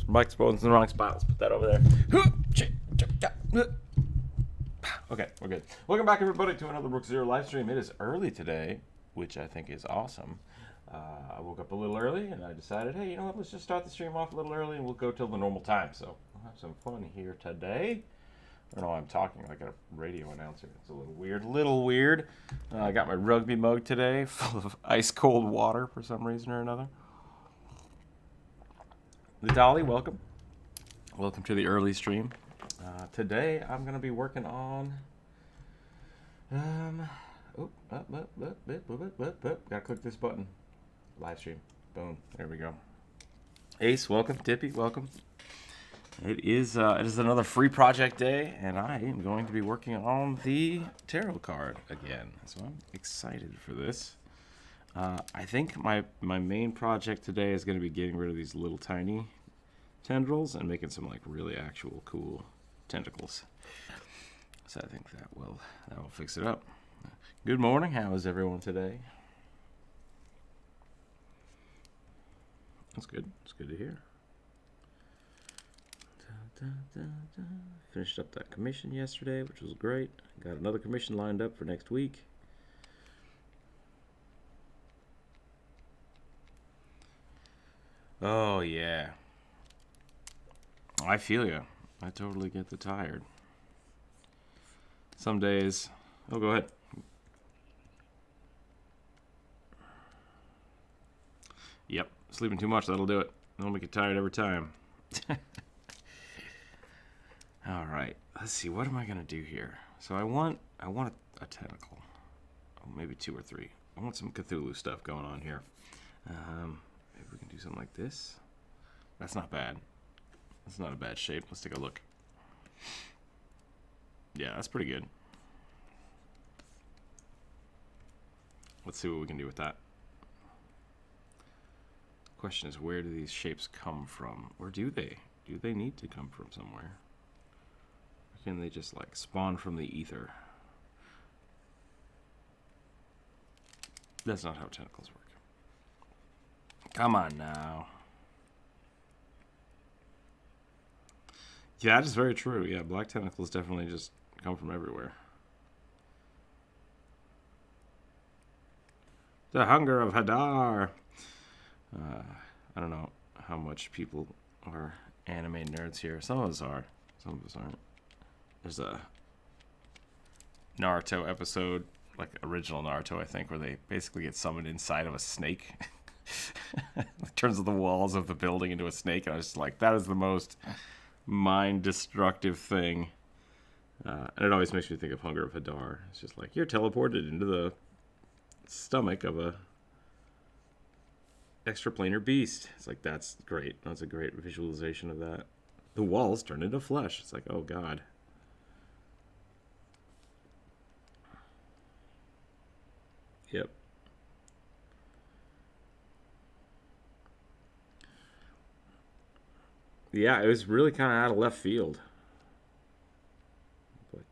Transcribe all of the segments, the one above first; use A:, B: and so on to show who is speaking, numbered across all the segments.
A: Microphone's in the wrong spot. Let's put that over there. Okay, we're good. Welcome back, everybody, to another Rookzer0 live stream. It is early today, which I think is awesome. I woke up a little early, and I decided, hey, you know what? Let's just start the stream off a little early, and we'll go till the normal time. So we'll have some fun here today. I don't know why I'm talking like a radio announcer. It's a little weird. I got my rugby mug today, full of ice-cold water for some reason or another. Dolly, welcome. Welcome to the early stream. Today, I'm going to be working on... Gotta click this button. Live stream. Boom. There we go. Ace, welcome. Dippy, welcome. It is another free project day, and I am going to be working on the tarot card again. So I'm excited for this. I think my main project today is going to be getting rid of these little tiny tendrils and making some like really actual cool tentacles. So I think that will fix it up. Good morning. How is everyone today? That's good. It's good to hear. Finished up that commission yesterday, which was great. Got another commission lined up for next week. Oh, yeah. I feel you. I totally get the tired. Some days... Oh, go ahead. Yep. Sleeping too much, that'll do it. I'll make you tired every time. All right. Let's see. What am I going to do here? So I want a tentacle. Oh, maybe two or three. I want some Cthulhu stuff going on here. Maybe we can do something like this. That's not bad. That's not a bad shape. Let's take a look. Yeah, that's pretty good. Let's see what we can do with that. Question is, where do these shapes come from? Or do they? Do they need to come from somewhere? Or can they just like spawn from the ether? That's not how tentacles work. Come on now. Yeah, that is very true. Yeah, black tentacles definitely just come from everywhere. The hunger of Hadar. I don't know how much people are anime nerds here. Some of us are. Some of us aren't. There's a Naruto episode, like original Naruto, I think, where they basically get summoned inside of a snake. Turns the walls of the building into a snake, and I was just like, that is the most mind-destructive thing. And it always makes me think of Hunger of Hadar. It's just like, you're teleported into the stomach of a extraplanar beast. It's like, that's great. That's a great visualization of that. The walls turn into flesh. It's like, oh god. Yep. Yeah, it was really kind of out of left field. But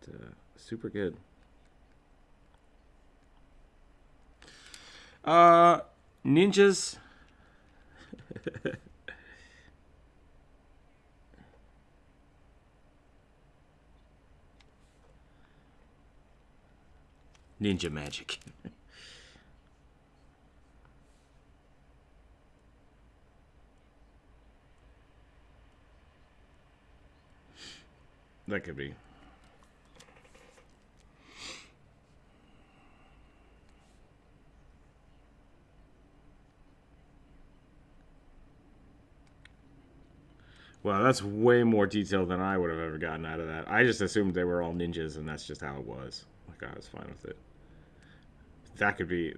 A: super good. Ninjas. Ninja magic. That could be. Well, that's way more detail than I would have ever gotten out of that. I just assumed they were all ninjas, and that's just how it was. Like, I was fine with it. That could be,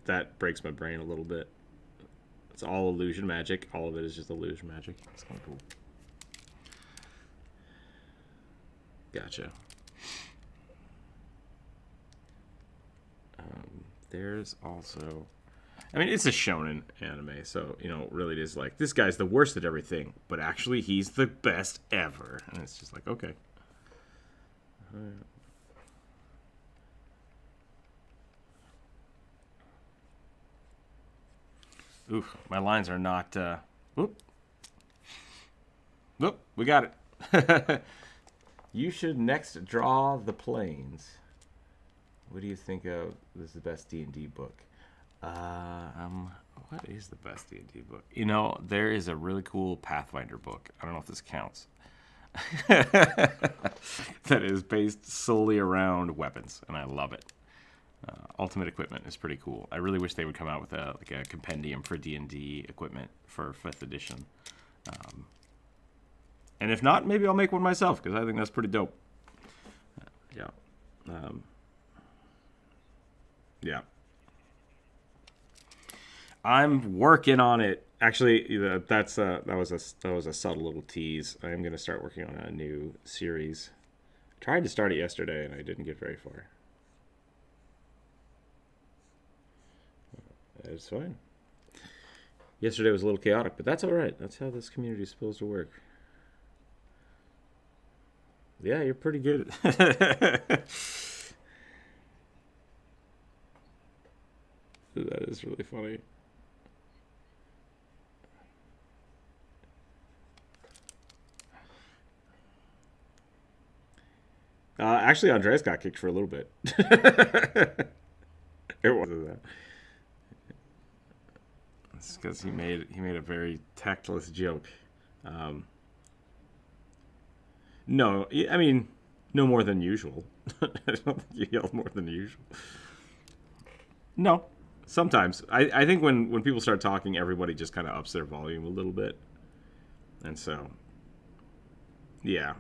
A: that breaks my brain a little bit. It's all illusion magic. All of it is just illusion magic. It's kind of cool. Gotcha. There's also... I mean, it's a shonen anime, so, you know, really it is like, this guy's the worst at everything, but actually he's the best ever. And it's just like, okay. Oof, my lines are not, whoop. Look, we got it. You should next draw the planes. What do you think of this is the best D&D book? What is the best D&D book? You know, there is a really cool Pathfinder book. I don't know if this counts. That is based solely around weapons, and I love it. Ultimate Equipment is pretty cool. I really wish they would come out with a compendium for D&D equipment for 5th edition. And if not, maybe I'll make one myself, because I think that's pretty dope. Yeah. Yeah. I'm working on it. Actually, that was a subtle little tease. I am going to start working on a new series. I tried to start it yesterday, and I didn't get very far. It's fine. Yesterday was a little chaotic, but that's all right. That's how this community is supposed to work. Yeah, you're pretty good. That is really funny. Actually, Andreas got kicked for a little bit. It wasn't that. It's because he made a very tactless joke. No, I mean, no more than usual. I don't think you yelled more than usual. No, sometimes. I think when people start talking, everybody just kind of ups their volume a little bit. And so, yeah.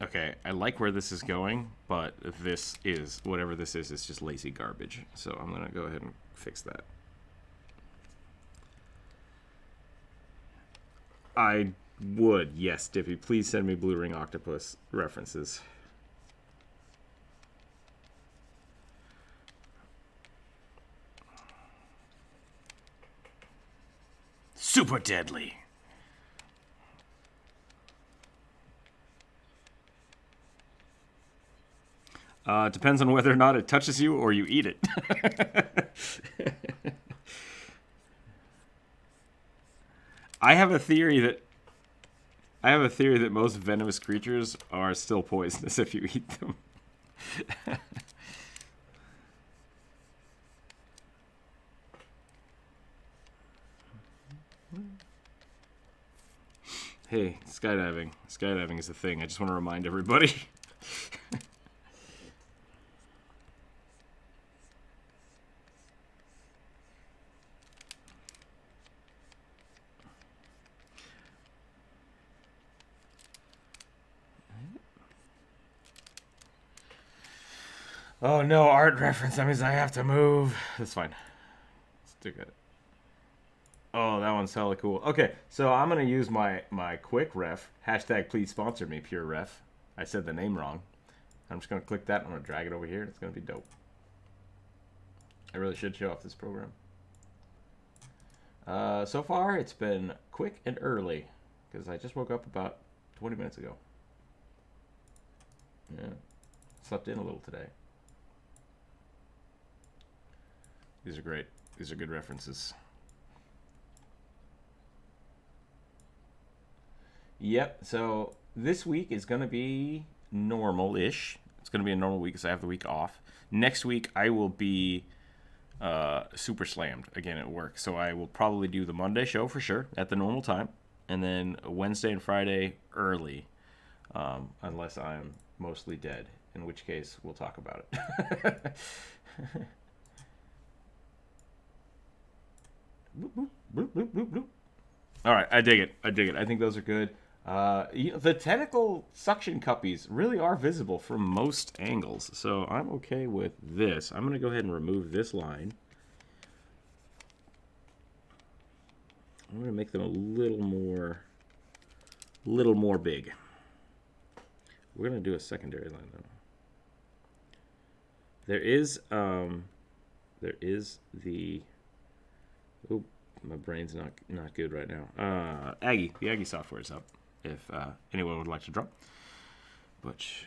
A: Okay, I like where this is going, but whatever this is just lazy garbage. So I'm going to go ahead and fix that. I would, yes, Dippy. Please send me Blue Ring Octopus references. Super deadly. Depends on whether or not it touches you or you eat it. I have a theory that most venomous creatures are still poisonous if you eat them. Hey, skydiving. Skydiving is a thing. I just want to remind everybody. Oh no, art reference. That means I have to move. That's fine. Let's do it. Oh, that one's hella cool. Okay, so I'm gonna use my quick ref. Hashtag please sponsor me, pure ref. I said the name wrong. I'm just gonna click that. I'm gonna drag it over here. It's gonna be dope. I really should show off this program. So far, it's been quick and early because I just woke up about 20 minutes ago. Yeah, slept in a little today. These are great. These are good references. Yep, so this week is going to be normal-ish. It's going to be a normal week because I have the week off. Next week, I will be super slammed again at work. So I will probably do the Monday show for sure at the normal time. And then Wednesday and Friday early, unless I'm mostly dead, in which case we'll talk about it. All right, I dig it. I think those are good. The tentacle suction cuppies really are visible from most angles, so I'm okay with this. I'm going to go ahead and remove this line. I'm going to make them a little more big. We're going to do a secondary line though. There is the. Oh, my brain's not good right now. The Aggie software is up. If anyone would like to draw. Butch.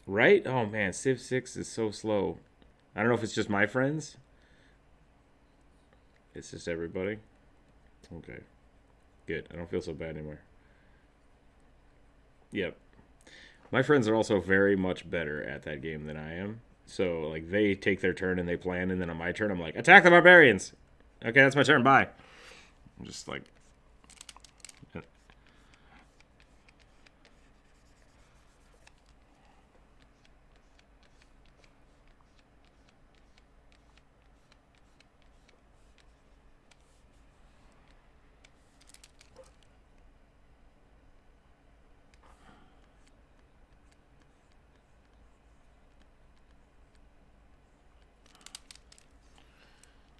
A: Right? Oh man, Civ 6 is so slow. I don't know if it's just my friends. It's just everybody. Okay. Good. I don't feel so bad anymore. Yep. My friends are also very much better at that game than I am. So, like, they take their turn and they plan, and then on my turn, I'm like, attack the barbarians! Okay, that's my turn. Bye. I'm just like...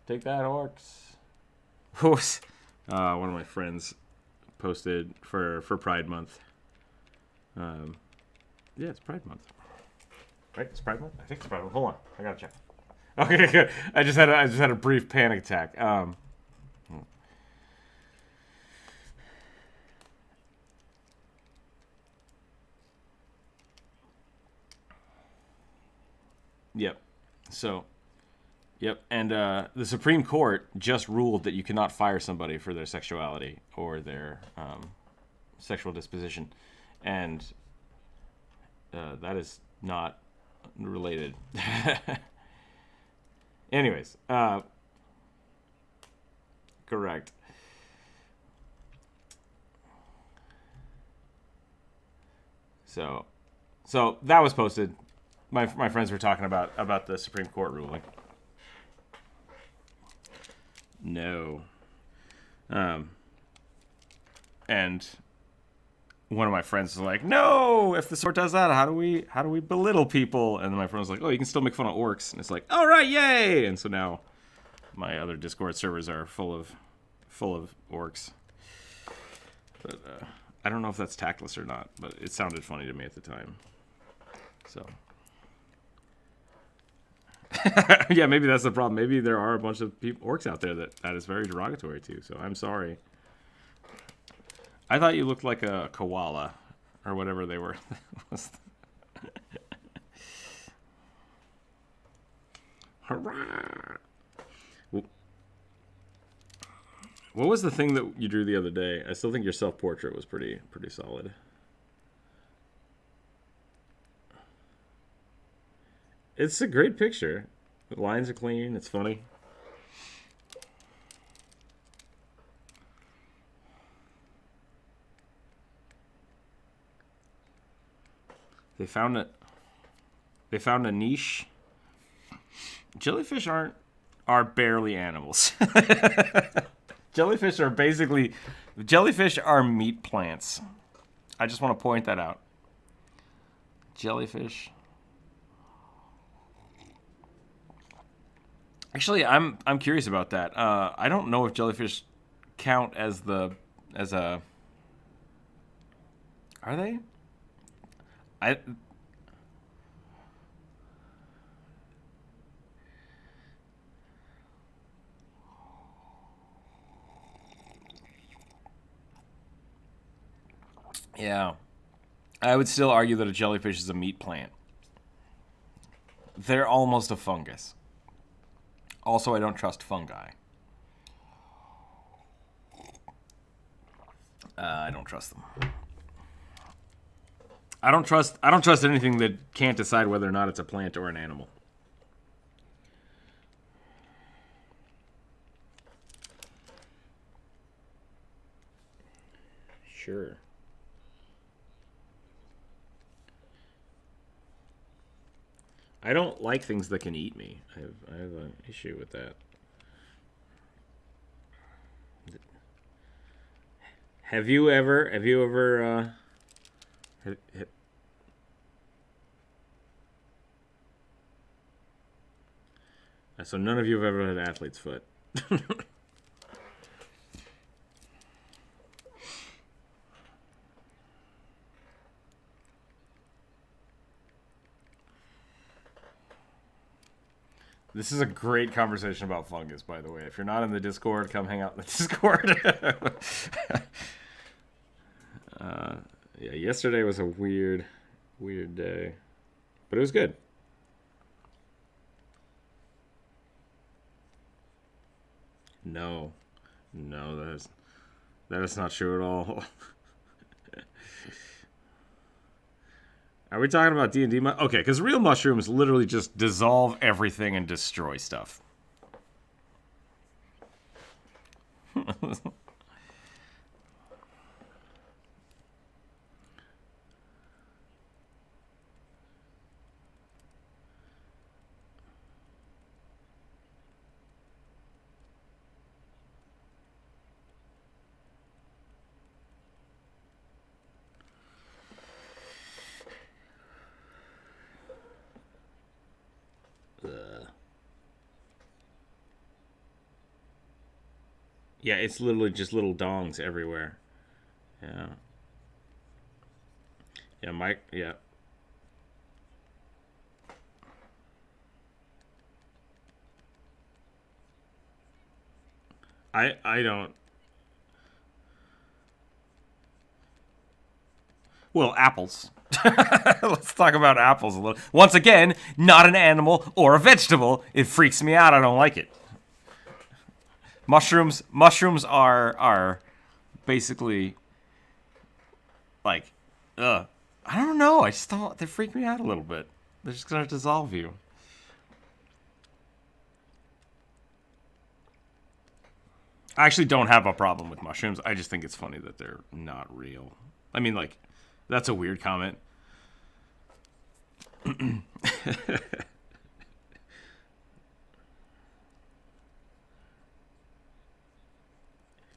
A: Take that, orcs. One of my friends posted for Pride Month. Yeah, it's Pride Month. Right? It's Pride Month? I think it's Pride Month. Hold on. I gotta check. Okay, good. I just had a brief panic attack. Yep. So... Yep, and the Supreme Court just ruled that you cannot fire somebody for their sexuality or their sexual disposition, and that is not related. Anyways, correct. So that was posted. My friends were talking about the Supreme Court ruling. No. And one of my friends was like, "No, if the sword does that, how do we belittle people?" And then my friend was like, "Oh, you can still make fun of orcs." And it's like, "All right, yay!" And so now my other Discord servers are full of orcs. But I don't know if that's tactless or not, but it sounded funny to me at the time. So yeah, maybe that's the problem. Maybe there are a bunch of orcs out there that is very derogatory to. So I'm sorry. I thought you looked like a koala or whatever they were. Hurrah! What was the thing that you drew the other day? I still think your self-portrait was pretty solid. It's a great picture. The lines are clean. It's funny. They found it. They found a niche. Jellyfish are barely animals. Jellyfish are meat plants. I just want to point that out. Jellyfish. Actually, I'm curious about that. I don't know if jellyfish count as a. Are they? Yeah. I would still argue that a jellyfish is a meat plant. They're almost a fungus. Also, I don't trust fungi. I don't trust them. I don't trust anything that can't decide whether or not it's a plant or an animal. Sure. I don't like things that can eat me. I have an issue with that. Have you ever so none of you have ever had athlete's foot. This is a great conversation about fungus, by the way. If you're not in the Discord, come hang out in the Discord. Yeah, yesterday was a weird day, but it was good. No, no, that is not true at all. Are we talking about D&D? Okay, because real mushrooms literally just dissolve everything and destroy stuff. Yeah, it's literally just little dongs everywhere. Yeah. Yeah, Mike. Yeah. I don't. Well, apples. Let's talk about apples a little. Once again, not an animal or a vegetable. It freaks me out. I don't like it. Mushrooms are basically like, I don't know. I just thought they freak me out a little bit. They're just gonna dissolve you. I actually don't have a problem with mushrooms. I just think it's funny that they're not real. I mean, like, that's a weird comment.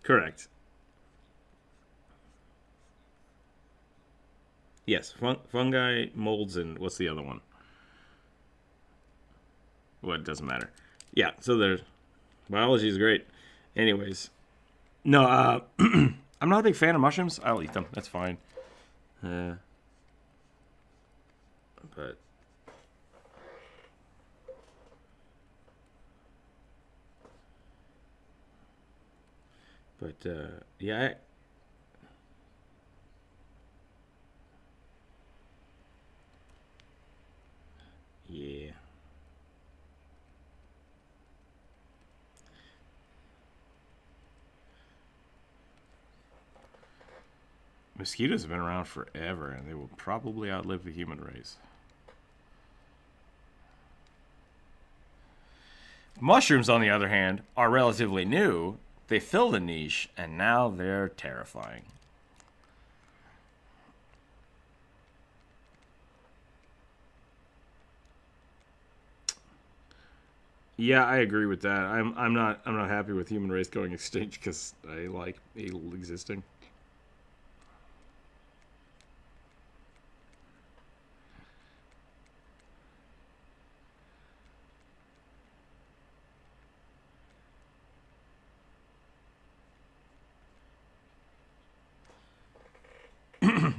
A: Correct. Yes, fungi, molds, and what's the other one? Well, it doesn't matter. Yeah, so there's biology is great. Anyways, no, I'm not a big fan of mushrooms. I'll eat them. That's fine. Uh, but yeah, yeah. Mosquitoes have been around forever, and they will probably outlive the human race. Mushrooms, on the other hand, are relatively new. They filled a niche, and now they're terrifying. Yeah, I agree with that. I'm not happy with human race going extinct because I like existing.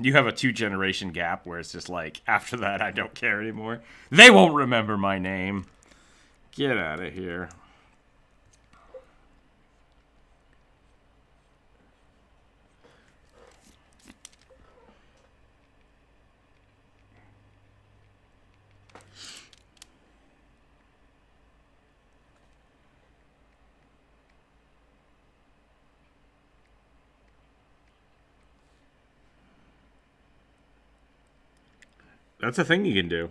A: You have a 2 generation gap where it's just like after that I don't care anymore. They won't remember my name. Get out of here. That's a thing you can do.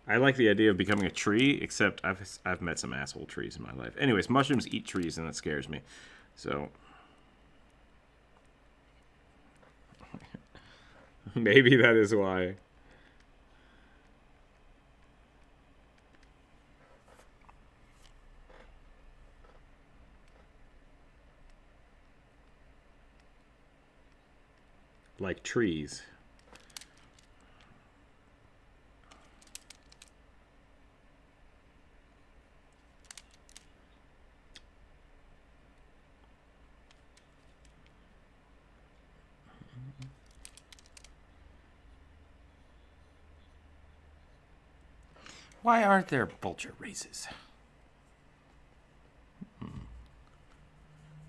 A: I like the idea of becoming a tree, except I've met some asshole trees in my life. Anyways, mushrooms eat trees, and that scares me. So maybe that is why. Like trees. Why aren't there vulture races?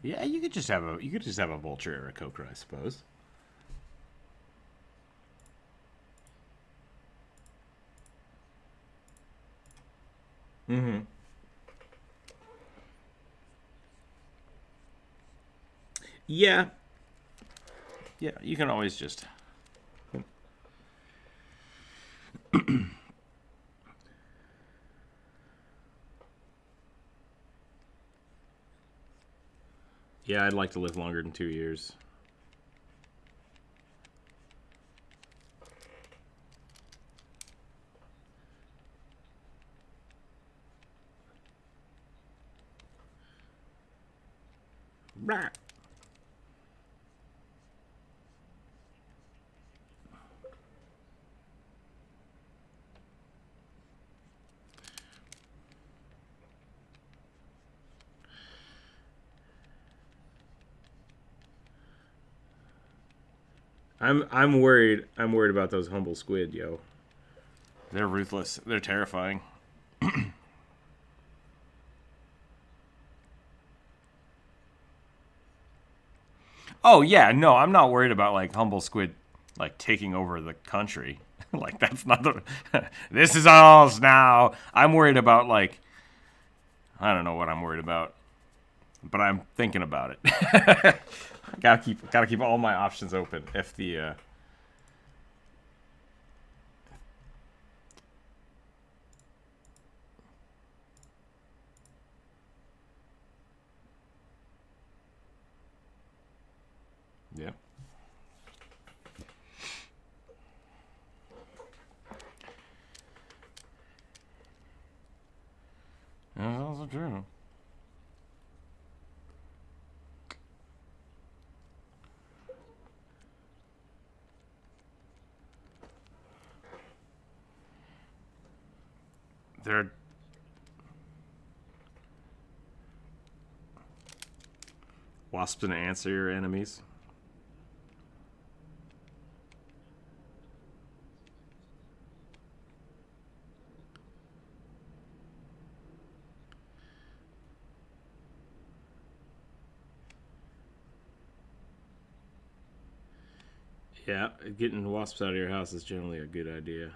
A: Yeah, you could just have a vulture or a cobra, I suppose. Mm-hmm. Yeah. Yeah, you can always just. Yeah, I'd like to live longer than 2 years. Blah. I'm worried. I'm worried about those humble squid, yo. They're ruthless. They're terrifying. Oh yeah, no, I'm not worried about like humble squid like taking over the country. Like that's not the. This is ours now. I'm worried about like I don't know what I'm worried about, but I'm thinking about it. Gotta keep all my options open. If the yeah. That's also true. They're wasps and ants are your enemies. Yeah, getting wasps out of your house is generally a good idea.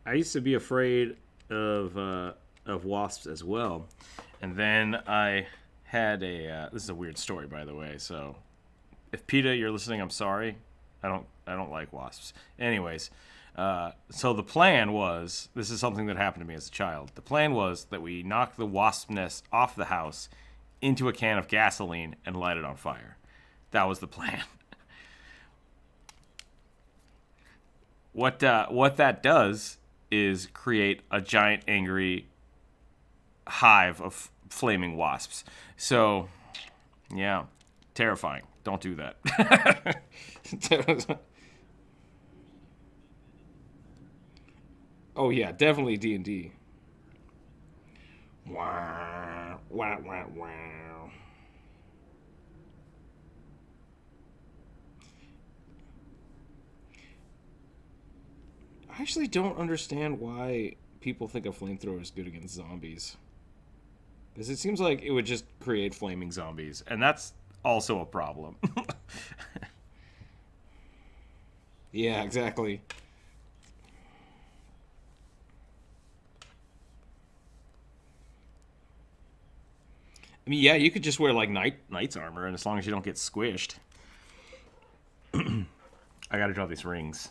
A: I used to be afraid of wasps as well, and then I had a. This is a weird story, by the way. So, if PETA, you're listening, I'm sorry. I don't like wasps. Anyways, so the plan was. This is something that happened to me as a child. The plan was that we knock the wasp nest off the house into a can of gasoline and light it on fire. That was the plan. What that does is create a giant angry hive of flaming wasps. So, yeah, terrifying. Don't do that. Oh yeah, definitely D&D. Wow, wow, wow, wow. I actually don't understand why people think a flamethrower is good against zombies. Because it seems like it would just create flaming zombies, and that's also a problem. Yeah, exactly. I mean, yeah, you could just wear like knight's armor, and as long as you don't get squished. I gotta draw these rings.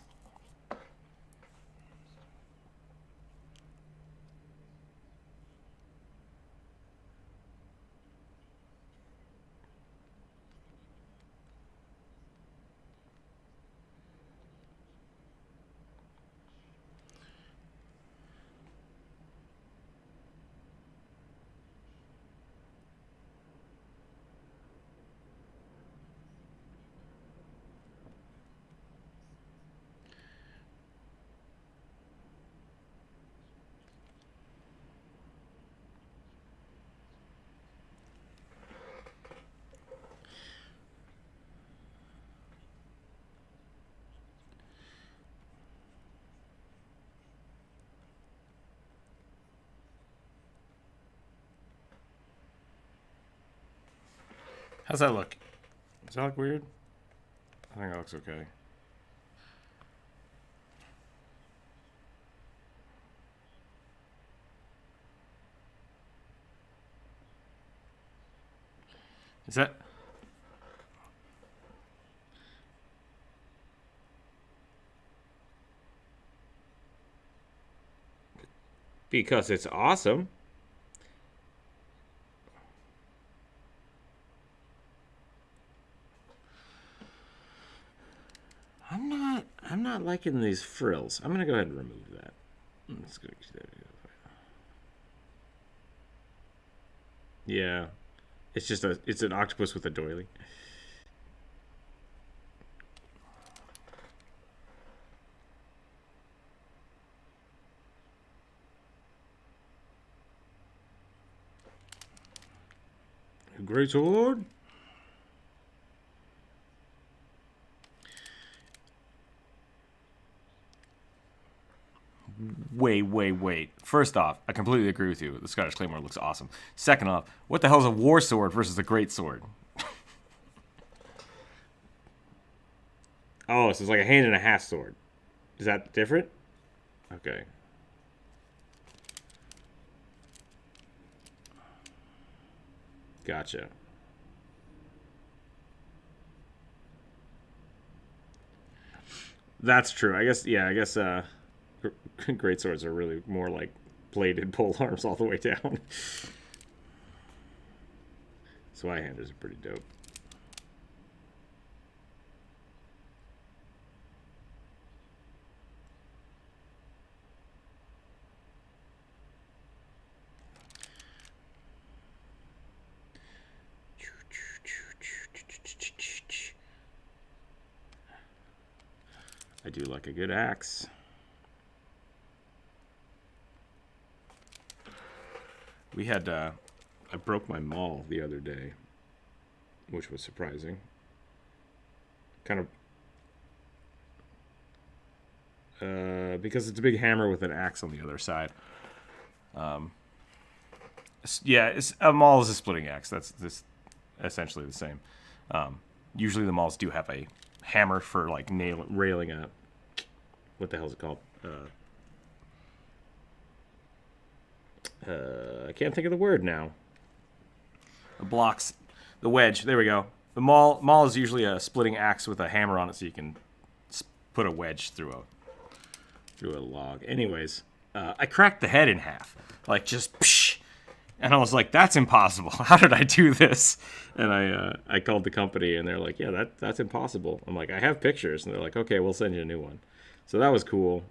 A: How's that look? Does that look weird? I think that looks okay. Is that... Because it's awesome. I'm not liking these frills. I'm gonna go ahead and remove that. Let's go. Yeah. It's an octopus with a doily. Great sword. Wait. First off, I completely agree with you. The Scottish Claymore looks awesome. Second off, what the hell is a war sword versus a great sword? Oh, so it's like a hand and a half sword. Is that different? Okay. Gotcha. That's true. I guess great swords are really more like bladed pole arms all the way down. Zweihanders are pretty dope. I do like a good axe. We had, I broke my maul the other day, which was surprising. Kind of, because it's a big hammer with an axe on the other side. Yeah, a maul is a splitting axe. That's essentially the same. Usually the mauls do have a hammer for like railing a, what the hell is it called? I can't think of the word now. The blocks, the wedge. There we go. The maul is usually a splitting axe with a hammer on it, so you can put a wedge through a log. Anyways, I cracked the head in half, like just, psh, and I was like, "That's impossible. How did I do this?" And I called the company, and they're like, "Yeah, that's impossible." I'm like, "I have pictures," and they're like, "Okay, we'll send you a new one." So that was cool.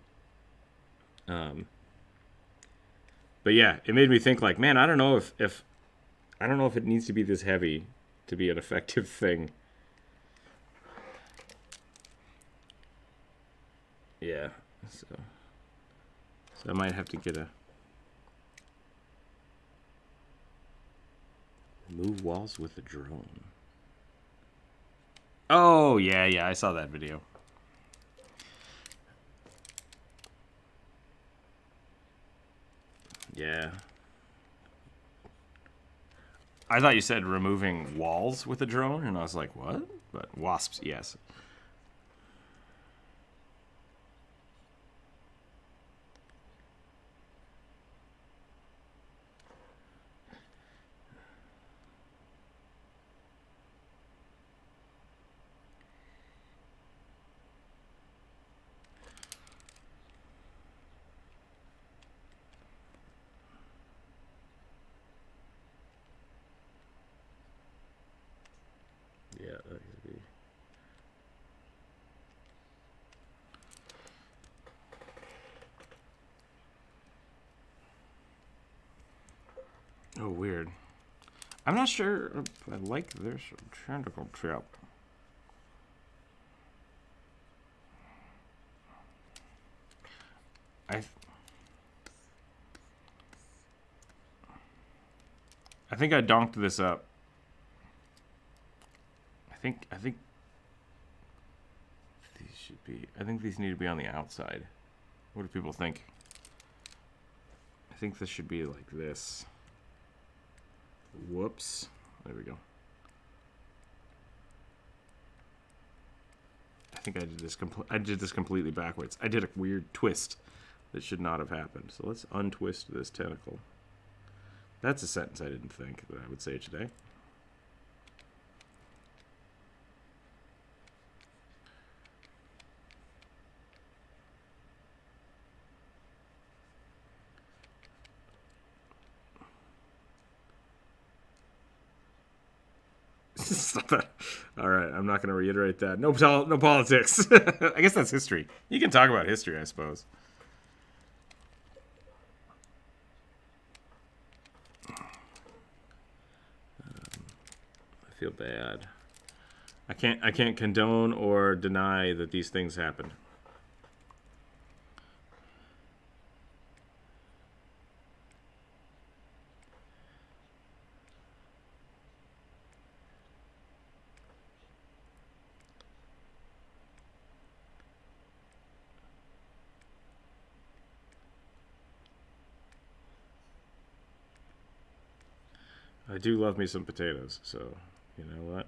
A: But yeah, it made me think like, man, I don't know if it needs to be this heavy to be an effective thing. Yeah, so I might have to get a move walls with a drone. Oh yeah, I saw that video. Yeah. I thought you said removing walls with a drone, and I was like, what? But wasps, yes. Yeah, that could be. Oh, weird. I'm not sure if I like this tentacle trap. I think I donked this up. I think these should be. I think these need to be on the outside. What do people think? I think this should be like this. Whoops. There we go. I think I did this. I did this completely backwards. I did a weird twist that should not have happened. So let's untwist this tentacle. That's a sentence I didn't think that I would say today. Stop that. All right, I'm not going to reiterate that. No politics. I guess that's history. You can talk about history, I suppose. I feel bad. I can't condone or deny that these things happened. I do love me some potatoes, so you know what?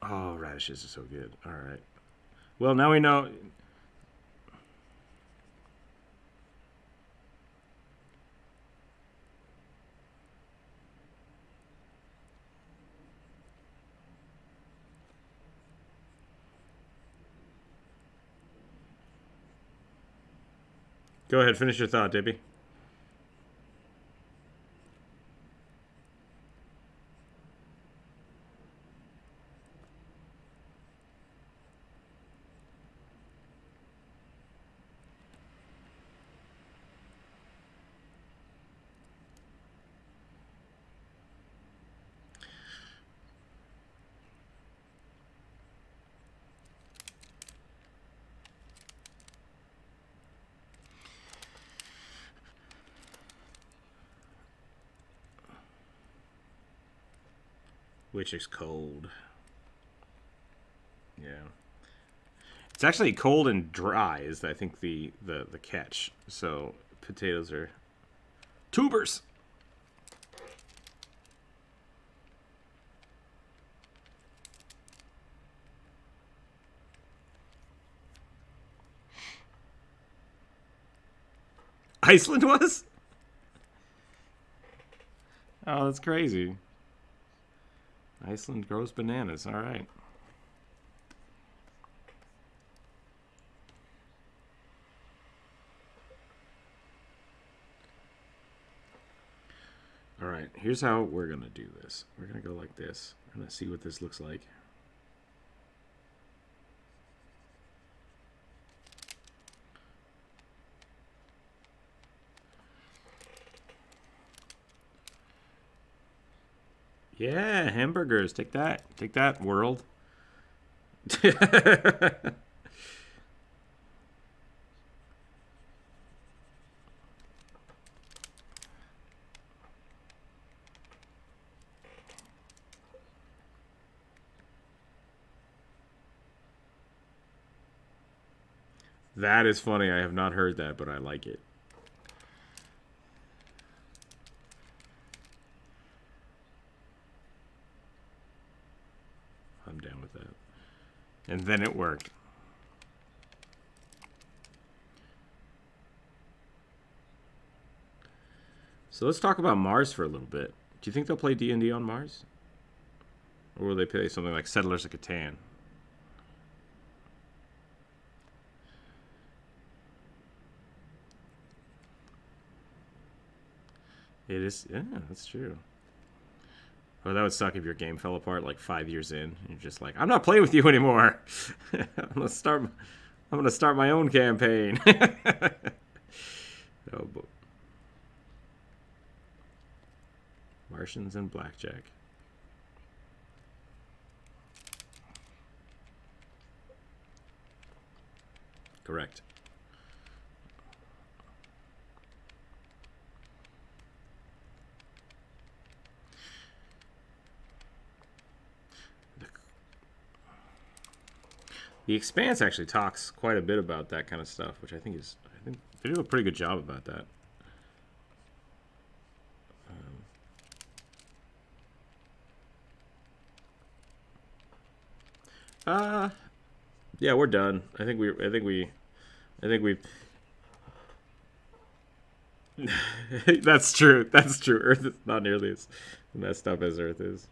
A: Oh, radishes are so good. All right. Well, now we know. Go ahead, finish your thought, Debbie. Which is cold. Yeah. It's actually cold and dry is, I think, the catch. So potatoes are tubers. Iceland was? Oh, that's crazy. Iceland grows bananas. All right. All right. Here's how we're going to do this. We're going to go like this. I'm going to see what this looks like. Yeah, hamburgers. Take that. Take that, world. That is funny. I have not heard that, but I like it. I'm down with that. And then it worked. So let's talk about Mars for a little bit. Do you think they'll play D&D on Mars? Or will they play something like Settlers of Catan? It is, yeah, that's true. Oh, that would suck if your game fell apart like 5 years in. You're just like, I'm not playing with you anymore. I'm gonna start my own campaign. Oh, boy. Martians and blackjack. Correct. The Expanse actually talks quite a bit about that kind of stuff, which I think they do a pretty good job about that. Yeah, we're done. I think we. That's true. That's true. Earth is not nearly as messed up as Earth is.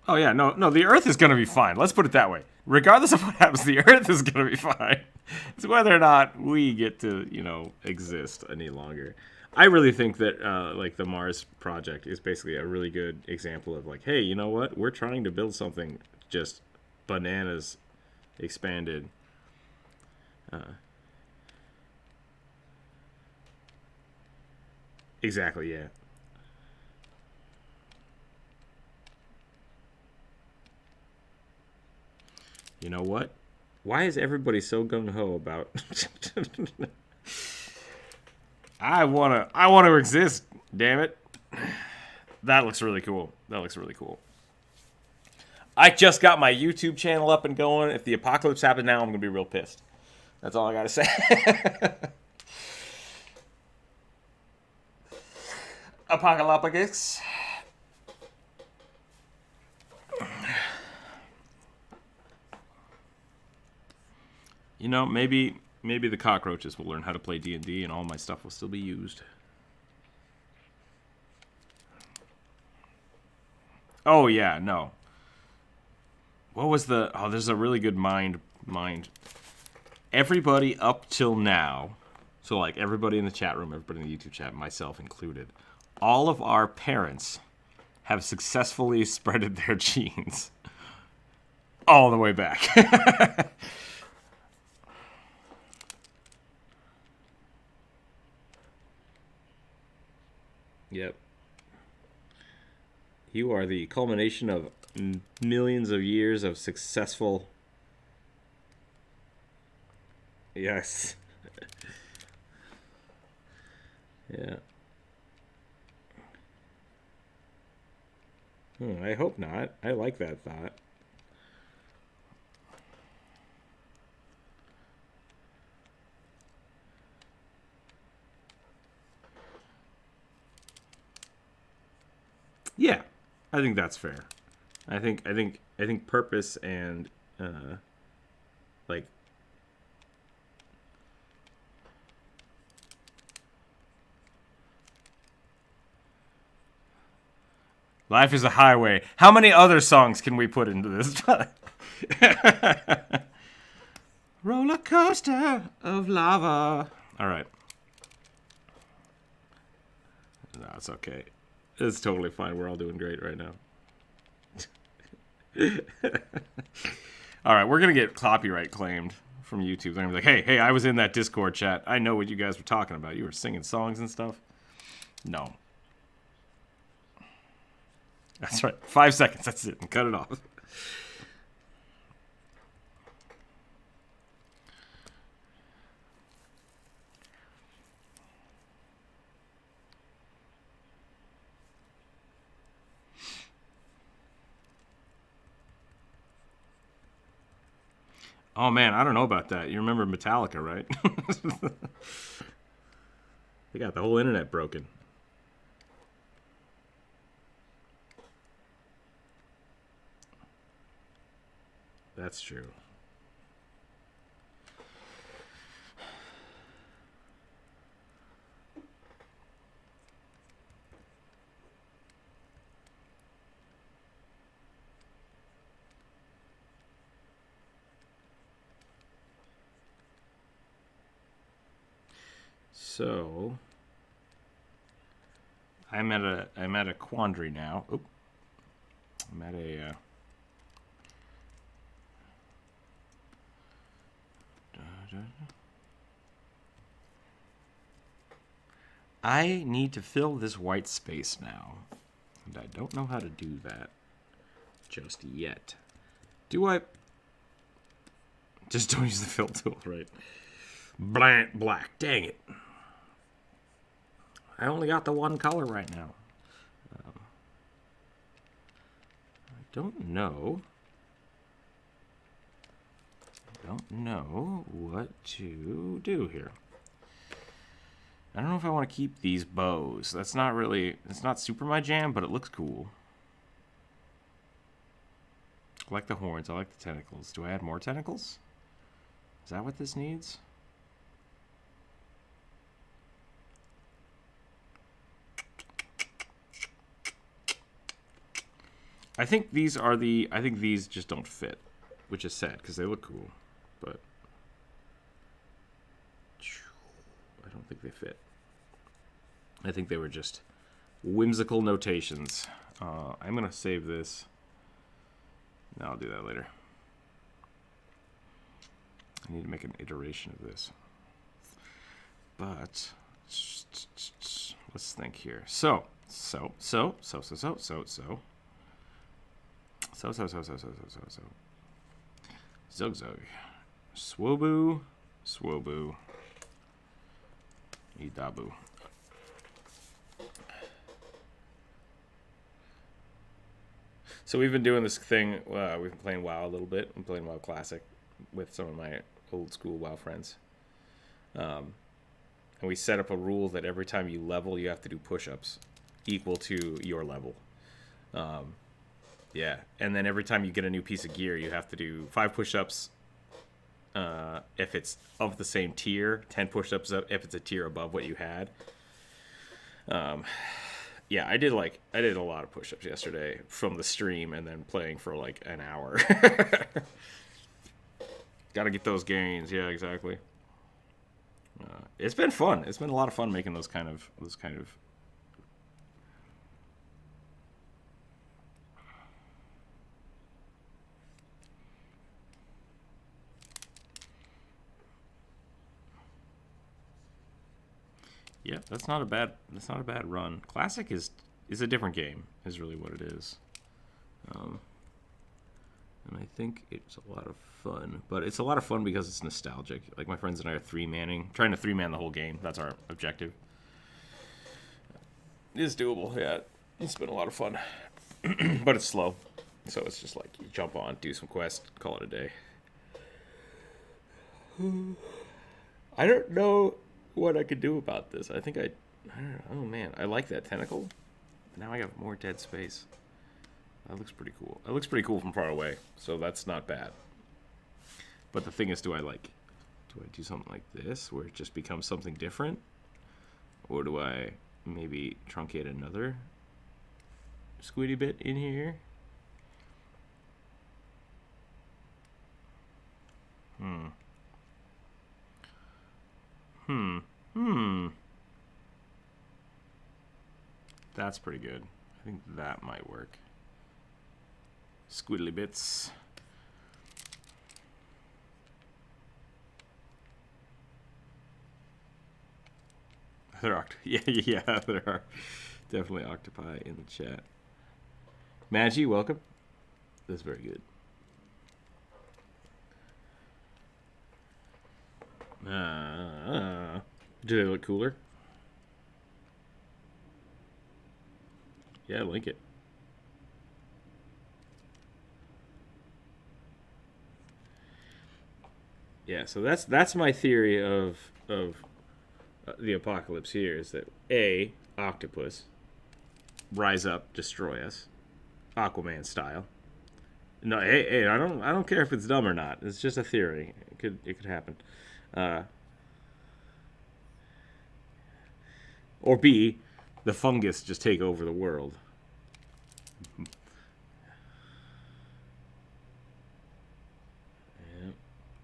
A: Oh yeah, no, the Earth is gonna be fine. Let's put it that way. Regardless of what happens, the Earth is gonna be fine. It's whether or not we get to, exist any longer. I really think that, like, the Mars project is basically a really good example of, like, hey, you know what? We're trying to build something just bananas expanded. Exactly, yeah. You know what? Why is everybody so gung ho about? I wanna exist. Damn it! That looks really cool. That looks really cool. I just got my YouTube channel up and going. If the apocalypse happens now, I'm gonna be real pissed. That's all I gotta say. Apocalypse. Maybe the cockroaches will learn how to play D&D, and all my stuff will still be used. Oh yeah, no. What was the? Oh, there's a really good mind. Everybody up till now, so like everybody in the chat room, everybody in the YouTube chat, myself included, all of our parents have successfully spreaded their genes all the way back. Yep. You are the culmination of millions of years of successful. Yes. Yeah. I hope not. I like that thought. Yeah, I think that's fair. I think purpose and like life is a highway. How many other songs can we put into this? Roller coaster of lava. All right. No, it's okay. It's totally fine. We're all doing great right now. All right, we're gonna get copyright claimed from YouTube. They're gonna be like, "Hey, I was in that Discord chat. I know what you guys were talking about. You were singing songs and stuff." No, that's right. 5 seconds. That's it. And cut it off. Oh man, I don't know about that. You remember Metallica, right? They got the whole internet broken. That's true. So I'm at a quandary now. Oop. I'm at a I need to fill this white space now. And I don't know how to do that just yet. Do I? Just don't use the fill tool, right? Black. Dang it. I only got the one color right now. I don't know don't know what to do here. I don't know if I want to keep these bows. That's not really, it's not super my jam, but it looks cool. I like the horns. I like the tentacles. Do I add more tentacles? Is that what this needs? I think these are the, I think these just don't fit, which is sad because they look cool, but I don't think they fit. I think they were just whimsical notations. I'm going to save this. No, I'll do that later. I need to make an iteration of this. But let's think here. So. Zug. Swobu. Idabu. So we've been doing this thing. We've been playing WoW a little bit. I'm playing WoW Classic with some of my old school WoW friends. And we set up a rule that every time you level, you have to do push-ups equal to your level. Yeah, and then every time you get a new piece of gear, you have to do 5 push-ups if it's of the same tier, 10 push-ups if it's a tier above what you had. Yeah, I did a lot of push-ups yesterday from the stream and then playing for like an hour. Got to get those gains. Yeah, exactly. It's been fun. It's been a lot of fun making those kind of. Yeah, that's not a bad run. Classic is a different game, is really what it is. And I think it's a lot of fun. But it's a lot of fun because it's nostalgic. Like, my friends and I are trying to 3-man the whole game. That's our objective. It is doable, yeah. It's been a lot of fun. But it's slow. So it's just like, you jump on, do some quests, call it a day. I don't know what I could do about this. I don't know. Oh man, I like that tentacle. Now I have more dead space. That looks pretty cool. It looks pretty cool from far away, so that's not bad. But the thing is, do I do something like this where it just becomes something different? Or do I maybe truncate another squiddy bit in here? That's pretty good. I think that might work. Squiddly bits. There are, yeah, there are definitely octopi in the chat. Magi, welcome. That's very good. Do they look cooler? Yeah, link it. Yeah, so that's my theory of the apocalypse here, is that A, octopus rise up, destroy us, Aquaman style. No, hey, I don't care if it's dumb or not. It's just a theory. It could happen. Or B, the fungus just take over the world. Yeah,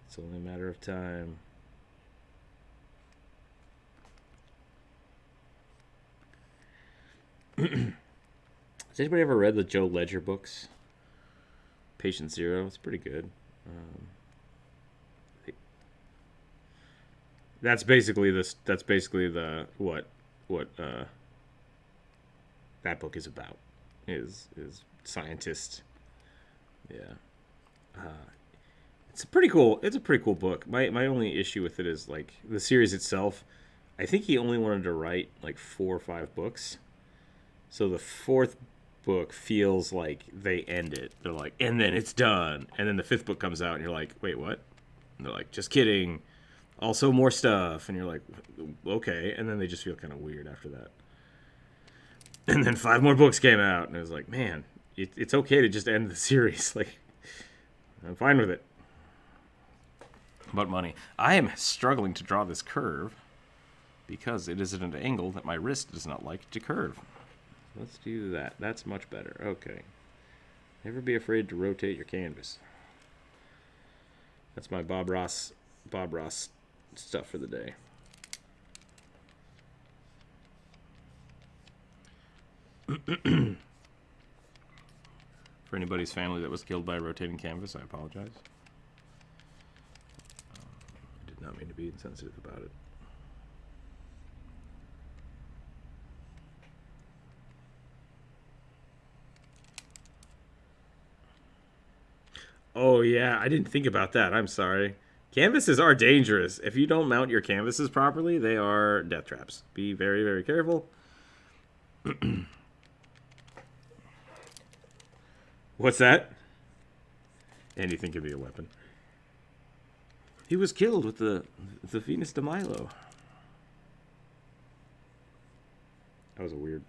A: it's only a matter of time. Has anybody ever read the Joe Ledger books? Patient Zero. It's pretty good. That's basically what that book is about. Is scientists. Yeah. It's a pretty cool book. My only issue with it is, like, the series itself. I think he only wanted to write like 4 or 5 books. So the 4th book feels like they end it. They're like, and then it's done. And then the 5th book comes out and you're like, wait, what? And they're like, just kidding. Also more stuff. And you're like, okay. And then they just feel kind of weird after that. And then 5 more books came out. And it was like, man, it's okay to just end the series. Like, I'm fine with it. But money. I am struggling to draw this curve because it is at an angle that my wrist does not like to curve. Let's do that. That's much better. Okay. Never be afraid to rotate your canvas. That's my Bob Ross stuff for the day. For anybody's family that was killed by a rotating canvas, I apologize. I did not mean to be insensitive about it. Oh yeah, I didn't think about that. I'm sorry. Canvases are dangerous. If you don't mount your canvases properly, they are death traps. Be very, very careful. What's that? Anything can be a weapon. He was killed with the Venus de Milo. That was a weird.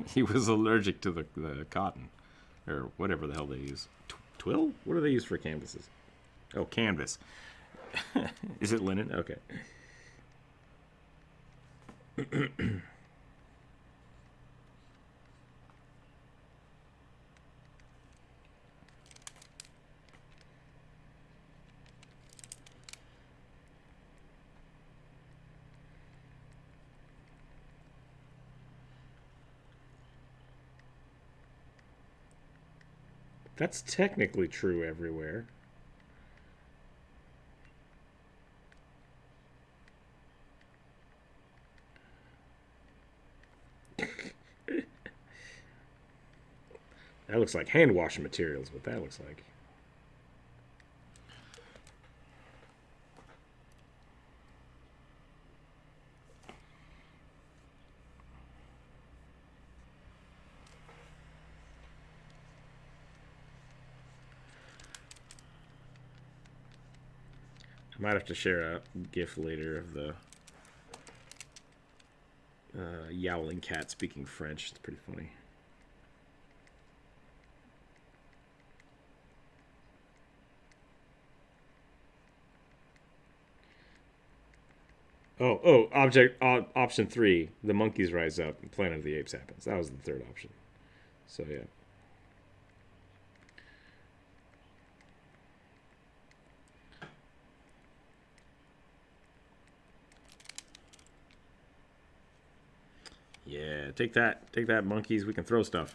A: He was allergic to the cotton, or whatever the hell they use. Twill? What do they use for canvases? Oh, canvas. Is it linen? Okay. That's technically true everywhere. That looks like hand washing materials, what that looks like. I might have to share a GIF later of the yowling cat speaking French. It's pretty funny. Option 3, the monkeys rise up and Planet of the Apes happens. That was the third option. So yeah. Yeah, take that, monkeys. We can throw stuff.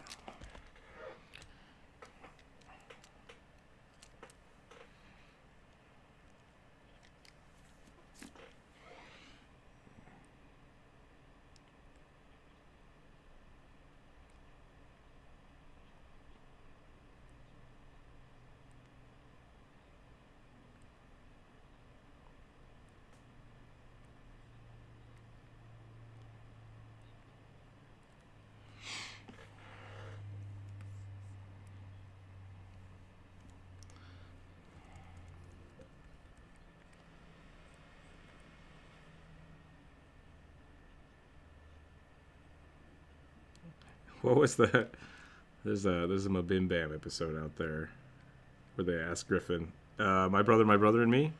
A: What was the? There's a Mabim Bam episode out there where they ask Griffin, my brother and me.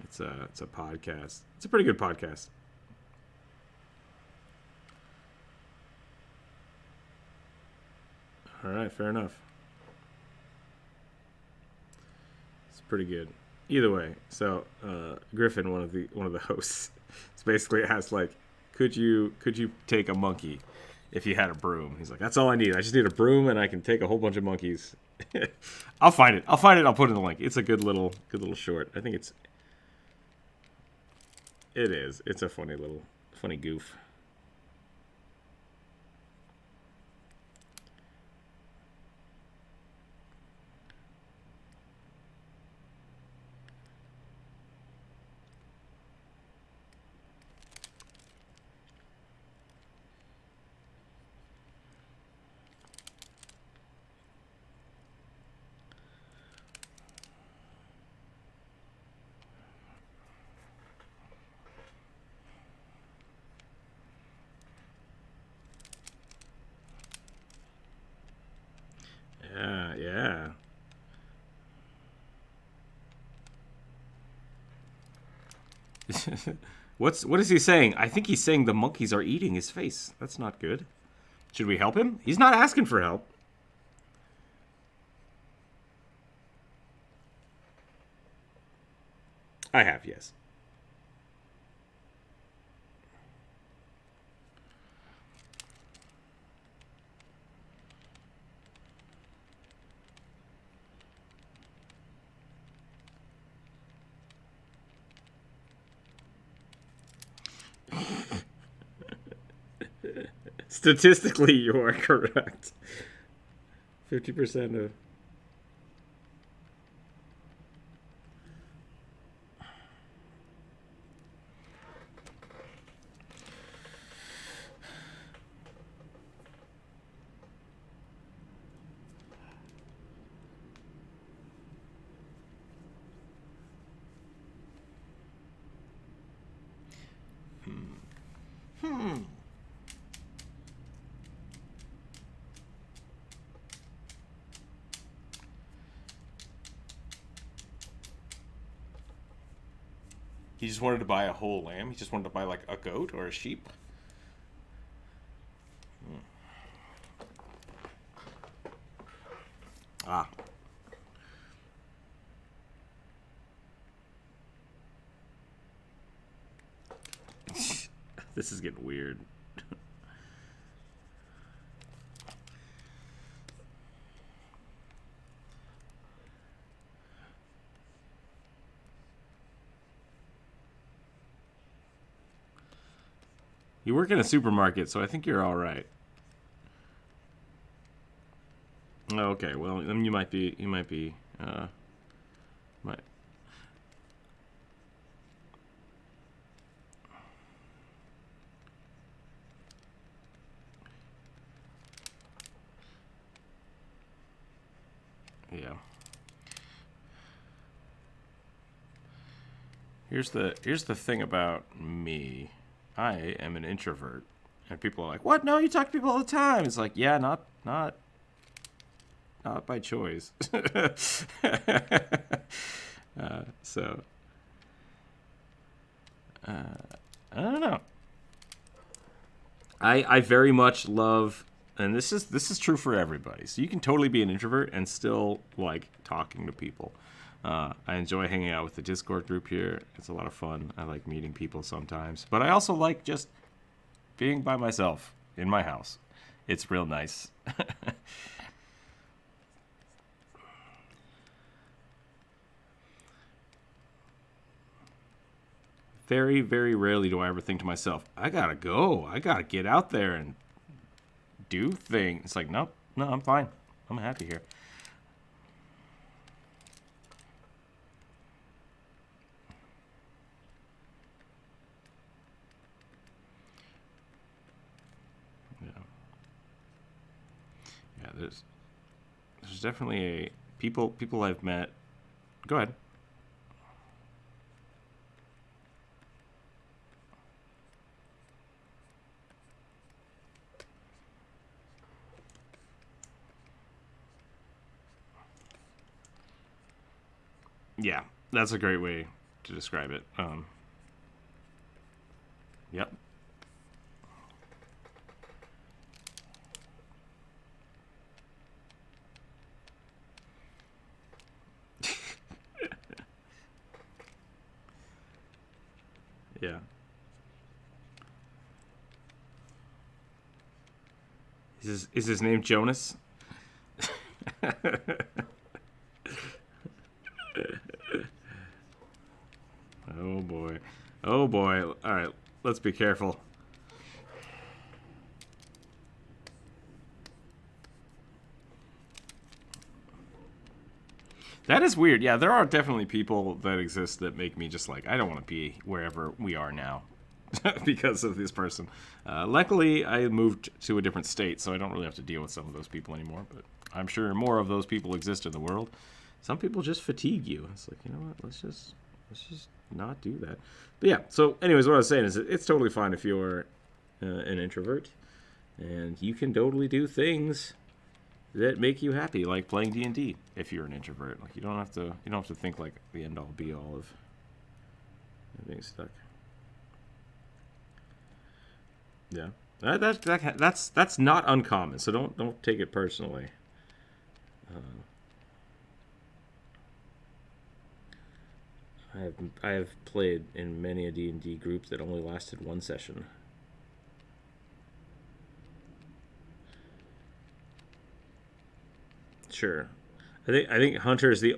A: It's a podcast. It's a pretty good podcast. All right, fair enough. It's pretty good. Either way, so Griffin, one of the hosts, is basically asked like, could you take a monkey if you had a broom? He's like, that's all I need. I just need a broom and I can take a whole bunch of monkeys. I'll find it. I'll put it in the link. It's a good little short. I think it is. It's a funny goof. What is he saying? I think he's saying the monkeys are eating his face. That's not good. Should we help him? He's not asking for help. I have, yes. Statistically, you are correct. 50% of... He just wanted to buy a whole lamb. He just wanted to buy like a goat or a sheep. Ah. This is getting weird. You work in a supermarket, so I think you're all right. Okay, well, then you might be, might. Yeah. Here's the thing about me. I am an introvert, and people are like, "What? No, you talk to people all the time." It's like, yeah, not by choice. So, I don't know. I very much love, and this is true for everybody. So you can totally be an introvert and still like talking to people. I enjoy hanging out with the Discord group here. It's a lot of fun. I like meeting people sometimes. But I also like just being by myself in my house. It's real nice. Very, very rarely do I ever think to myself, I gotta go. I gotta get out there and do things. It's like, nope, no, I'm fine. I'm happy here. Yeah, there's definitely a people I've met. Go ahead. Yeah, that's a great way to describe it. Yep. Yeah. Is his name Jonas? Oh boy. Oh boy. All right, let's be careful. That is weird. Yeah, there are definitely people that exist that make me just like, I don't want to be wherever we are now because of this person. Luckily, I moved to a different state, so I don't really have to deal with some of those people anymore, but I'm sure more of those people exist in the world. Some people just fatigue you. It's like, you know what, let's just not do that. But yeah, so anyways, what I was saying is it's totally fine if you're an introvert, and you can totally do things that make you happy, like playing D&D. If you're an introvert, like you don't have to think like the end all be all of I'm being stuck. Yeah, that's not uncommon. So don't take it personally. I have played in many a D&D group that only lasted one session. Sure, I think Hunter's the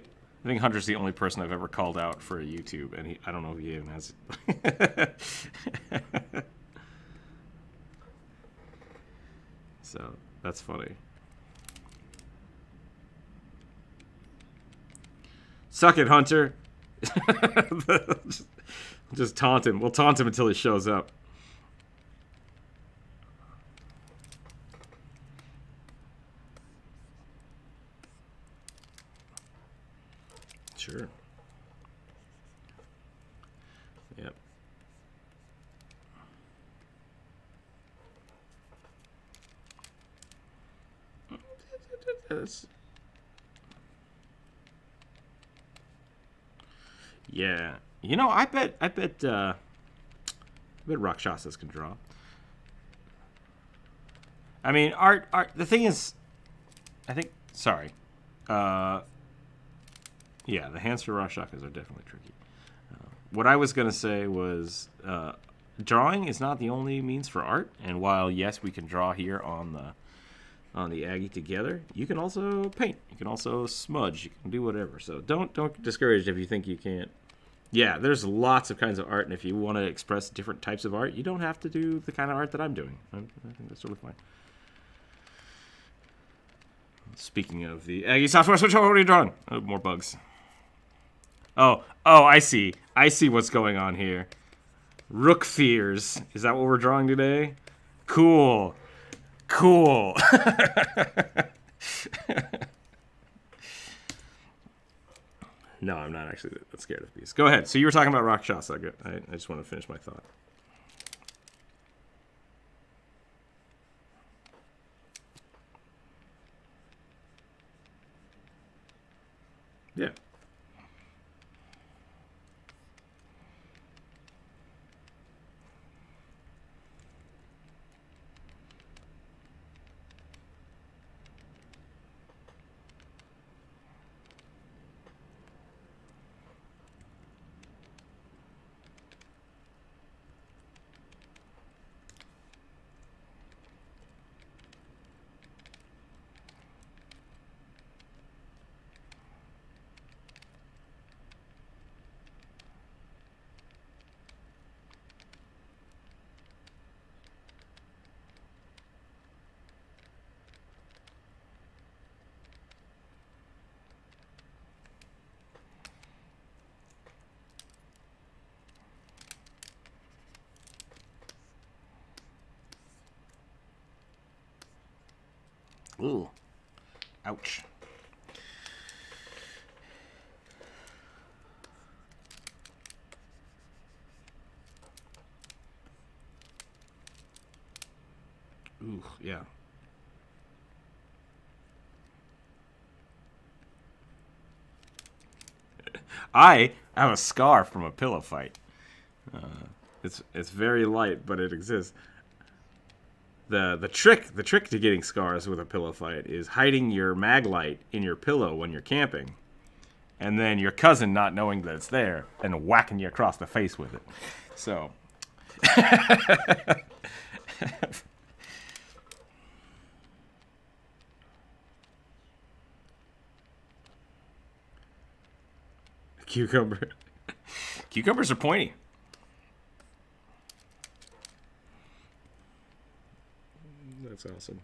A: only person I've ever called out for a YouTube, and I don't know if he even has it. So that's funny. Suck it, Hunter. just taunt him. We'll taunt him until he shows up. Sure. Yep. Yeah. You know, I bet Rakshasas can draw. I mean, art. The thing is, I think. Sorry. Yeah, the hands for Rakshasas are definitely tricky. What I was gonna say was, drawing is not the only means for art. And while yes, we can draw here on the Aggie together, you can also paint. You can also smudge. You can do whatever. So don't get discouraged if you think you can't. Yeah, there's lots of kinds of art, and if you want to express different types of art, you don't have to do the kind of art that I'm doing. I think that's totally fine. Speaking of the Aggie software switch, what are you drawing? Oh, more bugs. Oh, I see. I see what's going on here. Rook fears. Is that what we're drawing today? Cool. No, I'm not actually that scared of bees. Go ahead. So you were talking about Rakshasa. I just want to finish my thought. Yeah. Ooh. Ouch. Ooh, yeah. I have a scar from a pillow fight. It's very light, but it exists. The trick to getting scars with a pillow fight is hiding your mag light in your pillow when you're camping, and then your cousin not knowing that it's there and whacking you across the face with it. So. Cucumber. Cucumbers are pointy. That's awesome.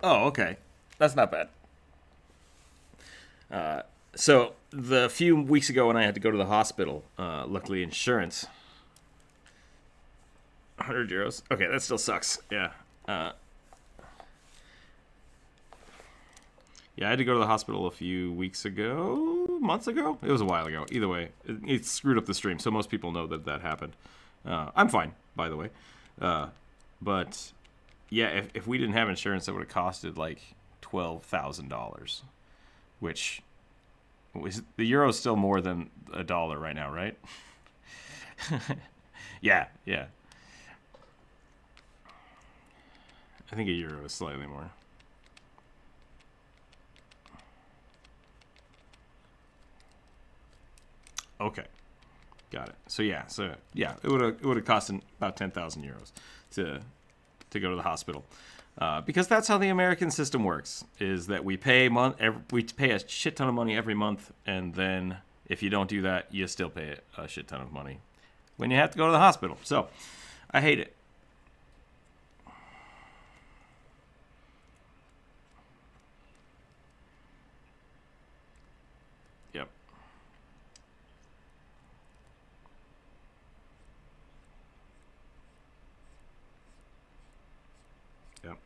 A: Oh, okay. That's not bad. So the few weeks ago when I had to go to the hospital, luckily insurance, 100 euros. Okay, that still sucks. Yeah. Yeah, I had to go to the hospital a few weeks ago, months ago. It was a while ago. Either way, it screwed up the stream, so most people know that happened. I'm fine, by the way. But yeah, if we didn't have insurance, it would have costed like $12,000, which was, the euro is still more than a dollar right now, right? Yeah. I think a euro is slightly more. Okay, got it. So yeah, it would have cost about 10,000 euros to go to the hospital, because that's how the American system works. Is that we pay a shit ton of money every month, and then if you don't do that, you still pay a shit ton of money when you have to go to the hospital. So I hate it. Yep. Yep.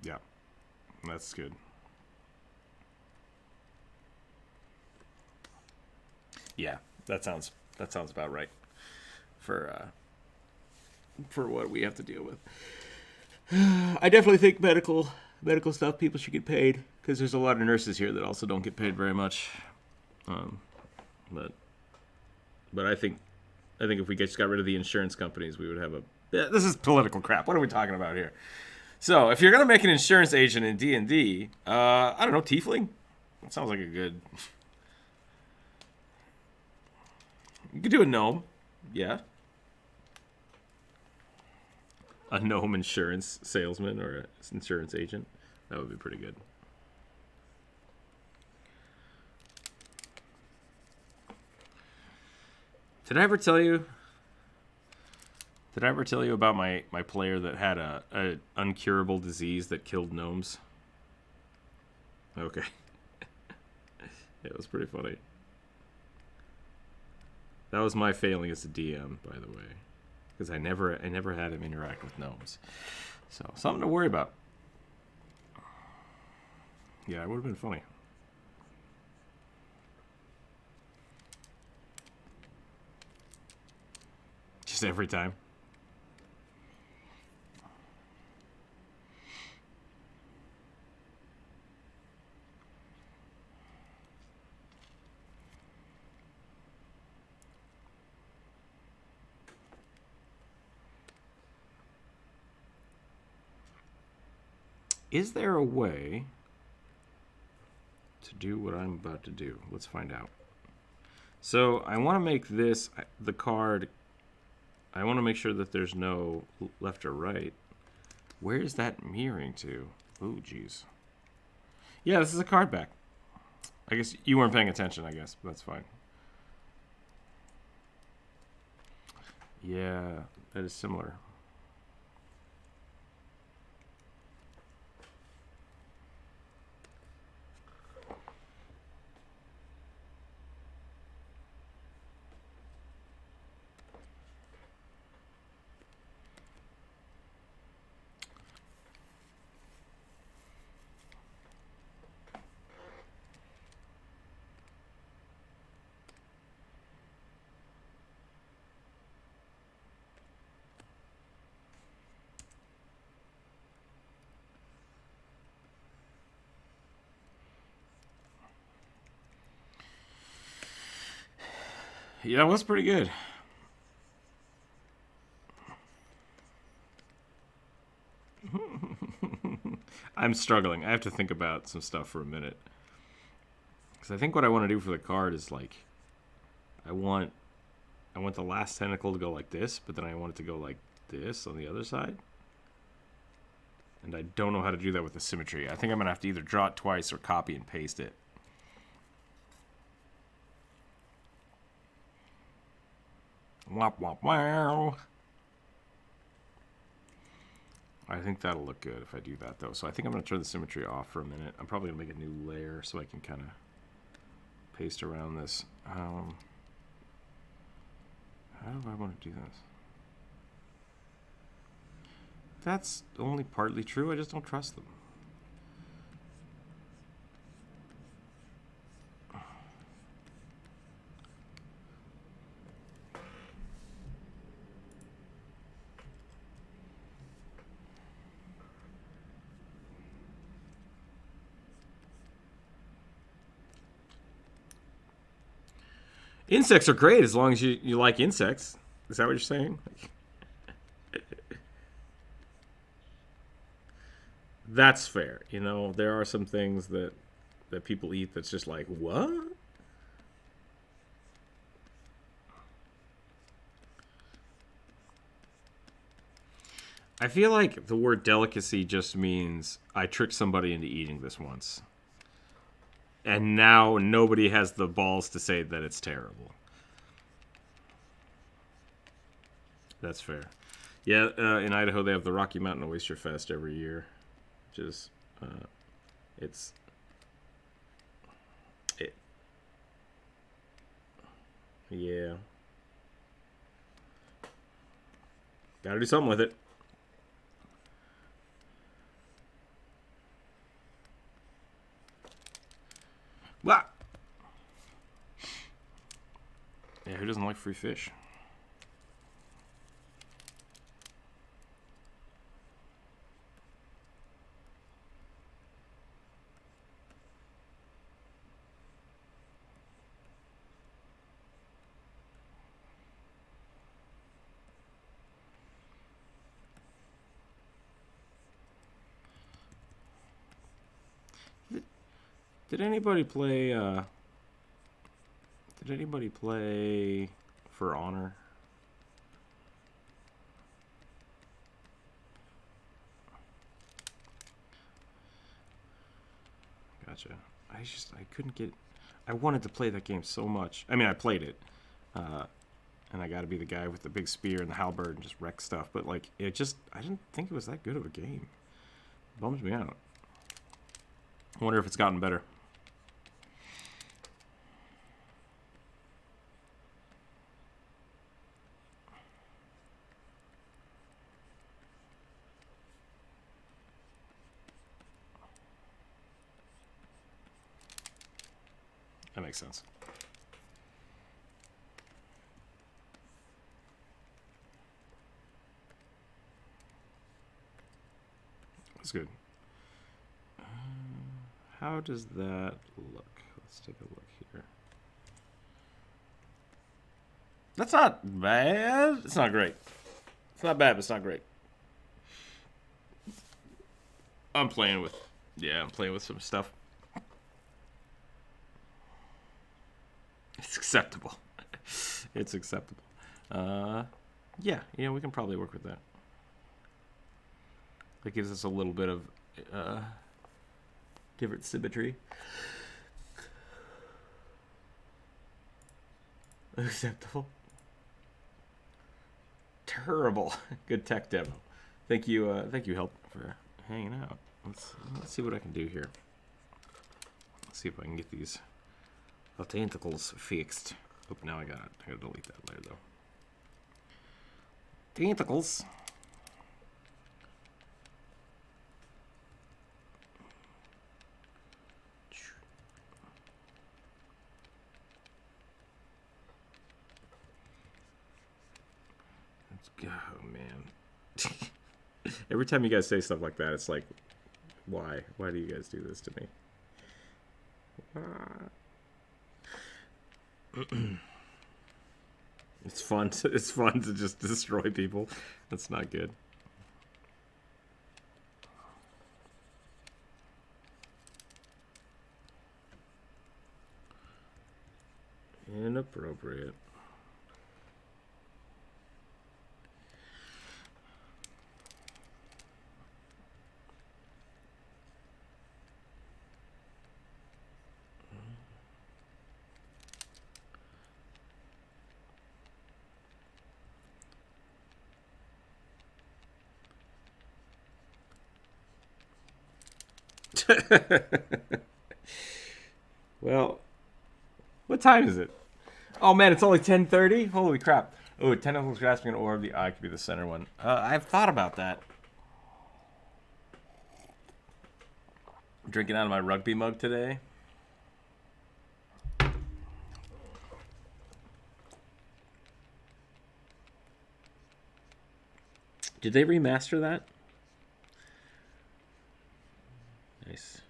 A: Yeah, that's good. Yeah, that sounds about right for what we have to deal with. I definitely think medical stuff people should get paid, because there's a lot of nurses here that also don't get paid very much. But I think if we just got rid of the insurance companies, we would have a. This is political crap. What are we talking about here? So if you're gonna make an insurance agent in D&D, I don't know, tiefling. That sounds like a good. You could do a gnome, yeah. A gnome insurance salesman or an insurance agent. That would be pretty good. Did I ever tell you about my player that had a uncurable disease that killed gnomes? Okay. It was pretty funny. That was my failing as a DM, by the way, because I never had him interact with gnomes. So something to worry about. Yeah, it would have been funny. Just every time. Is there a way to do what I'm about to do? Let's find out. So I want to make this, the card, I want to make sure that there's no left or right. Where is that mirroring to? Oh, jeez. Yeah, this is a card back. I guess you weren't paying attention, I guess. But that's fine. Yeah, that is similar. Yeah, that was pretty good. I'm struggling. I have to think about some stuff for a minute. Because I think what I want to do for the card is like, I want the last tentacle to go like this, but then I want it to go like this on the other side. And I don't know how to do that with the symmetry. I think I'm going to have to either draw it twice or copy and paste it. Wop, wop, wow. I think that'll look good if I do that, though. So I think I'm going to turn the symmetry off for a minute. I'm probably going to make a new layer so I can kind of paste around this. How do I want to do this? That's only partly true. I just don't trust them. Insects are great as long as you like insects. Is that what you're saying? That's fair. You know, there are some things that people eat that's just like, what? I feel like the word delicacy just means I tricked somebody into eating this once. And now nobody has the balls to say that it's terrible. That's fair. Yeah, in Idaho they have the Rocky Mountain Oyster Fest every year. Which is, yeah. Gotta do something with it. Blah! Yeah, who doesn't like free fish? Did anybody play, For Honor? Gotcha. I couldn't get... I wanted to play that game so much. I mean, I played it. And I gotta be the guy with the big spear and the halberd and just wreck stuff. But, like, I didn't think it was that good of a game. It bums me out. I wonder if it's gotten better. That makes sense. That's good. How does that look? Let's take a look here. That's not bad. It's not great. It's not bad, but it's not great. I'm playing with some stuff. It's acceptable. It's acceptable. Yeah, we can probably work with that. That gives us a little bit of different symmetry. Acceptable. Terrible. Good tech demo. Thank you, Help, for hanging out. Let's see what I can do here. Let's see if I can get these tentacles fixed. Oh, now I gotta delete that later though. Tentacles. Oh man. Every time you guys say stuff like that, it's like, why? Why do you guys do this to me? It's fun to just destroy people. That's not good. Inappropriate. Well, what time is it? Oh man, it's only 10:30. Holy crap! Oh, tentacles grasping an orb. The eye could be the center one. I've thought about that. Drinking out of my rugby mug today. Did they remaster that? Nice.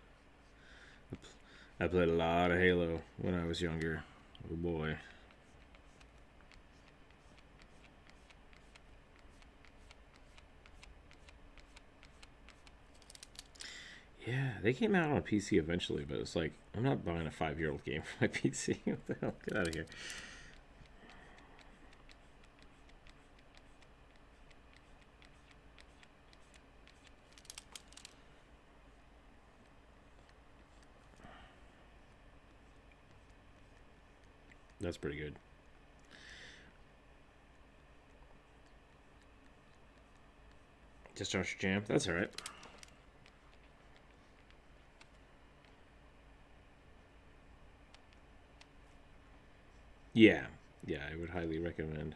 A: I played a lot of Halo when I was younger. Oh boy. Yeah, they came out on a PC eventually, but it's like, I'm not buying a 5-year-old game for my PC. What the hell? Get out of here. That's pretty good. Just start your jam. That's all right. Yeah, I would highly recommend.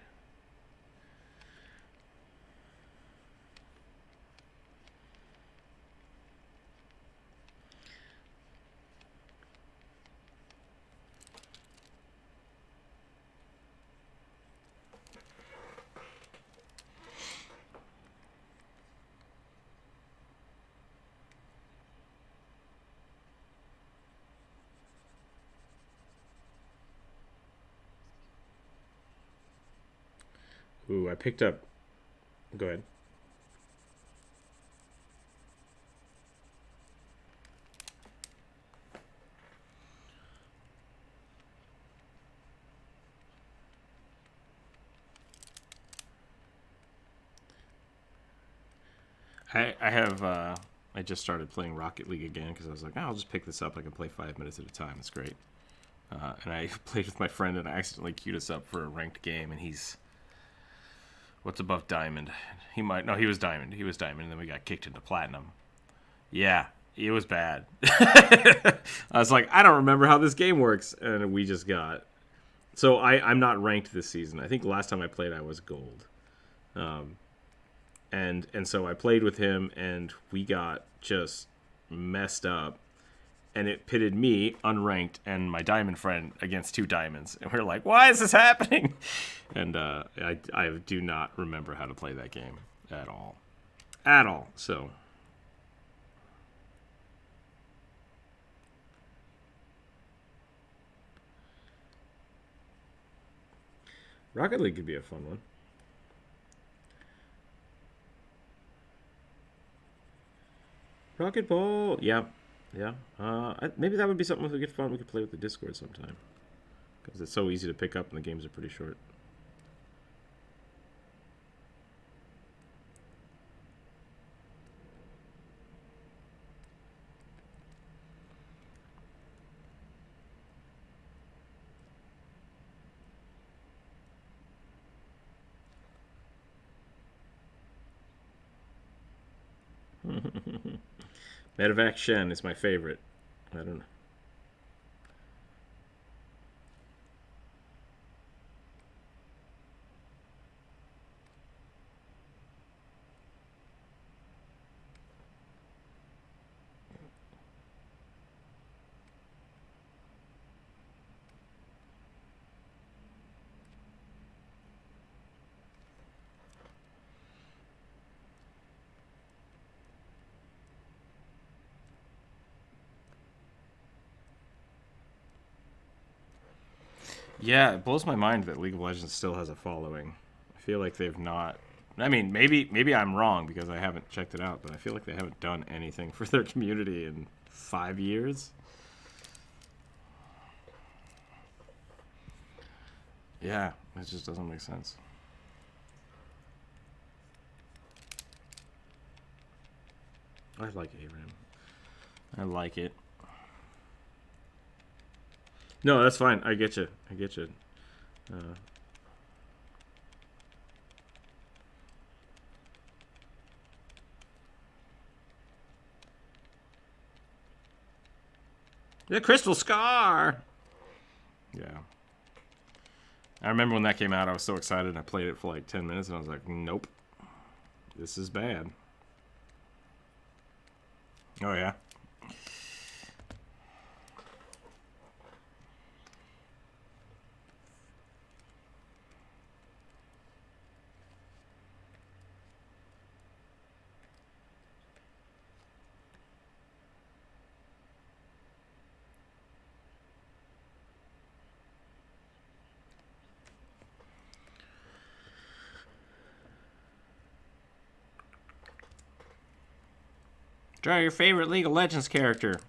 A: Ooh, I picked up. Go ahead. I have I just started playing Rocket League again because I was like, oh, I'll just pick this up. I can play 5 minutes at a time. It's great. And I played with my friend and I accidentally queued us up for a ranked game, and he's what's above diamond? He was diamond. He was diamond, and then we got kicked into platinum. Yeah, it was bad. I was like, I don't remember how this game works, and we just got. So I'm not ranked this season. I think last time I played, I was gold. And so I played with him, and we got just messed up. And it pitted me, unranked, and my diamond friend against 2 diamonds. And we were like, why is this happening? And I do not remember how to play that game at all. At all. So. Rocket League could be a fun one. Rocket Ball. Yeah. Maybe that would be something we could fun. We could play with the Discord sometime, because it's so easy to pick up and the games are pretty short. Medevac Shen is my favorite. I don't know. Yeah, it blows my mind that League of Legends still has a following. I feel like they've not. I mean, maybe I'm wrong because I haven't checked it out, but I feel like they haven't done anything for their community in 5 years. Yeah, it just doesn't make sense. I like ARAM. I like it. No, that's fine. I get you. The Crystal Scar! Yeah. I remember when that came out, I was so excited. I played it for like 10 minutes, and I was like, nope. This is bad. Oh, yeah? Draw your favorite League of Legends character.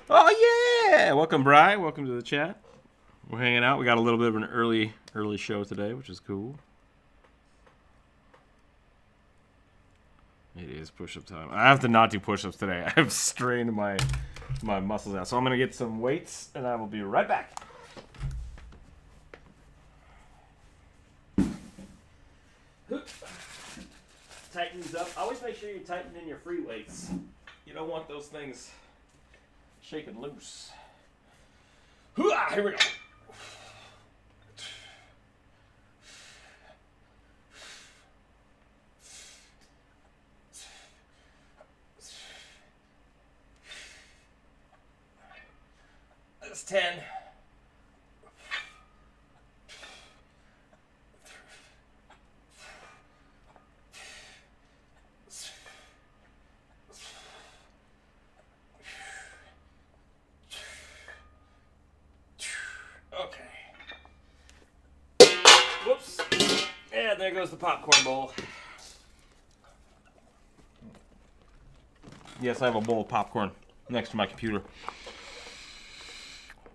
A: Oh, yeah! Welcome, Bri. Welcome to the chat. We're hanging out. We got a little bit of an early show today, which is cool. It is push-up time. I have to not do push-ups today. I've strained my muscles out. So I'm going to get some weights, and I will be right back. Tighten these up. Always make sure you tighten in your free weights. You don't want those things shaking loose. Here we go. That's 10. Okay. Whoops. And there goes the popcorn bowl. Yes, I have a bowl of popcorn next to my computer.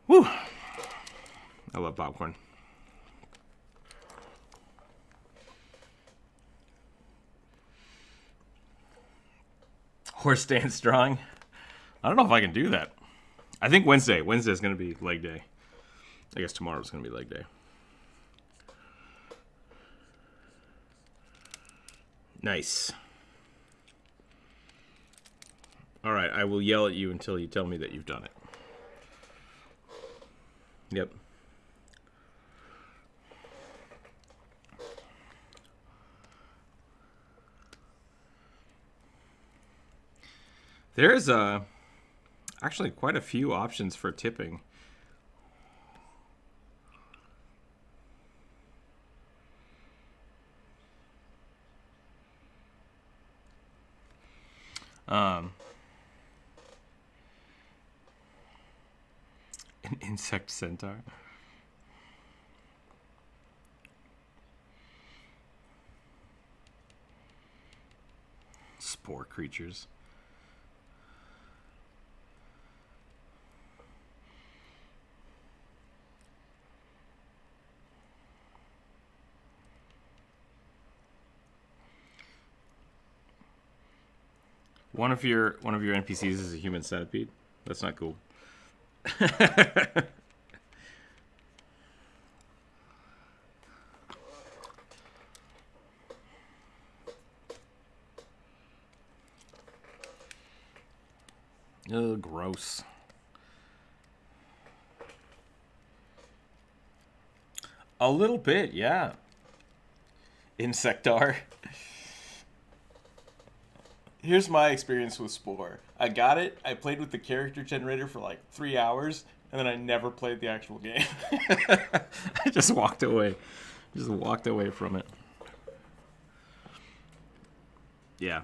A: Whew. I love popcorn. Horse stance drawing. I don't know if I can do that. I think Wednesday. Wednesday's going to be leg day. I guess tomorrow's going to be leg day. Nice. All right, I will yell at you until you tell me that you've done it. Yep. There's actually quite a few options for tipping. An insect centaur. Spore creatures. One of your NPCs is a human centipede. That's not cool. Ugh, gross. A little bit, yeah. Insectar. Here's my experience with Spore. I got it, I played with the character generator for like 3 hours, and then I never played the actual game. I just walked away. Just walked away from it. Yeah.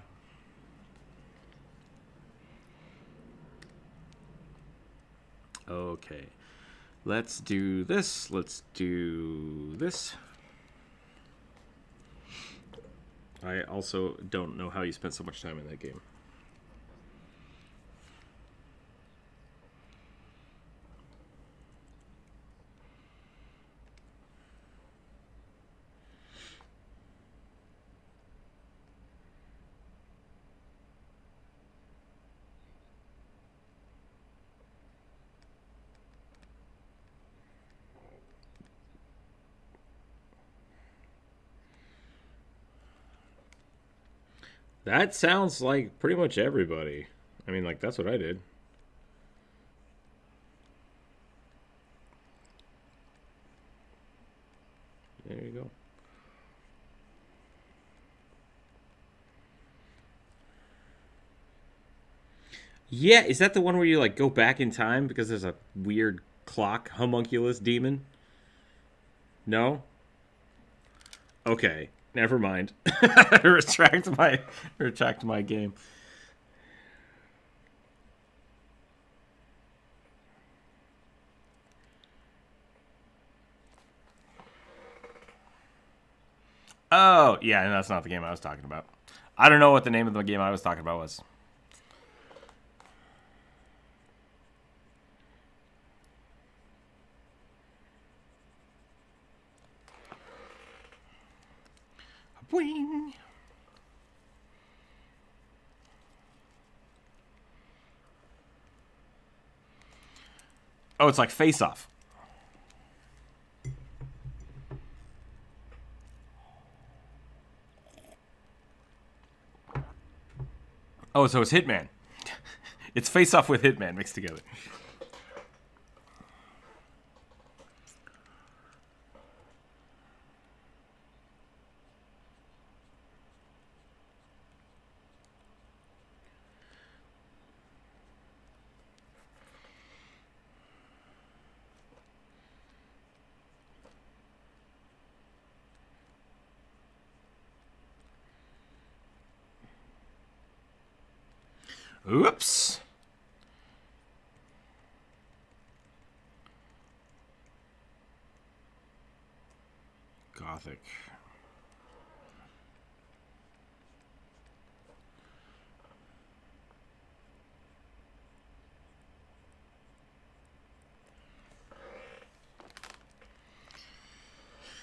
A: Okay. Let's do this. Let's do this. I also don't know how you spent so much time in that game. That sounds like pretty much everybody. I mean, like, that's what I did. There you go. Yeah, is that the one where you, like, go back in time because there's a weird clock homunculus demon? No? Okay, never mind. Retract my game. Oh, yeah, that's not the game I was talking about. I don't know what the name of the game I was talking about was. Boing. Oh, it's like Face Off. Oh, so it's Hitman. It's Face Off with Hitman mixed together. Oops. Gothic.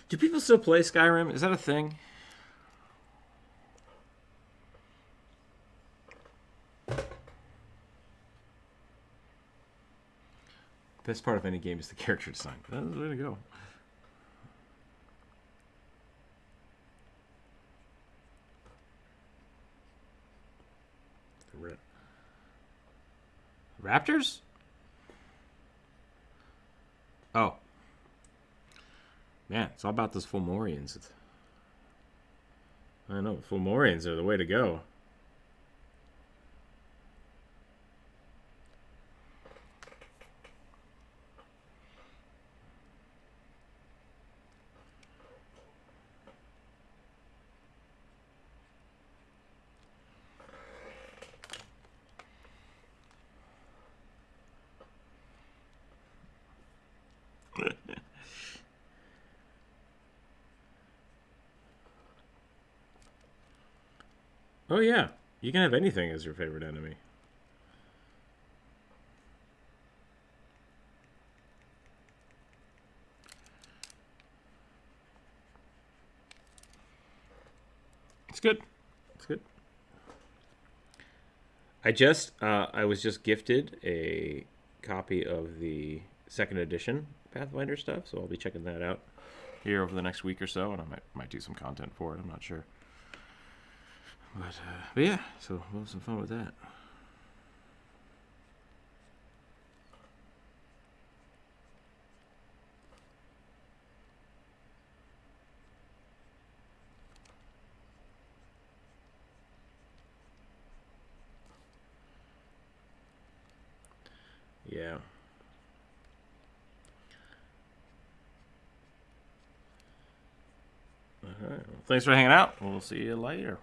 A: Do people still play Skyrim? Is that a thing? Best part of any game is the character design. That's the way to go. Raptors? Oh. Man, it's all about those Fomorians. I know, Fomorians are the way to go. Oh yeah, you can have anything as your favorite enemy. It's good. It's good. I was just gifted a copy of the second edition Pathfinder stuff, so I'll be checking that out here over the next week or so, and I might do some content for it. I'm not sure. But yeah, so we'll have some fun with that. Yeah. All right. Well, thanks for hanging out. We'll see you later.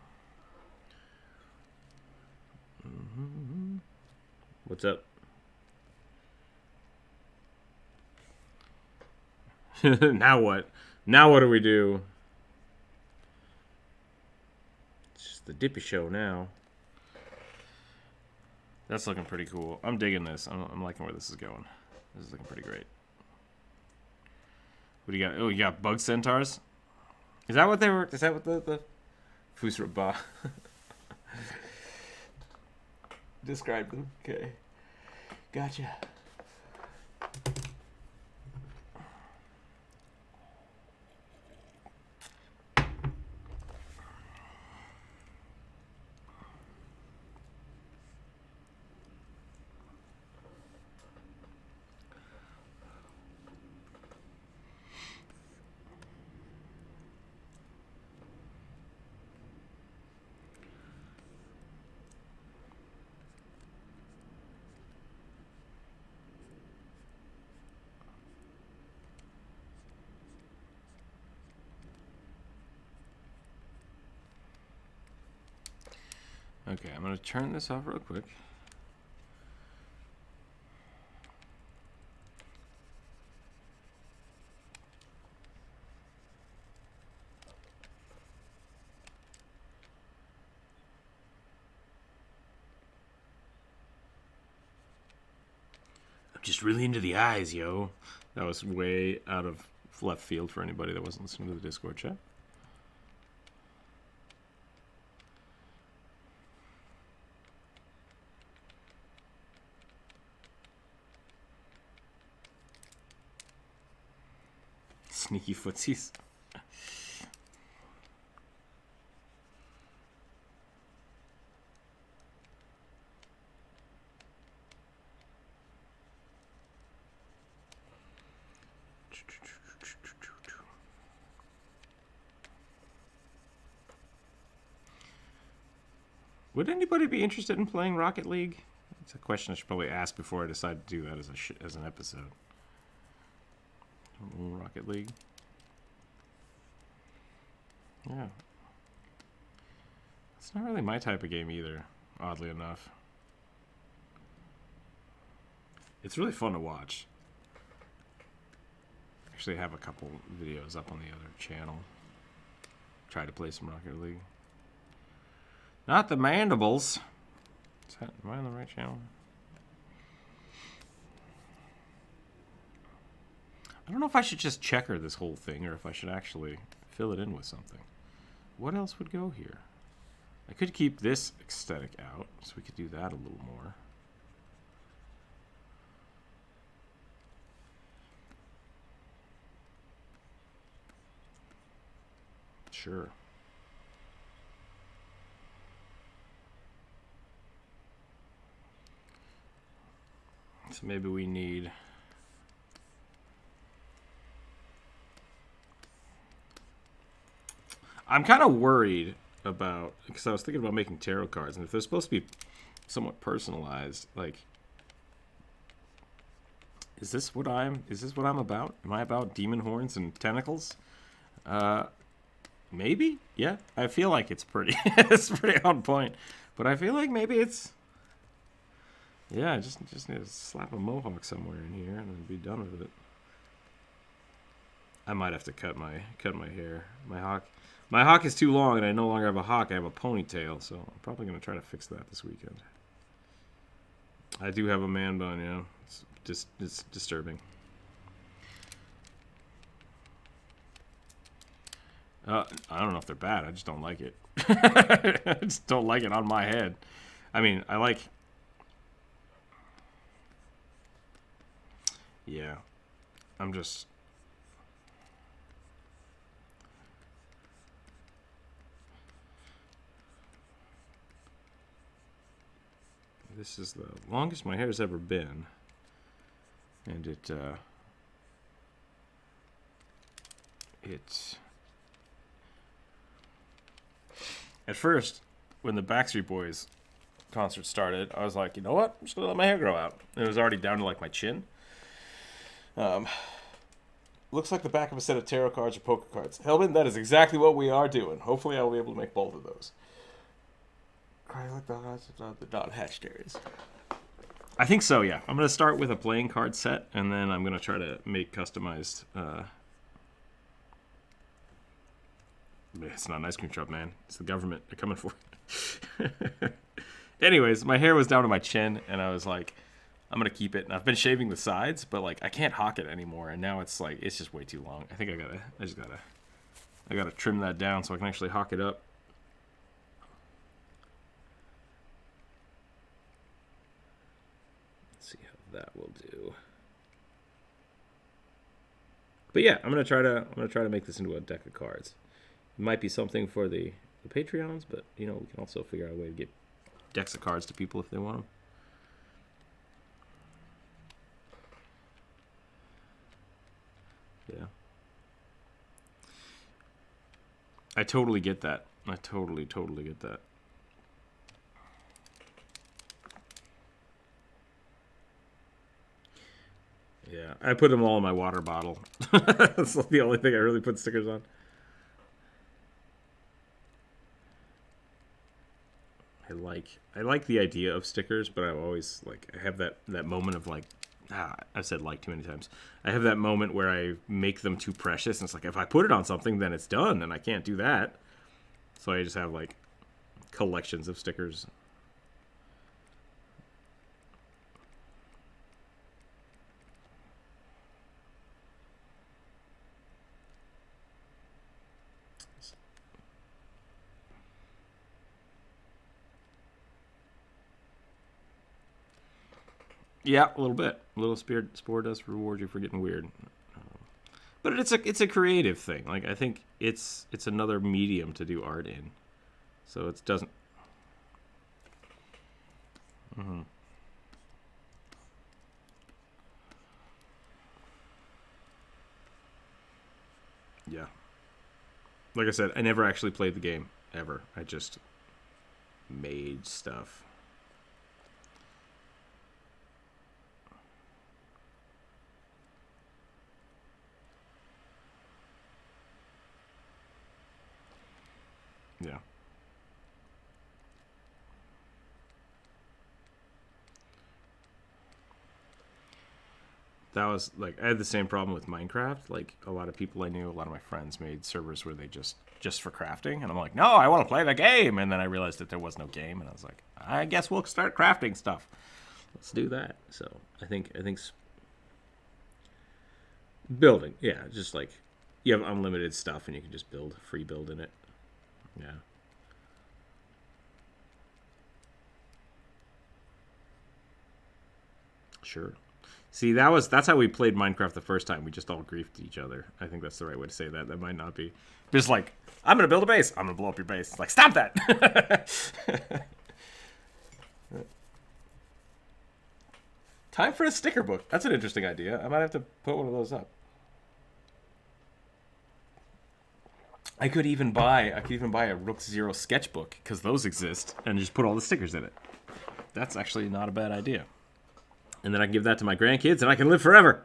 A: Mm-hmm. What's up? Now what? Now what do we do? It's just the Dippy Show now. That's looking pretty cool. I'm digging this. I'm liking where this is going. This is looking pretty great. What do you got? Oh, you got bug centaurs? Is that what they were? Is that what the Fusra described them? Okay. Gotcha. Okay, I'm going to turn this off real quick. I'm just really into the eyes, yo. That was way out of left field for anybody that wasn't listening to the Discord chat. Sneaky footsies. Would anybody be interested in playing Rocket League? It's a question I should probably ask before I decide to do that as an episode. Rocket League. Yeah. It's not really my type of game either, oddly enough. It's really fun to watch. Actually, I have a couple videos up on the other channel. Try to play some Rocket League. Not the mandibles. Am I on the right channel? I don't know if I should just checker this whole thing or if I should actually fill it in with something. What else would go here? I could keep this aesthetic out, so we could do that a little more. Sure. So maybe we need... I'm kind of worried about, because I was thinking about making tarot cards, and if they're supposed to be somewhat personalized, like, is this what I'm about? Am I about demon horns and tentacles? Maybe, yeah. I feel like it's pretty, it's pretty on point, but I feel like maybe it's, yeah. I just need to slap a mohawk somewhere in here and then be done with it. I might have to cut my hair. My hawk is too long, and I no longer have a hawk. I have a ponytail, so I'm probably going to try to fix that this weekend. I do have a man bun, yeah. It's disturbing. I don't know if they're bad. I just don't like it. I just don't like it on my head. I mean, I like... Yeah. I'm just... This is the longest my hair's ever been. And it's... At first, when the Backstreet Boys concert started, I was like, you know what? I'm just going to let my hair grow out. And it was already down to, like, my chin. Looks like the back of a set of tarot cards or poker cards. Hellman, that is exactly what we are doing. Hopefully I'll be able to make both of those. Cry like the dot hatched areas. I think so, yeah. I'm going to start with a playing card set, and then I'm going to try to make customized... It's not an ice cream truck, man. It's the government. They're coming for it. Anyways, my hair was down to my chin, and I was like, I'm going to keep it. And I've been shaving the sides, but, like, I can't hawk it anymore, and now it's, like, it's just way too long. I think I gotta trim that down so I can actually hawk it up. That will do. But yeah, I'm gonna try to make this into a deck of cards. It might be something for the Patreons, but you know, we can also figure out a way to get decks of cards to people if they want them. Yeah. I totally get that. I totally get that. Yeah, I put them all in my water bottle. That's the only thing I really put stickers on. I like I like the idea of stickers, but I always like I have that moment of like, I've said like too many times. I have that moment where I make them too precious, and it's like if I put it on something, then it's done, and I can't do that. So I just have like collections of stickers. Yeah, a little bit. A little spore does reward you for getting weird, but it's a creative thing. Like I think it's another medium to do art in, so it doesn't. Mm-hmm. Yeah, like I said, I never actually played the game ever. I just made stuff. Yeah. That was like I had the same problem with Minecraft. Like a lot of people I knew, a lot of my friends made servers where they just for crafting, and I'm like, no, I want to play the game. And then I realized that there was no game, and I was like, I guess we'll start crafting stuff. Let's do that. So I think building, yeah, just like you have unlimited stuff and you can just free build in it. Yeah. Sure. See, that's how we played Minecraft the first time. We just all griefed each other. I think that's the right way to say that. That might not be. Just like, I'm gonna build a base. I'm gonna blow up your base. Like, stop that. Time for a sticker book. That's an interesting idea. I might have to put one of those up. I could even buy a Rookzer0 sketchbook because those exist, and just put all the stickers in it. That's actually not a bad idea. And then I can give that to my grandkids, and I can live forever.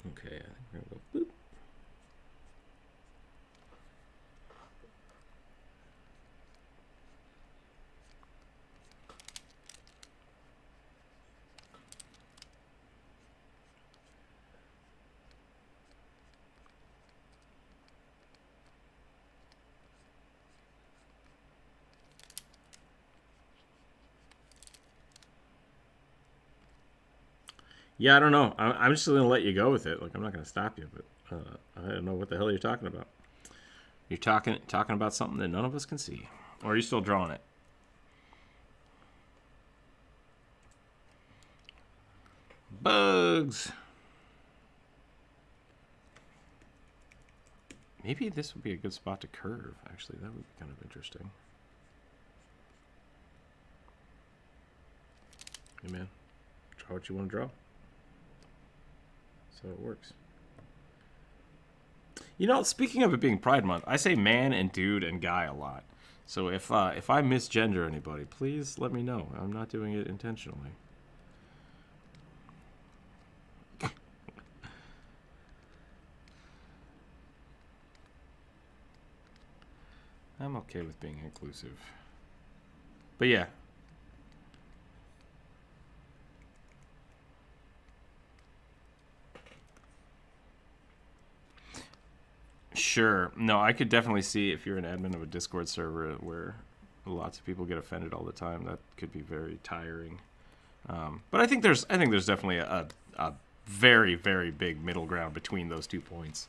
A: Okay, I think we're gonna go boop. Yeah, I don't know. I'm just gonna let you go with it. Like I'm not gonna stop you, but I don't know what the hell you're talking about. You're talking about something that none of us can see, or are you still drawing it? Bugs. Maybe this would be a good spot to curve. Actually, that would be kind of interesting. Hey man, draw what you want to draw. So it works. You know, speaking of it being Pride Month, I say man and dude and guy a lot. So if I misgender anybody, please let me know. I'm not doing it intentionally. I'm okay with being inclusive. But yeah. Sure. No, I could definitely see if you're an admin of a Discord server where lots of people get offended all the time. That could be very tiring. But I think there's definitely a very very big middle ground between those 2 points.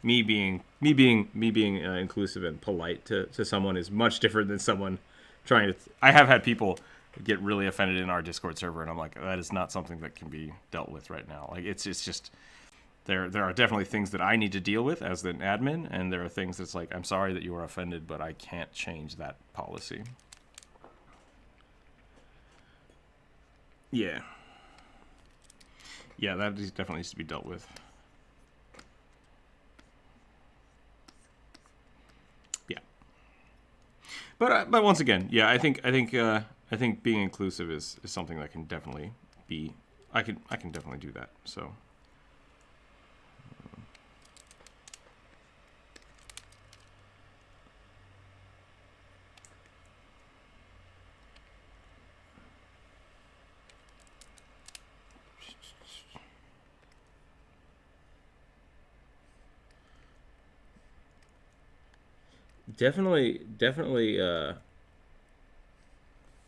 A: Me being inclusive and polite to someone is much different than someone trying to. I have had people get really offended in our Discord server, and I'm like, that is not something that can be dealt with right now. Like it's just. There are definitely things that I need to deal with as an admin, and there are things that's like, I'm sorry that you are offended, but I can't change that policy. Yeah. Yeah, that definitely needs to be dealt with. Yeah. But once again, yeah, I think being inclusive is something that can definitely be. I can definitely do that. So. Definitely.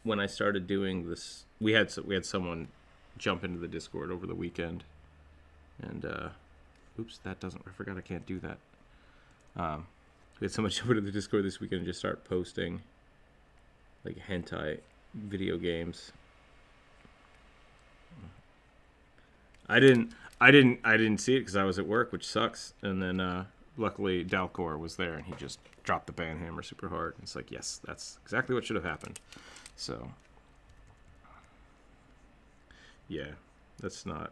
A: When I started doing this, we had someone jump into the Discord over the weekend, and oops, that doesn't. I forgot I can't do that. We had someone jump into the Discord this weekend and just start posting like hentai video games. I didn't see it because I was at work, which sucks. And then luckily Dalcor was there, and he just dropped the ban hammer super hard. It's like, yes, that's exactly what should have happened. So, yeah, that's not.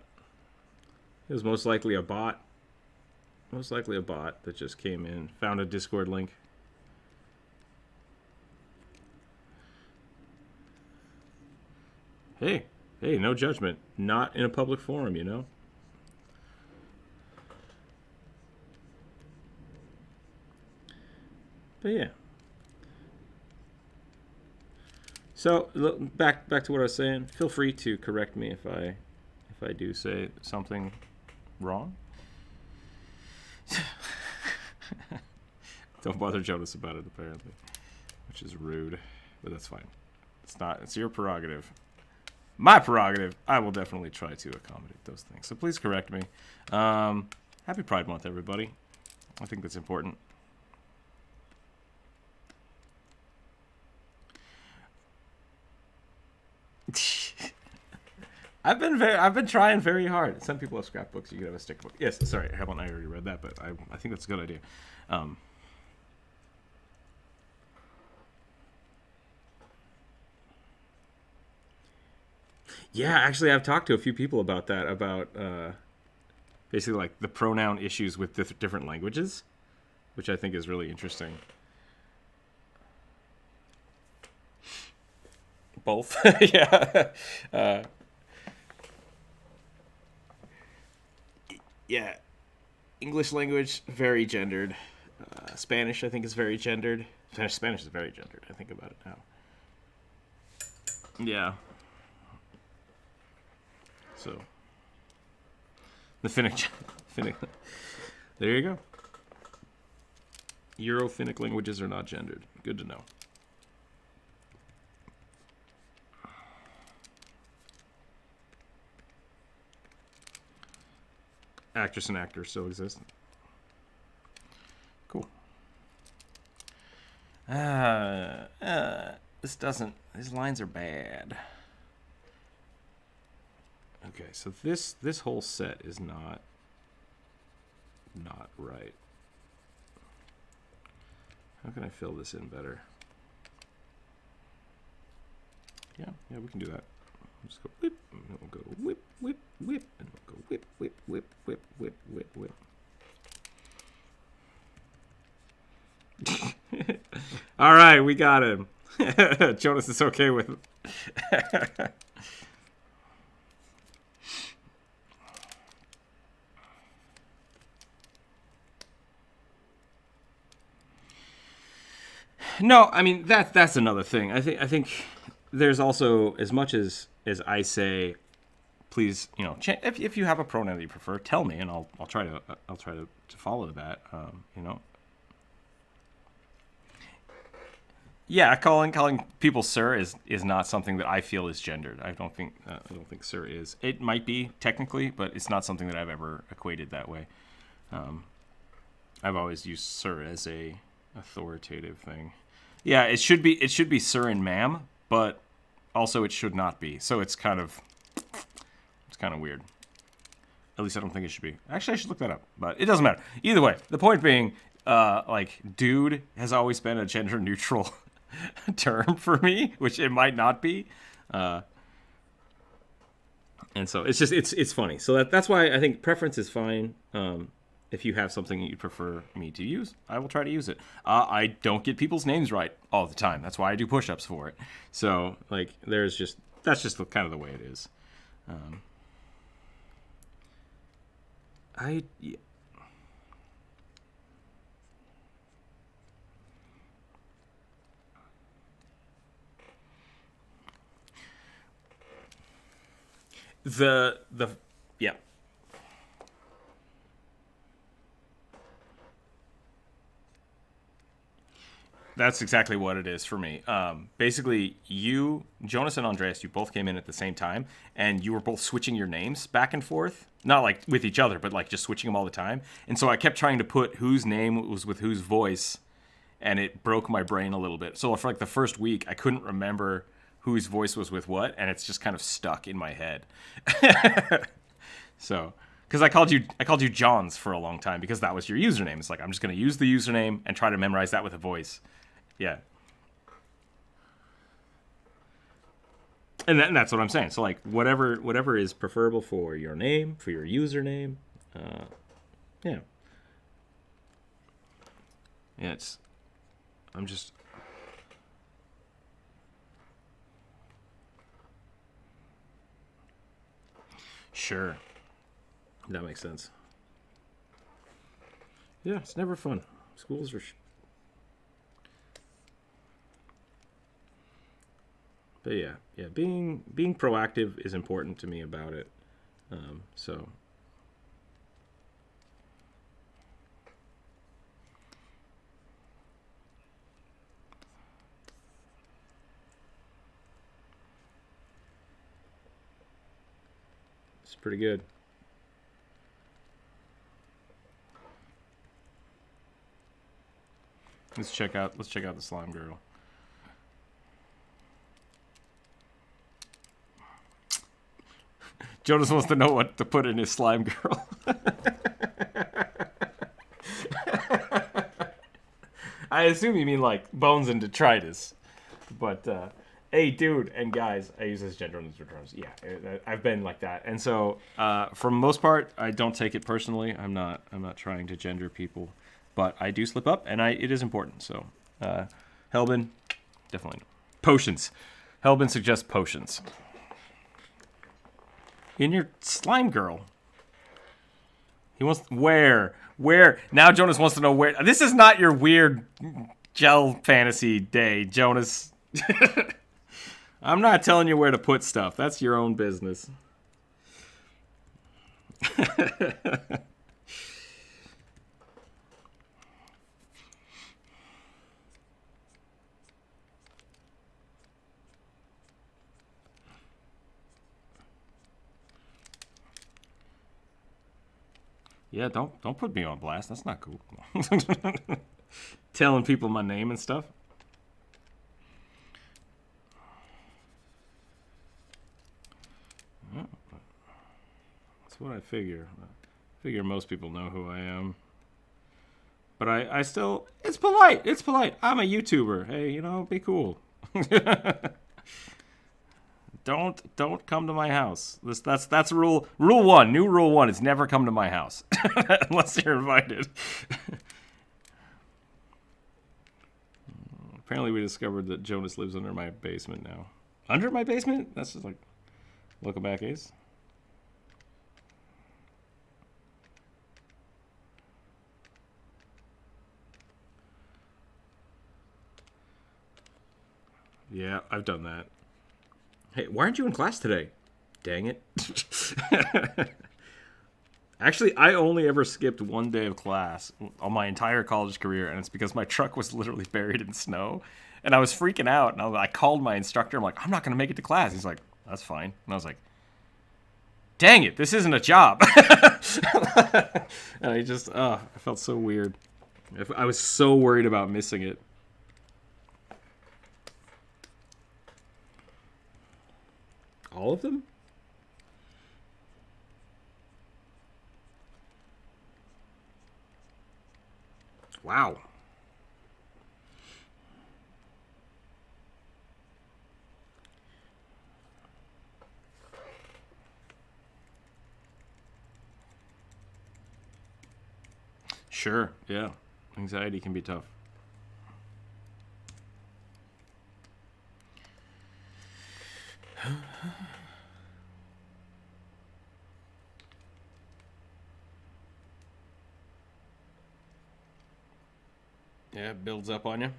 A: It was most likely a bot. Most likely a bot that just came in, found a Discord link. Hey, no judgment. Not in a public forum, you know? But yeah. So back to what I was saying. Feel free to correct me if I do say something wrong. Don't bother Jonas about it, apparently, which is rude, but that's fine. It's your prerogative. My prerogative. I will definitely try to accommodate those things. So please correct me. Happy Pride Month, everybody. I think that's important. I've been trying very hard. Some people have scrapbooks. You could have a sticker book. Yes, sorry, I already read that, but I think that's a good idea. Yeah, actually, I've talked to a few people about that. About basically like the pronoun issues with different languages, which I think is really interesting. Both, yeah. Yeah, English language, very gendered. Spanish, I think, is very gendered. Spanish is very gendered. I think about it now. Yeah. So, the Finnic. There you go. Euro-Finnic languages are not gendered. Good to know. Actress and actor still exist. Cool. This doesn't. These lines are bad. Okay, so this whole set is not right. How can I fill this in better? Yeah, we can do that. Just go whip, and then we'll go whip, whip, whip, and we'll go whip, whip, whip, whip, whip, whip, whip. All right, we got him. Jonas is okay with it. No, I mean that's another thing. I think there's also, as much as I say, please, if you have a pronoun that you prefer, tell me, and I'll try to follow that. Yeah, calling people sir is not something that I feel is gendered. I don't think sir is. It might be technically, but it's not something that I've ever equated that way. I've always used sir as a authoritative thing. Yeah, it should be sir and ma'am, but also it should not be. So it's kind of weird. At least I don't think it should be. Actually, I should look that up, but it doesn't matter. Either way, the point being, dude has always been a gender neutral term for me, which it might not be. And so it's funny. So that's why I think preference is fine. if you have something that you prefer me to use, I will try to use it. I don't get people's names right all the time. That's why I do push-ups for it. So, like, that's just kind of the way it is. Yeah. Yeah. That's exactly what it is for me. Basically, Jonas and Andreas, you both came in at the same time, and you were both switching your names back and forth. Not like with each other, but like just switching them all the time. And so I kept trying to put whose name was with whose voice, and it broke my brain a little bit. So for like the first week, I couldn't remember whose voice was with what, and it's just kind of stuck in my head. So, because I called you Johns for a long time because that was your username. It's like I'm just going to use the username and try to memorize that with a voice. Yeah. And that's what I'm saying. So like whatever is preferable for your name, for your username, yeah. Yeah, I'm just. Sure. That makes sense. Yeah, it's never fun. Schools are. But yeah, being proactive is important to me about it. So. It's pretty good. Let's check out the slime girl. Jonas wants to know what to put in his slime girl. I assume you mean like bones and detritus. But hey, dude and guys, I use this gender neutral terms. Yeah, I've been like that, and so for the most part, I don't take it personally. I'm not trying to gender people, but I do slip up, and it is important. So, Helbin, definitely potions. Helbin suggests potions. In your slime girl. He wants where now. Jonas wants to know where. This is not your weird gel fantasy day, Jonas. I'm not telling you where to put stuff. That's your own business. Yeah, don't put me on blast. That's not cool. Telling people my name and stuff. That's what I figure. I figure most people know who I am. But I still, it's polite. It's polite. I'm a YouTuber. Hey, be cool. Don't come to my house. That's rule one. New rule one is never come to my house unless you're invited. Apparently, we discovered that Jonas lives under my basement now. Under my basement? That's just like, welcome back, Ace. Yeah, I've done that. Hey, why aren't you in class today? Dang it. Actually, I only ever skipped one day of class on my entire college career, and it's because my truck was literally buried in snow. And I was freaking out, and I called my instructor. I'm like, I'm not going to make it to class. He's like, that's fine. And I was like, dang it, this isn't a job. And I felt so weird. I was so worried about missing it. All of them? Wow. Sure, yeah. Anxiety can be tough. Yeah, it builds up on you.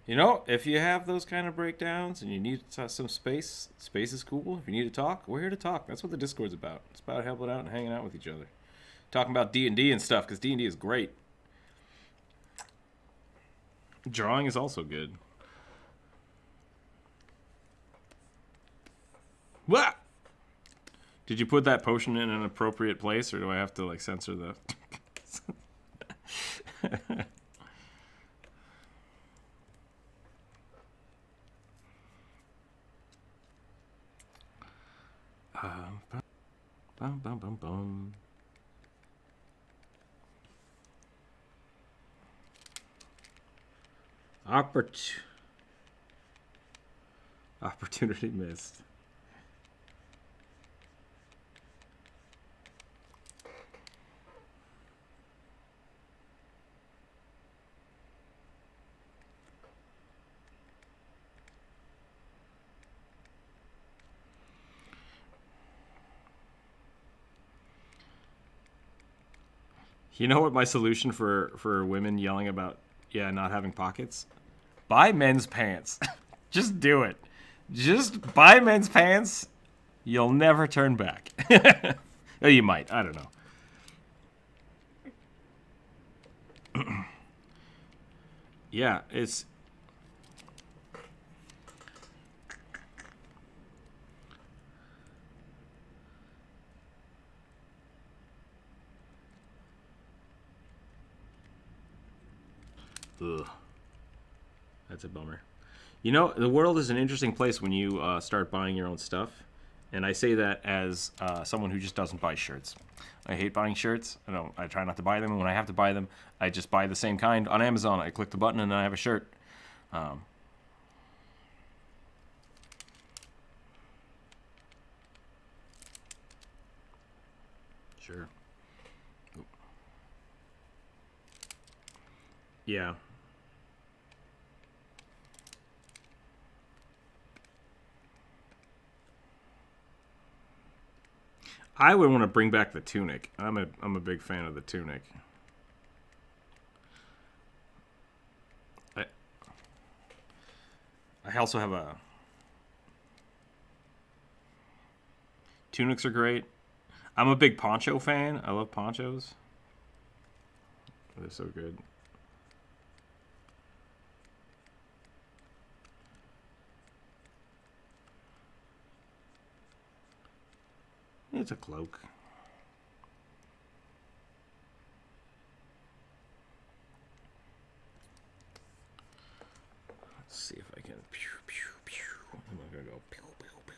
A: You know, if you have those kind of breakdowns and you need some space, space is cool. If you need to talk, we're here to talk. That's what the Discord's about. It's about helping out and hanging out with each other. Talking about D&D and stuff, because D&D is great. Drawing is also good. What? Did you put that potion in an appropriate place, or do I have to, like, censor the... Bum, bum, bum, bum. Opportunity missed. You know what my solution for women yelling about, not having pockets? Buy men's pants. Just do it. Just buy men's pants. You'll never turn back. Oh, you might. I don't know. Yeah, it's... Ugh. That's a bummer. You know, the world is an interesting place when you start buying your own stuff. And I say that as someone who just doesn't buy shirts. I hate buying shirts. I try not to buy them. And when I have to buy them, I just buy the same kind on Amazon. I click the button and then I have a shirt. Sure. Yeah. I would want to bring back the tunic. I'm a big fan of the tunic. I also have a... Tunics are great. I'm a big poncho fan. I love ponchos. They're so good. It's a cloak. Let's see if I can... Pew, pew, pew. I'm gonna go... Pew, pew, pew.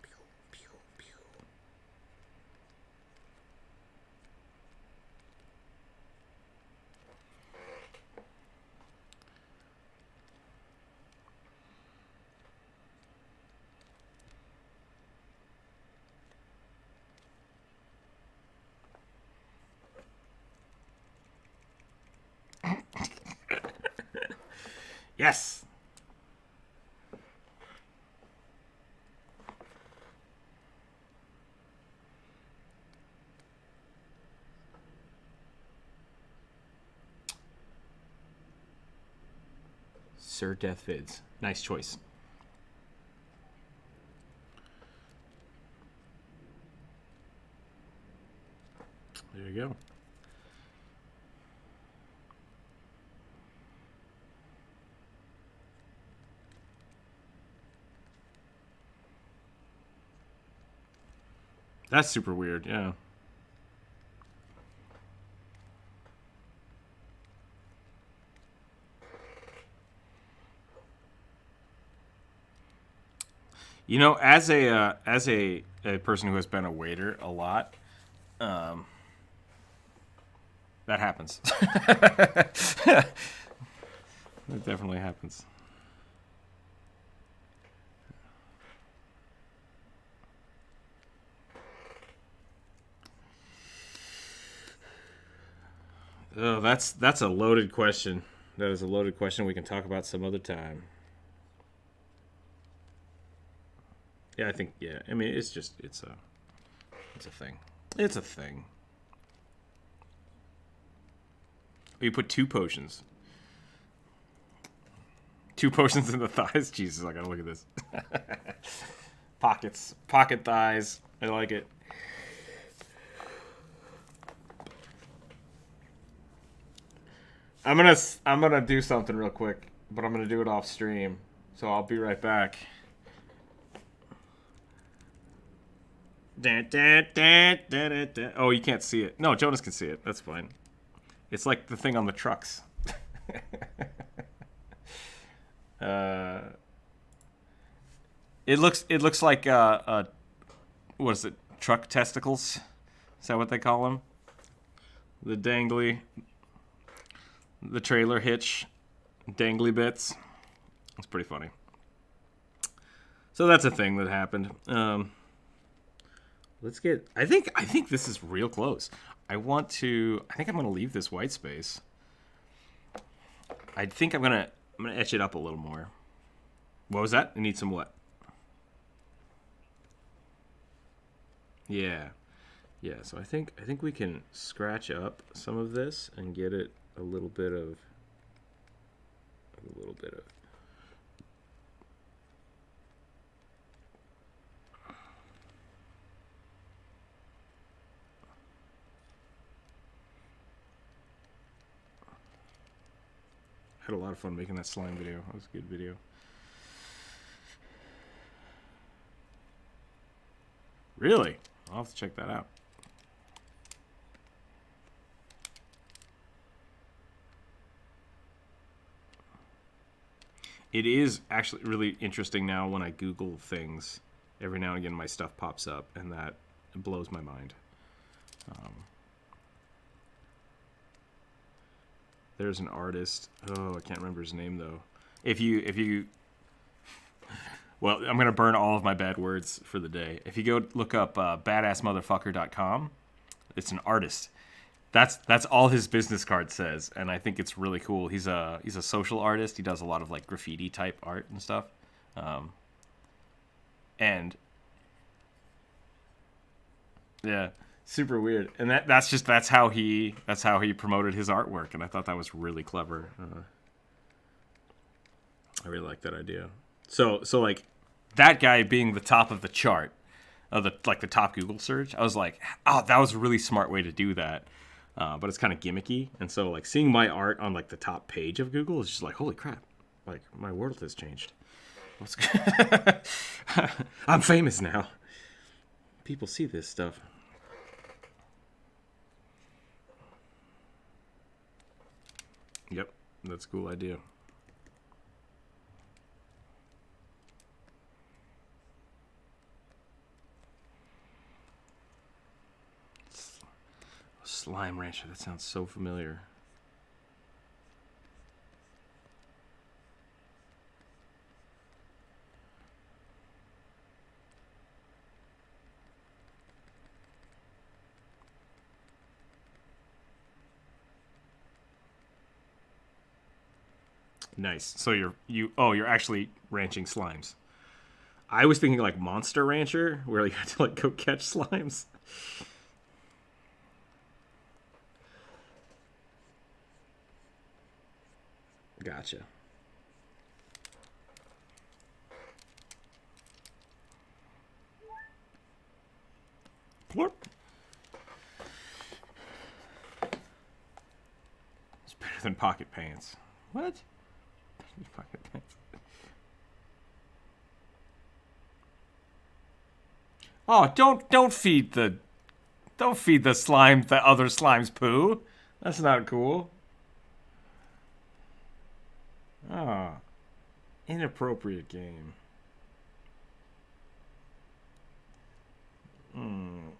A: Pew, pew, pew. Yes! Sir Death Vids. Nice choice. There you go. That's super weird, yeah. You know, as a person who has been a waiter a lot, that happens. That definitely happens. Oh, that's a loaded question. That is a loaded question we can talk about some other time. Yeah, I think, yeah. I mean, it's a thing. It's a thing. You put 2 potions. 2 potions in the thighs? Jesus, I gotta look at this. Pockets. Pocket thighs. I like it. I'm gonna do something real quick, but I'm gonna do it off stream. So I'll be right back. Oh, you can't see it. No, Jonas can see it. That's fine. It's like the thing on the trucks. It looks like what is it? Truck testicles? Is that what they call them? The dangly, the trailer hitch, dangly bits. It's pretty funny. So that's a thing that happened. Let's get. I think this is real close. I think I'm gonna leave this white space. I think I'm gonna etch it up a little more. What was that? I need some what? Yeah. Yeah, so I think we can scratch up some of this and get it a little bit of I had a lot of fun making that slime video. That was a good video. Really? I'll have to check that out. It is actually really interesting now when I Google things. Every now and again my stuff pops up, and that blows my mind. There's an artist. Oh, I can't remember his name though. If you well, I'm gonna burn all of my bad words for the day. If you go look up badassmotherfucker.com, it's an artist. That's all his business card says, and I think it's really cool. He's a social artist. He does a lot of like graffiti type art and stuff, and yeah, super weird. And that's how he promoted his artwork, and I thought that was really clever. I really like that idea. So like that guy being the top of the chart of the top Google search, I was like, oh, that was a really smart way to do that. But it's kind of gimmicky, and so like seeing my art on like the top page of Google is just like, holy crap, like my world has changed. I'm famous now. People see this stuff. Yep, that's a cool idea. Slime Rancher, that sounds so familiar. Nice. So you're actually ranching slimes. I was thinking like Monster Rancher, where you had to like go catch slimes. Gotcha. Plorp. It's better than pocket pants. What? Pocket pants. Oh, don't feed the slime the other slime's poo. That's not cool. Ah, inappropriate game.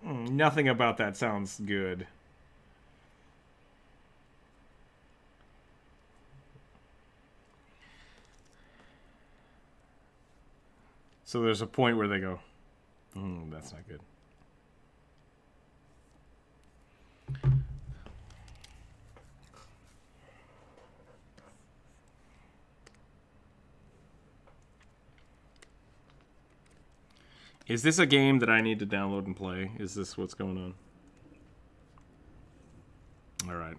A: Nothing about that sounds good. So there's a point where they go, that's not good. Is this a game that I need to download and play? Is this what's going on? All right.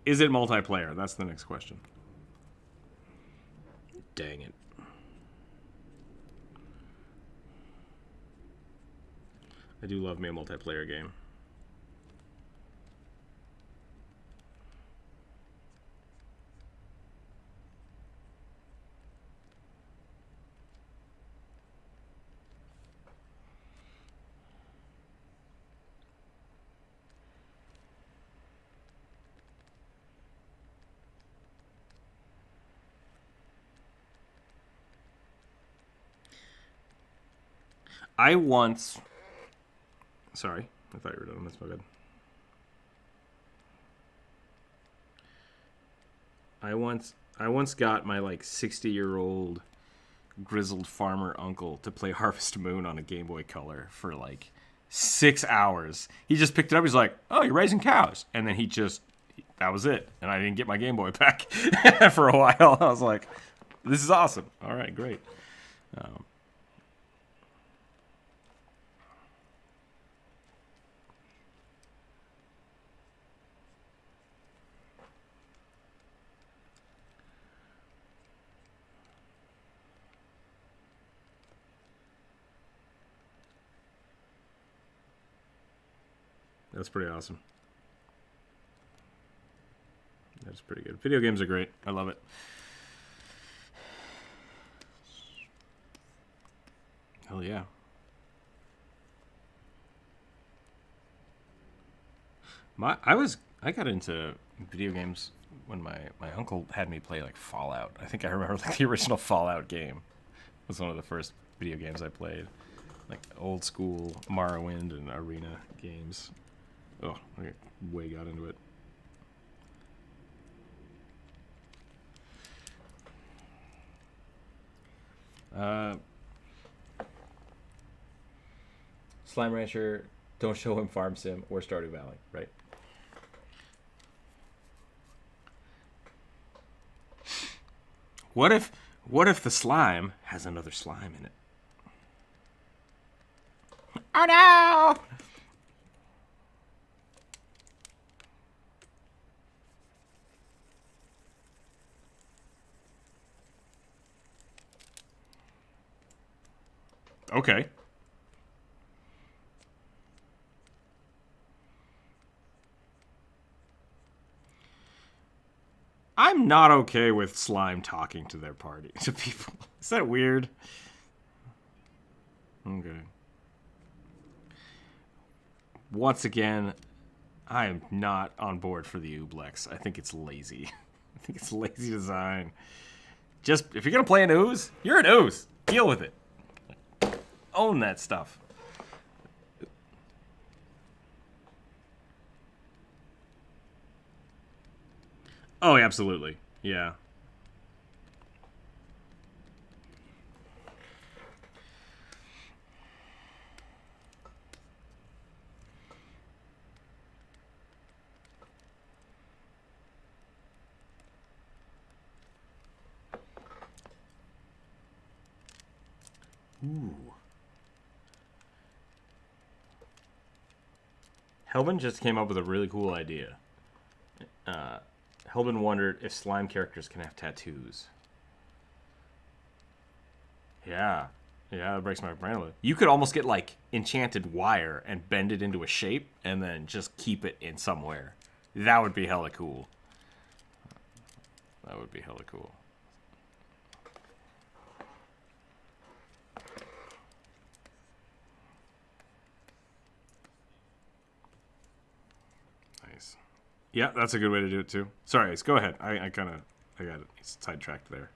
A: Is it multiplayer? That's the next question. Dang it. I do love me a multiplayer game. I once... Sorry, I thought you were done. That's my bad. I once got my like 60-year-old grizzled farmer uncle to play Harvest Moon on a Game Boy Color for like 6 hours. He just picked it up. He's like, "Oh, you're raising cows," and then that was it. And I didn't get my Game Boy back for a while. I was like, "This is awesome. All right, great." That's pretty awesome. That's pretty good. Video games are great. I love it. Hell yeah. I got into video games when my uncle had me play like Fallout. I think I remember like the original Fallout game was one of the first video games I played. Like old school Morrowind and Arena games. Oh, I way got into it. Slime Rancher, Don't Show Him Farm Sim, or Stardew Valley, right? What if the slime has another slime in it? Oh no! Okay. I'm not okay with slime talking to their party, to people. Is that weird? Okay. Once again, I am not on board for the Ooblex. I think it's lazy. I think it's lazy design. Just, if you're going to play an ooze, you're an ooze. Deal with it. Own that stuff. Oh, absolutely. Yeah. Ooh. Helbin just came up with a really cool idea. Helbin wondered if slime characters can have tattoos. Yeah. Yeah, that breaks my brain a little. You could almost get, like, enchanted wire and bend it into a shape and then just keep it in somewhere. That would be hella cool. That would be hella cool. Nice. Yeah, that's a good way to do it, too. Sorry, Ace, go ahead. I got it sidetracked there.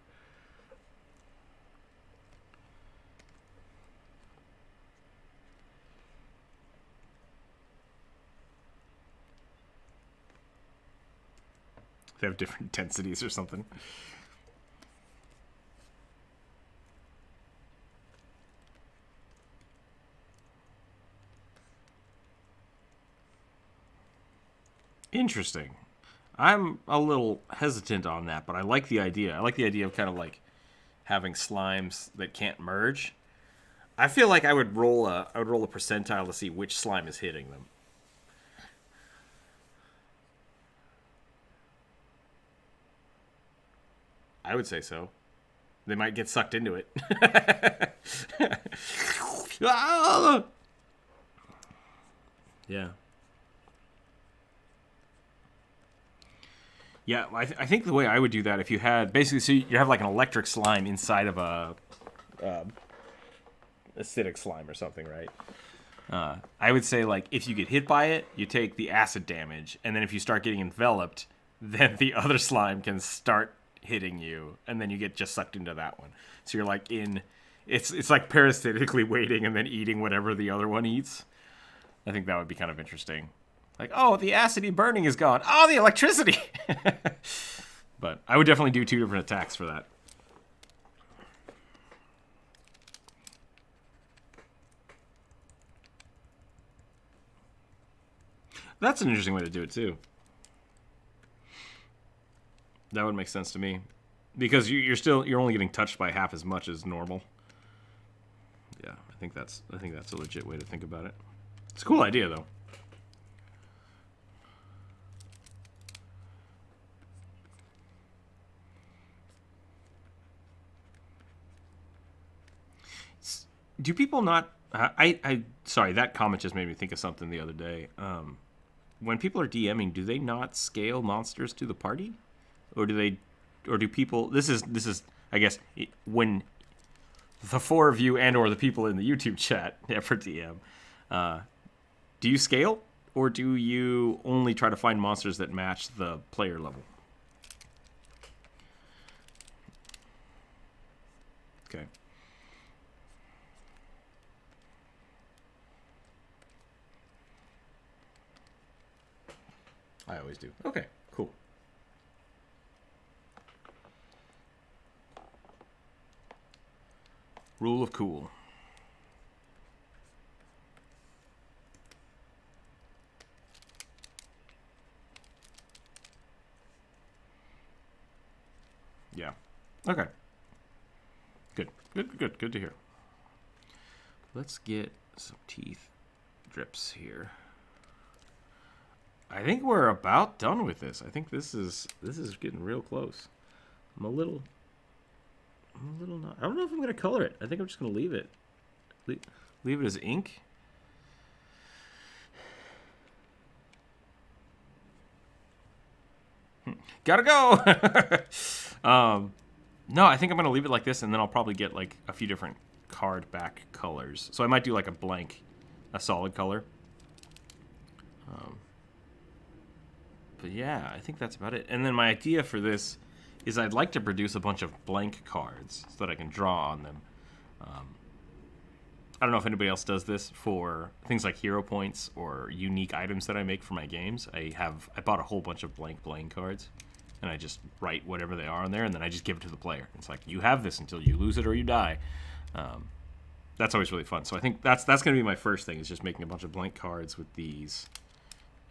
A: They have different densities or something. Interesting. I'm a little hesitant on that, but I like the idea. I like the idea of kind of like having slimes that can't merge. I feel like I would roll a percentile to see which slime is hitting them. I would say so. They might get sucked into it. Yeah. Yeah, I think the way I would do that, if you had basically, so you have like an electric slime inside of a acidic slime or something, right? I would say, like, if you get hit by it, you take the acid damage, and then if you start getting enveloped, then the other slime can start hitting you, and then you get just sucked into that one. So you're like it's like parasitically waiting and then eating whatever the other one eats. I think that would be kind of interesting. Like, oh, the acidy burning is gone. Oh, the electricity! But I would definitely do 2 different attacks for that. That's an interesting way to do it, too. That would make sense to me. Because you're only getting touched by half as much as normal. Yeah, I think that's a legit way to think about it. It's a cool idea, though. Do people not... sorry, that comment just made me think of something the other day. When people are DMing, do they not scale monsters to the party? Or do people... This is I guess, when the 4 of you and or the people in the YouTube chat for DM, do you scale? Or do you only try to find monsters that match the player level? Okay. I always do. Okay, cool. Rule of cool. Yeah. Okay. Good to hear. Let's get some teeth drips here. I think we're about done with this. I think this is getting real close. I'm a little not. I don't know if I'm gonna color it. I think I'm just gonna leave it. Leave it as ink. Gotta go. No, I think I'm gonna leave it like this, and then I'll probably get like a few different card back colors. So I might do like a blank, a solid color. But yeah, I think that's about it. And then my idea for this is I'd like to produce a bunch of blank cards so that I can draw on them. I don't know if anybody else does this for things like hero points or unique items that I make for my games. I bought a whole bunch of blank playing cards, and I just write whatever they are on there, and then I just give it to the player. It's like, you have this until you lose it or you die. That's always really fun. So I think that's going to be my first thing, is just making a bunch of blank cards with these.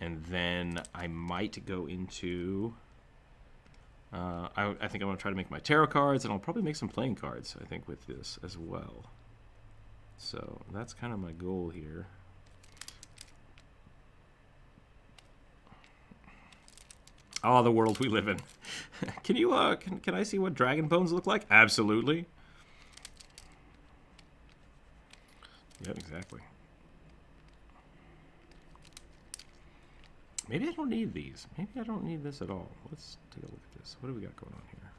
A: And then I might go into... I think I'm going to try to make my tarot cards, and I'll probably make some playing cards, I think, with this as well. So that's kind of my goal here. Oh, the world we live in. Can you, can I see what dragon bones look like? Absolutely. Yep, exactly. Maybe I don't need these. Maybe I don't need this at all. Let's take a look at this. What do we got going on here?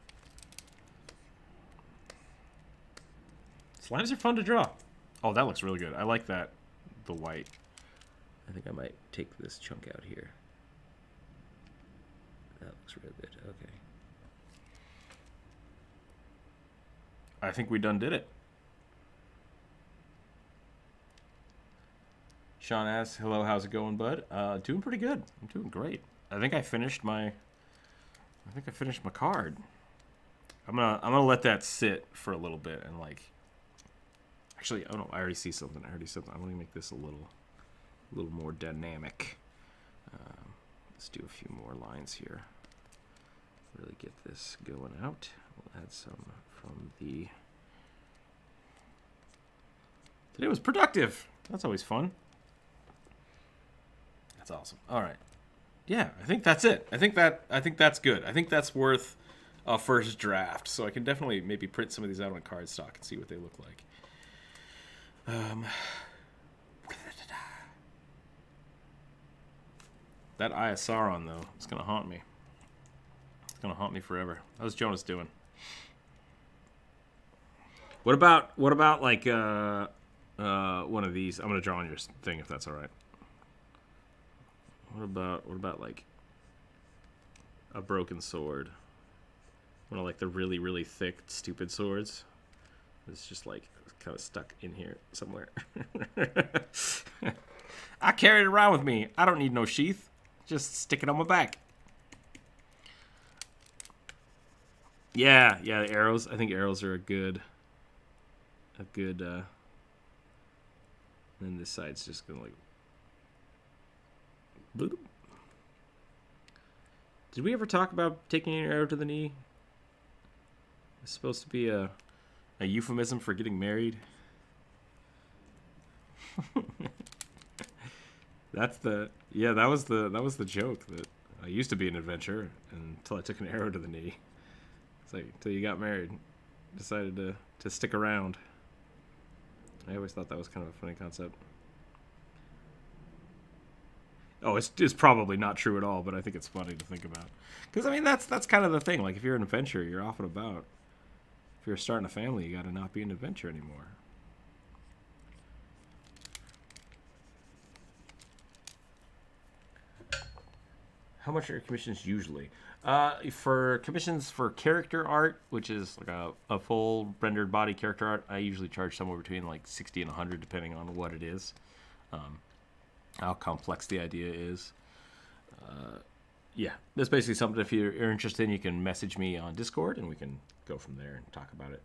A: Slimes are fun to draw. Oh, that looks really good. I like that, the white. I think I might take this chunk out here. That looks real good. Okay. I think we done did it. Sean asks, hello, how's it going, bud? Doing pretty good. I'm doing great. I think I finished my card. I'm gonna let that sit for a little bit and like. Actually, oh no, I already see something. I'm gonna make this a little more dynamic. Let's do a few more lines here. Really get this going out. We'll add some from the Today was productive. That's always fun. That's awesome. All right. Yeah, I think that's it. I think that's good. I think that's worth a first draft. So I can definitely maybe print some of these out on cardstock and see what they look like. That Eye of Sauron, though, it's gonna haunt me. It's gonna haunt me forever. How's Jonas doing? What about like one of these? I'm gonna draw on your thing if that's all right. What about like a broken sword? One of like the really, really thick, stupid swords. It's just like kind of stuck in here somewhere. I carry it around with me. I don't need no sheath. Just stick it on my back. Yeah, the arrows. I think arrows are a good. Then this side's just gonna like. Bloop. Did we ever talk about taking an arrow to the knee? It's supposed to be a euphemism for getting married. That was the joke, that I used to be an adventurer until I took an arrow to the knee. It's like until you got married, decided to stick around. I always thought that was kind of a funny concept. Oh, it's probably not true at all, but I think it's funny to think about. Because I mean that's kind of the thing. Like if you're an adventurer, you're off and about. If you're starting a family, you got to not be an adventurer anymore. How much are your commissions usually? For commissions for character art, which is like a full rendered body character art, I usually charge somewhere between like 60 and 100, depending on what it is, how complex the idea is. Yeah, that's basically something. If you're interested, you can message me on Discord, and we can go from there and talk about it.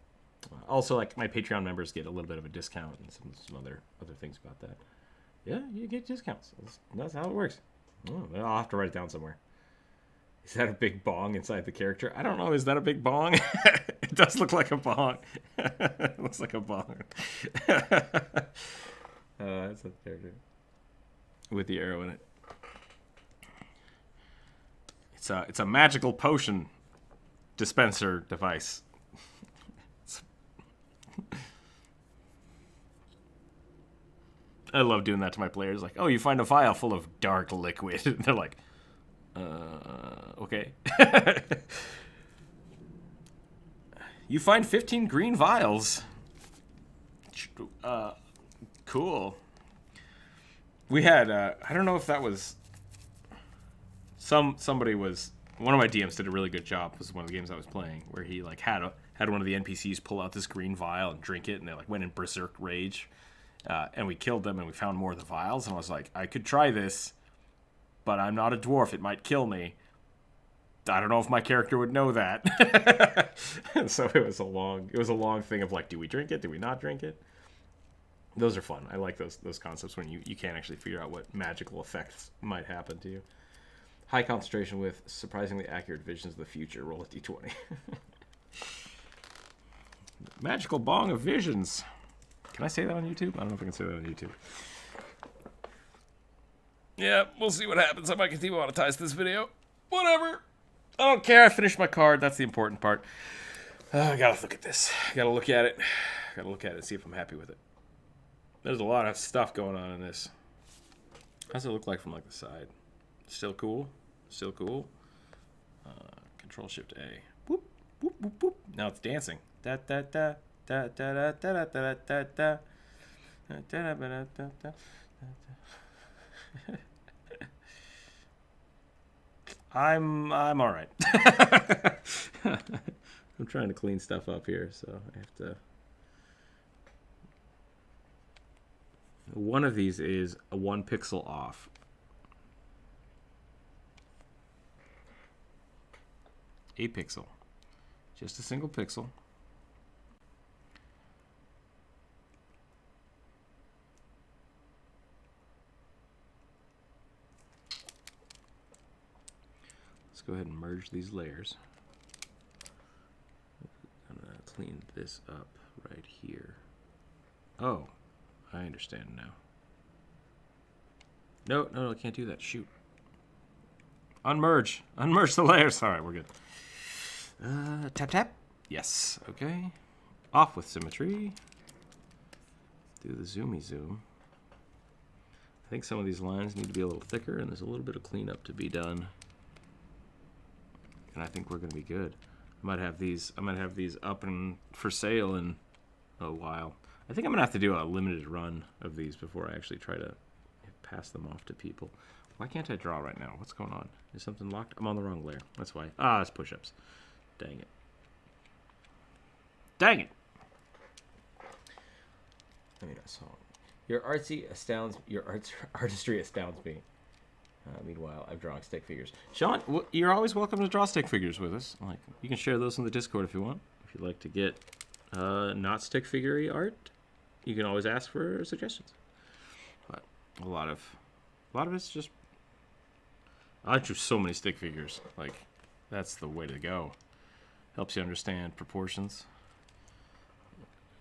A: Also, like my Patreon members get a little bit of a discount and some other things about that. Yeah, you get discounts. That's how it works. Oh, I'll have to write it down somewhere. Is that a big bong inside the character? I don't know. Is that a big bong? It does look like a bong. It looks like a bong. That's a character with the arrow in it. It's a magical potion dispenser device. I love doing that to my players. Like, oh, you find a vial full of dark liquid. They're like, okay. You find 15 green vials. Cool. We had, I don't know if that was, somebody was, one of my DMs did a really good job. This was one of the games I was playing, where he like had one of the NPCs pull out this green vial and drink it, and they like went in berserk rage. And we killed them, and we found more of the vials, and I was like, I could try this, but I'm not a dwarf. It might kill me. I don't know if my character would know that. And so it was a long thing of like, do we drink it? Do we not drink it? Those are fun. I like those concepts when you can't actually figure out what magical effects might happen to you. High concentration with surprisingly accurate visions of the future. Roll a d20. Magical bong of visions. Can I say that on YouTube? I don't know if I can say that on YouTube. Yeah, we'll see what happens. I might get demonetized this video. Whatever. I don't care. I finished my card. That's the important part. I gotta look at this. Gotta look at it. Gotta look at it and see if I'm happy with it. There's a lot of stuff going on in this. How's it look like from like the side? Still cool? Still cool? Control Shift A. Whoop, whoop, whoop, whoop. Now it's dancing. Da da da. Da da da da da da da da. I'm all right. I'm trying to clean stuff up here, so I have to. One of these is a 1 pixel off. A pixel, just a single pixel. Go ahead and merge these layers. I'm gonna clean this up right here. Oh, I understand now. No, no, I can't do that. Shoot. Unmerge. Unmerge the layers. All right, we're good. Tap, tap. Yes. Okay. Off with symmetry. Do the zoomy zoom. I think some of these lines need to be a little thicker, and there's a little bit of cleanup to be done. And I think we're going to be good. I might have these up and for sale in a while. I think I'm going to have to do a limited run of these before I actually try to pass them off to people. Why can't I draw right now? What's going on? Is something locked? I'm on the wrong layer. That's why. Ah, it's push-ups. Dang it. Dang it. I mean, a song. Your artistry astounds me. Meanwhile, I'm drawing stick figures. Sean, you're always welcome to draw stick figures with us. Like, you can share those in the Discord if you want. If you'd like to get not stick figure art, you can always ask for suggestions. But a lot of it's just. I drew so many stick figures. Like, that's the way to go. Helps you understand proportions.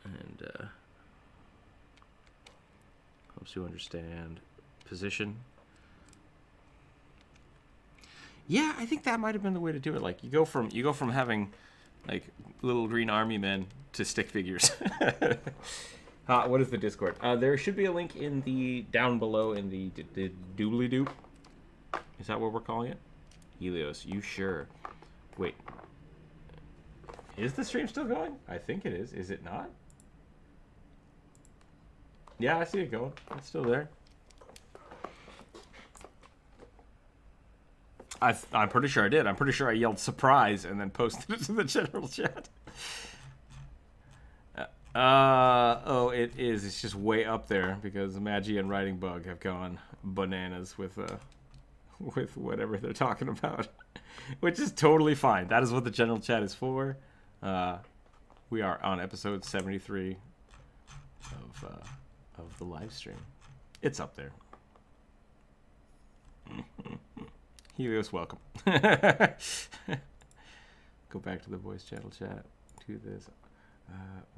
A: And helps you understand position. Yeah, I think that might have been the way to do it. Like, you go from having like little green army men to stick figures. What is the Discord? There should be a link in the down below in the doobly doop. Is that what we're calling it? Helios, you sure? Wait, is the stream still going? I think it is. Is it not? Yeah, I see it going. It's still there. I'm pretty sure I did. I'm pretty sure I yelled surprise and then posted it to the general chat. Oh, it is. It's just way up there because Magi and Writing Bug have gone bananas with whatever they're talking about, which is totally fine. That is what the general chat is for. We are on episode 73 of the live stream. It's up there. Helios, welcome. Go back to the voice channel chat. Do this.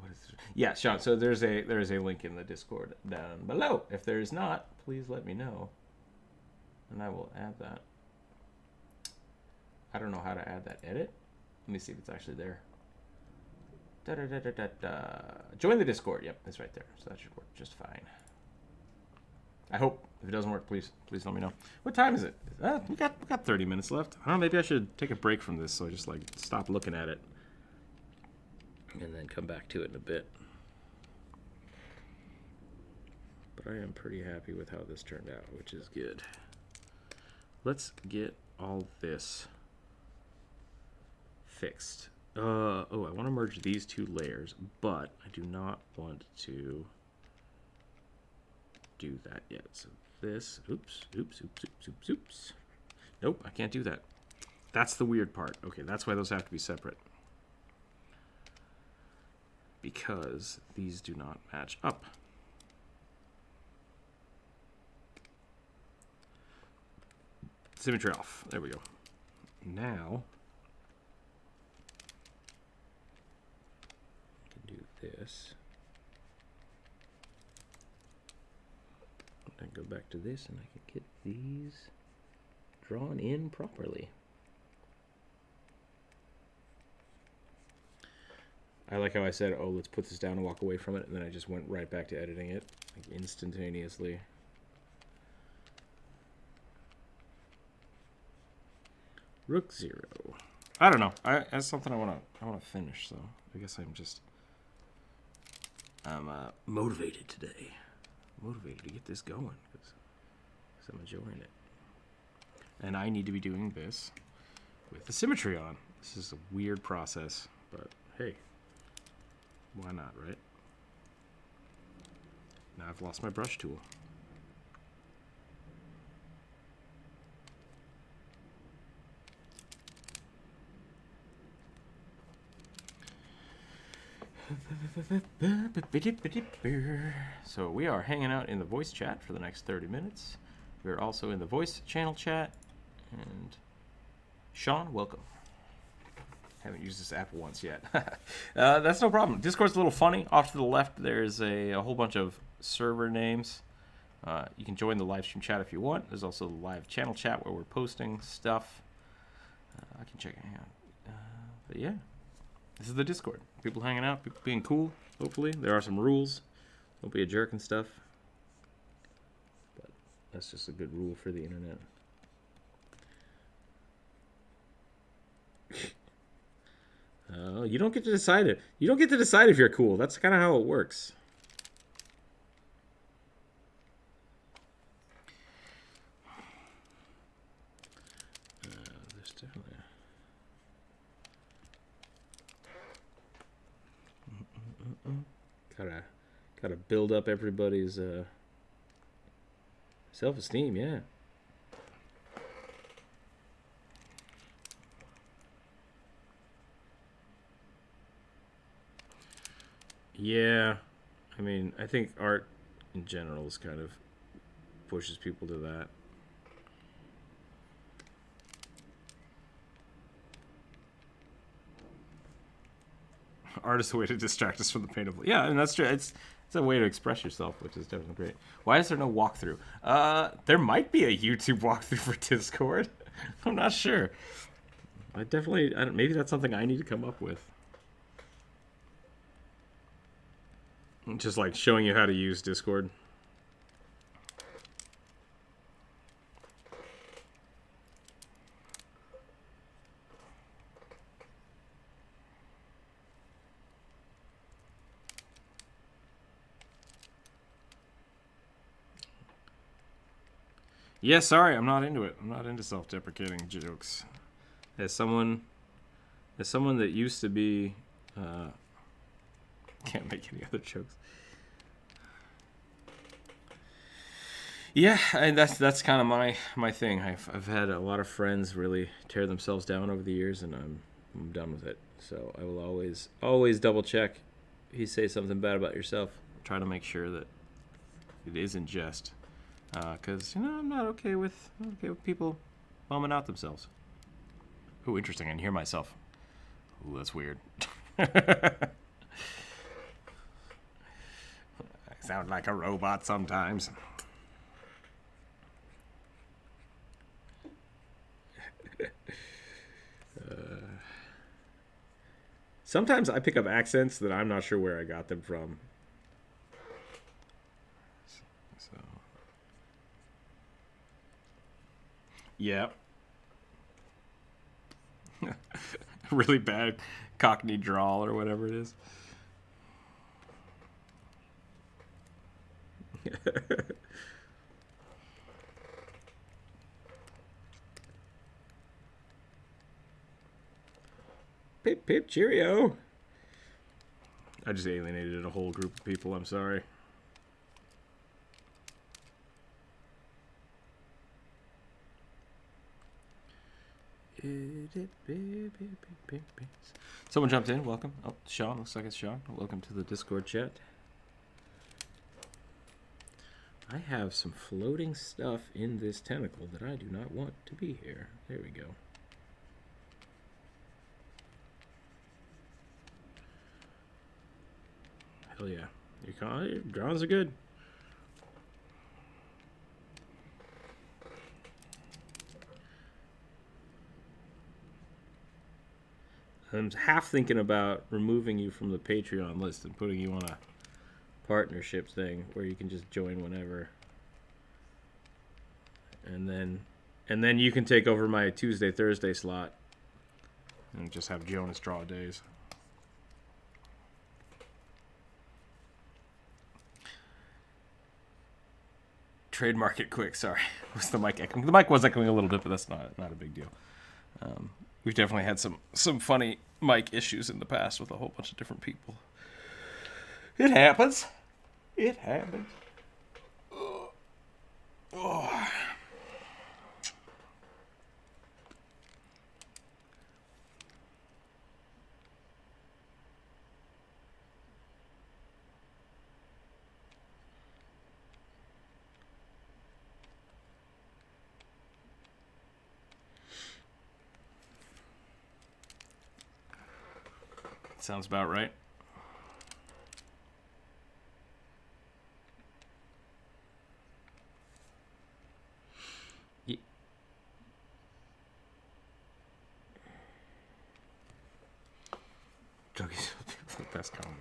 A: What is this? Yeah, Sean. So there's a link in the Discord down below. If there is not, please let me know, and I will add that. I don't know how to add that edit. Let me see if it's actually there. Join the Discord. Yep, it's right there. So that should work just fine. I hope. If it doesn't work, please let me know. What time is it? We got 30 minutes left. I don't know. Maybe I should take a break from this so I just like stop looking at it and then come back to it in a bit. But I am pretty happy with how this turned out, which is good. Let's get all this fixed. Oh, I want to merge these two layers, but I do not want to do that yet. So this, oops. Nope, I can't do that. That's the weird part. Okay, that's why those have to be separate. Because these do not match up. Symmetry off. There we go. Now, I can do this. I go back to this and I can get these drawn in properly. I like how I said, oh, let's put this down and walk away from it, and then I just went right back to editing it like instantaneously. Rookzer0. I don't know. That's something I want to finish. So I guess I'm motivated today. Motivated to get this going because I'm enjoying it. And I need to be doing this with the symmetry on. This is a weird process, but hey, why not, right? Now I've lost my brush tool. So we are hanging out in the voice chat for the next 30 minutes. We're also in the voice channel chat. And Sean, welcome. Haven't used this app once yet. That's no problem. Discord's a little funny. Off to the left, there's a whole bunch of server names. You can join the live stream chat if you want. There's also the live channel chat where we're posting stuff. I can check it out. But yeah, this is the Discord. People hanging out, people being cool, hopefully. There are some rules. Don't be a jerk and stuff. But that's just a good rule for the internet. You don't get to decide it. You don't get to decide if you're cool. That's kind of how it works. There's definitely gotta build up everybody's self-esteem. Yeah. Yeah, I mean, I think art in general is kind of pushes people to that. Art is a way to distract us from the pain of yeah, and that's true. It's a way to express yourself, which is definitely great. Why is there no walkthrough? There might be a YouTube walkthrough for Discord. I'm not sure. I don't. Maybe that's something I need to come up with. Just like showing you how to use Discord. Yeah, sorry, I'm not into it. I'm not into self-deprecating jokes. As someone that used to be, can't make any other jokes. Yeah, and that's kind of my thing. I've had a lot of friends really tear themselves down over the years, and I'm done with it. So I will always double check. If you say something bad about yourself, try to make sure that it is in jest. Because I'm not okay with people bumming out themselves. Ooh, interesting. I can hear myself. Ooh, that's weird. I sound like a robot sometimes. Sometimes I pick up accents that I'm not sure where I got them from. So. Yeah. Really bad Cockney drawl or whatever it is. Pip, pip, cheerio. I just alienated a whole group of people. I'm sorry. Someone jumped in. Welcome. Oh, Sean. Looks like it's Sean. Welcome to the Discord chat. I have some floating stuff in this tentacle that I do not want to be here. There we go. Hell yeah. Your drawings are good. I'm half thinking about removing you from the Patreon list and putting you on a partnership thing where you can just join whenever. And then you can take over my Tuesday, Thursday slot and just have Jonas draw days. Trademark it quick. Sorry, was the mic echoing? The mic was echoing a little bit, but that's not a big deal. We've definitely had some funny mic issues in the past with a whole bunch of different people. It happens. It happens. Oh. Sounds about right. Druggies the best combo.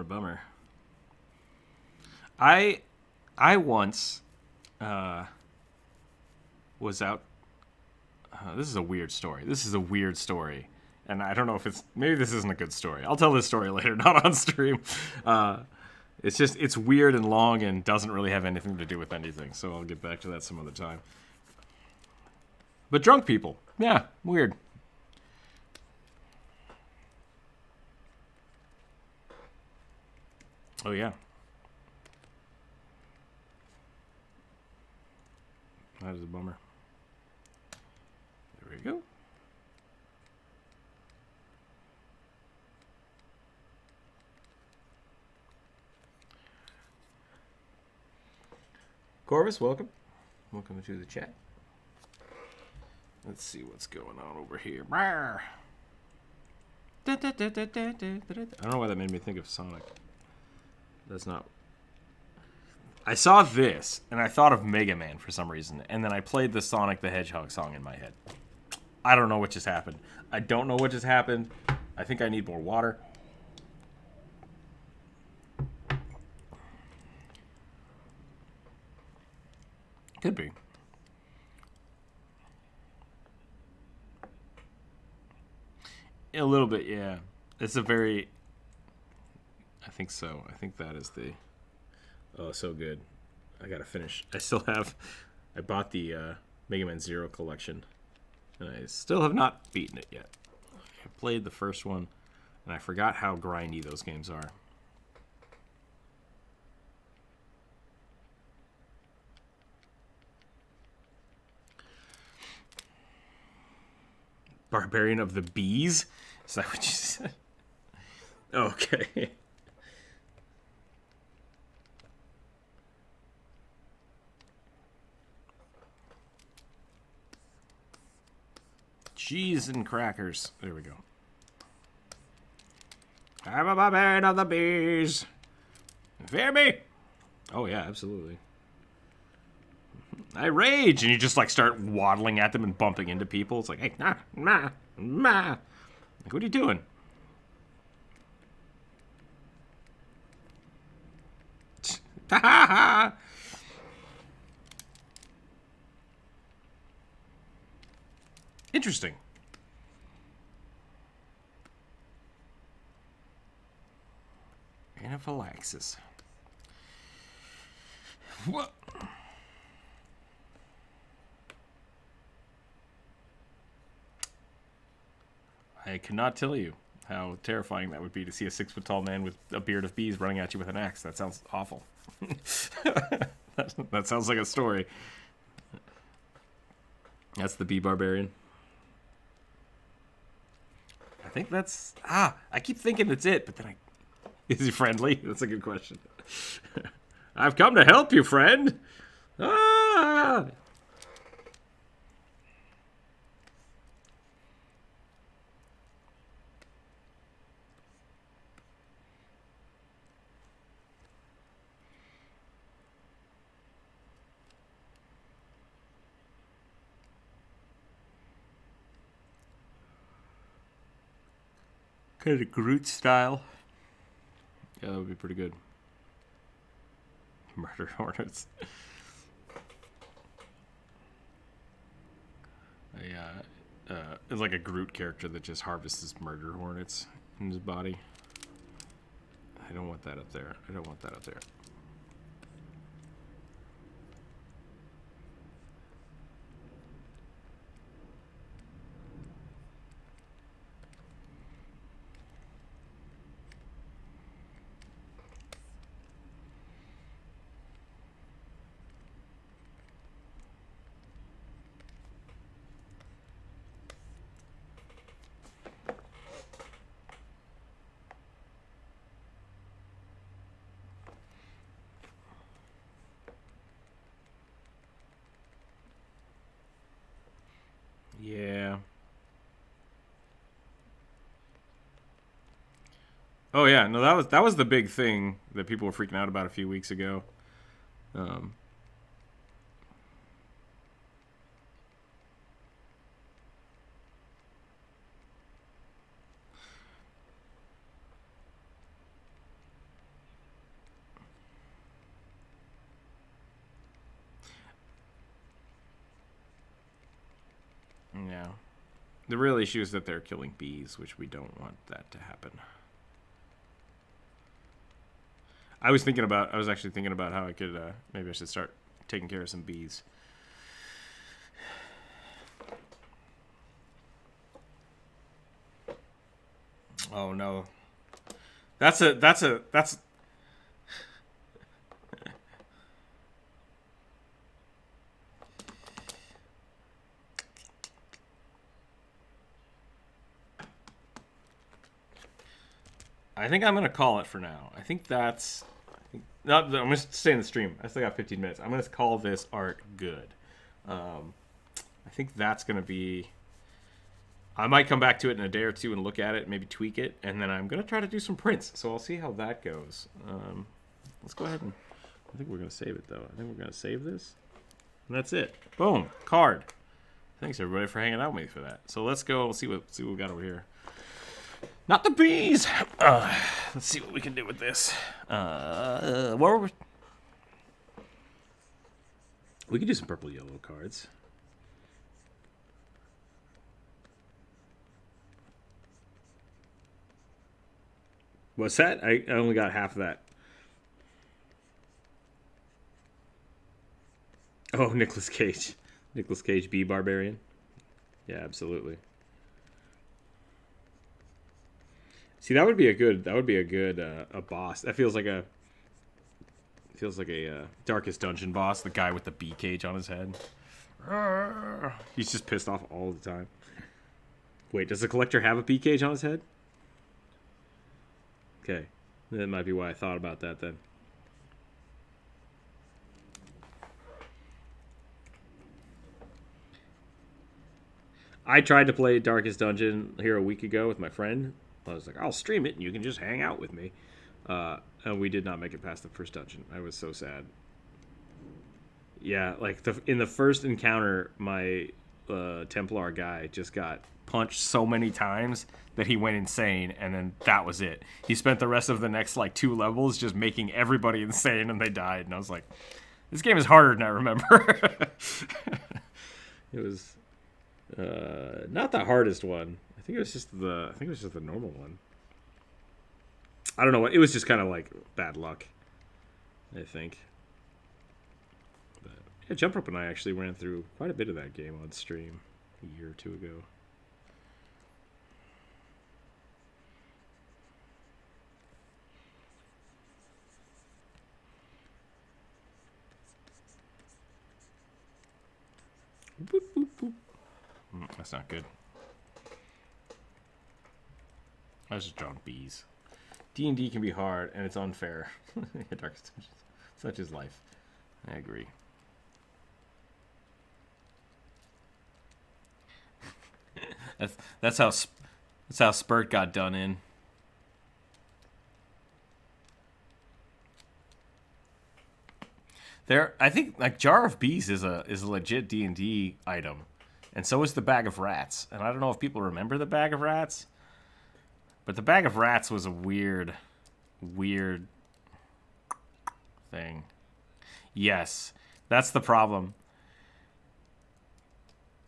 A: Bummer. I once was out. This is a weird story. And I don't know if maybe this isn't a good story. I'll tell this story later, not on stream. It's weird and long and doesn't really have anything to do with anything. So I'll get back to that some other time. But drunk people, yeah, weird. Oh, yeah. That is a bummer. There we go. Corvus, welcome. Welcome to the chat. Let's see what's going on over here. I don't know why that made me think of Sonic. That's not... I saw this, and I thought of Mega Man for some reason, and then I played the Sonic the Hedgehog song in my head. I don't know what just happened. I think I need more water. Could be. A little bit, yeah. It's a very... I think so. I think that is the... Oh, so good. I gotta finish. I bought the Mega Man Zero collection, and I still have not beaten it yet. I played the first one, and I forgot how grindy those games are. Barbarian of the Bees? Is that what you said? Okay. Cheese and crackers. There we go. I'm a barbarian of the bees. Fear me. Oh, yeah, absolutely. I rage. And you just, like, start waddling at them and bumping into people. It's like, hey, nah. Like, what are you doing? Ha ha ha. Interesting. Anaphylaxis. What? I cannot tell you how terrifying that would be to see a 6-foot-tall man with a beard of bees running at you with an axe. That sounds awful. That sounds like a story. That's the bee barbarian. I think that's... I keep thinking that's it, but then Is he friendly? That's a good question. I've come to help you, friend. Ah! Kind of Groot style. Yeah, that would be pretty good. Murder hornets. It's like a Groot character that just harvests murder hornets in his body. I don't want that up there. I don't want that up there. Yeah. Oh yeah, no, that was the big thing that people were freaking out about a few weeks ago. Um, yeah. The real issue is that they're killing bees, which we don't want that to happen. I was actually thinking about how I could, maybe I should start taking care of some bees. Oh no. That's I think I'm gonna call it for now. No, I'm gonna stay in the stream. I still got 15 minutes. I'm gonna call this art good. I think that's gonna be. I might come back to it in a day or two and look at it, maybe tweak it, and then I'm gonna try to do some prints. So I'll see how that goes. Let's go ahead and. I think we're gonna save it though. I think we're gonna save this, and that's it. Boom, card. Thanks everybody for hanging out with me for that. So let's go. See what we got over here. Not the bees. Let's see what we can do with this. What were we can do some purple yellow cards. What's that? I only got half of that. Oh, Nicolas Cage. Nicolas Cage, B Barbarian. Yeah, absolutely. See, that would be a good a boss. That feels like a Darkest Dungeon boss, the guy with the bee cage on his head. He's just pissed off all the time. Wait, does the collector have a bee cage on his head? Okay, that might be why I thought about that then. I tried to play Darkest Dungeon here a week ago with my friend. I was like, I'll stream it and you can just hang out with me. And we did not make it past the first dungeon. I was so sad. Yeah, like in the first encounter, my Templar guy just got punched so many times that he went insane, and then that was it. He spent the rest of the next like 2 levels just making everybody insane, and they died. And I was like, this game is harder than I remember. It was not the hardest one. I think it was just the normal one. I don't know what. It was just kind of like bad luck, I think. But yeah, Jump Rope and I actually ran through quite a bit of that game on stream a year or 2 ago. Boop, boop, boop. That's not good. I was just drawing bees. D&D can be hard, and it's unfair. Darkest Dungeons. Such is life. I agree. That's how Spurt got done in. I think like Jar of Bees is a legit D&D item, and so is the Bag of Rats. And I don't know if people remember the Bag of Rats, but the Bag of Rats was a weird thing. Yes, that's the problem.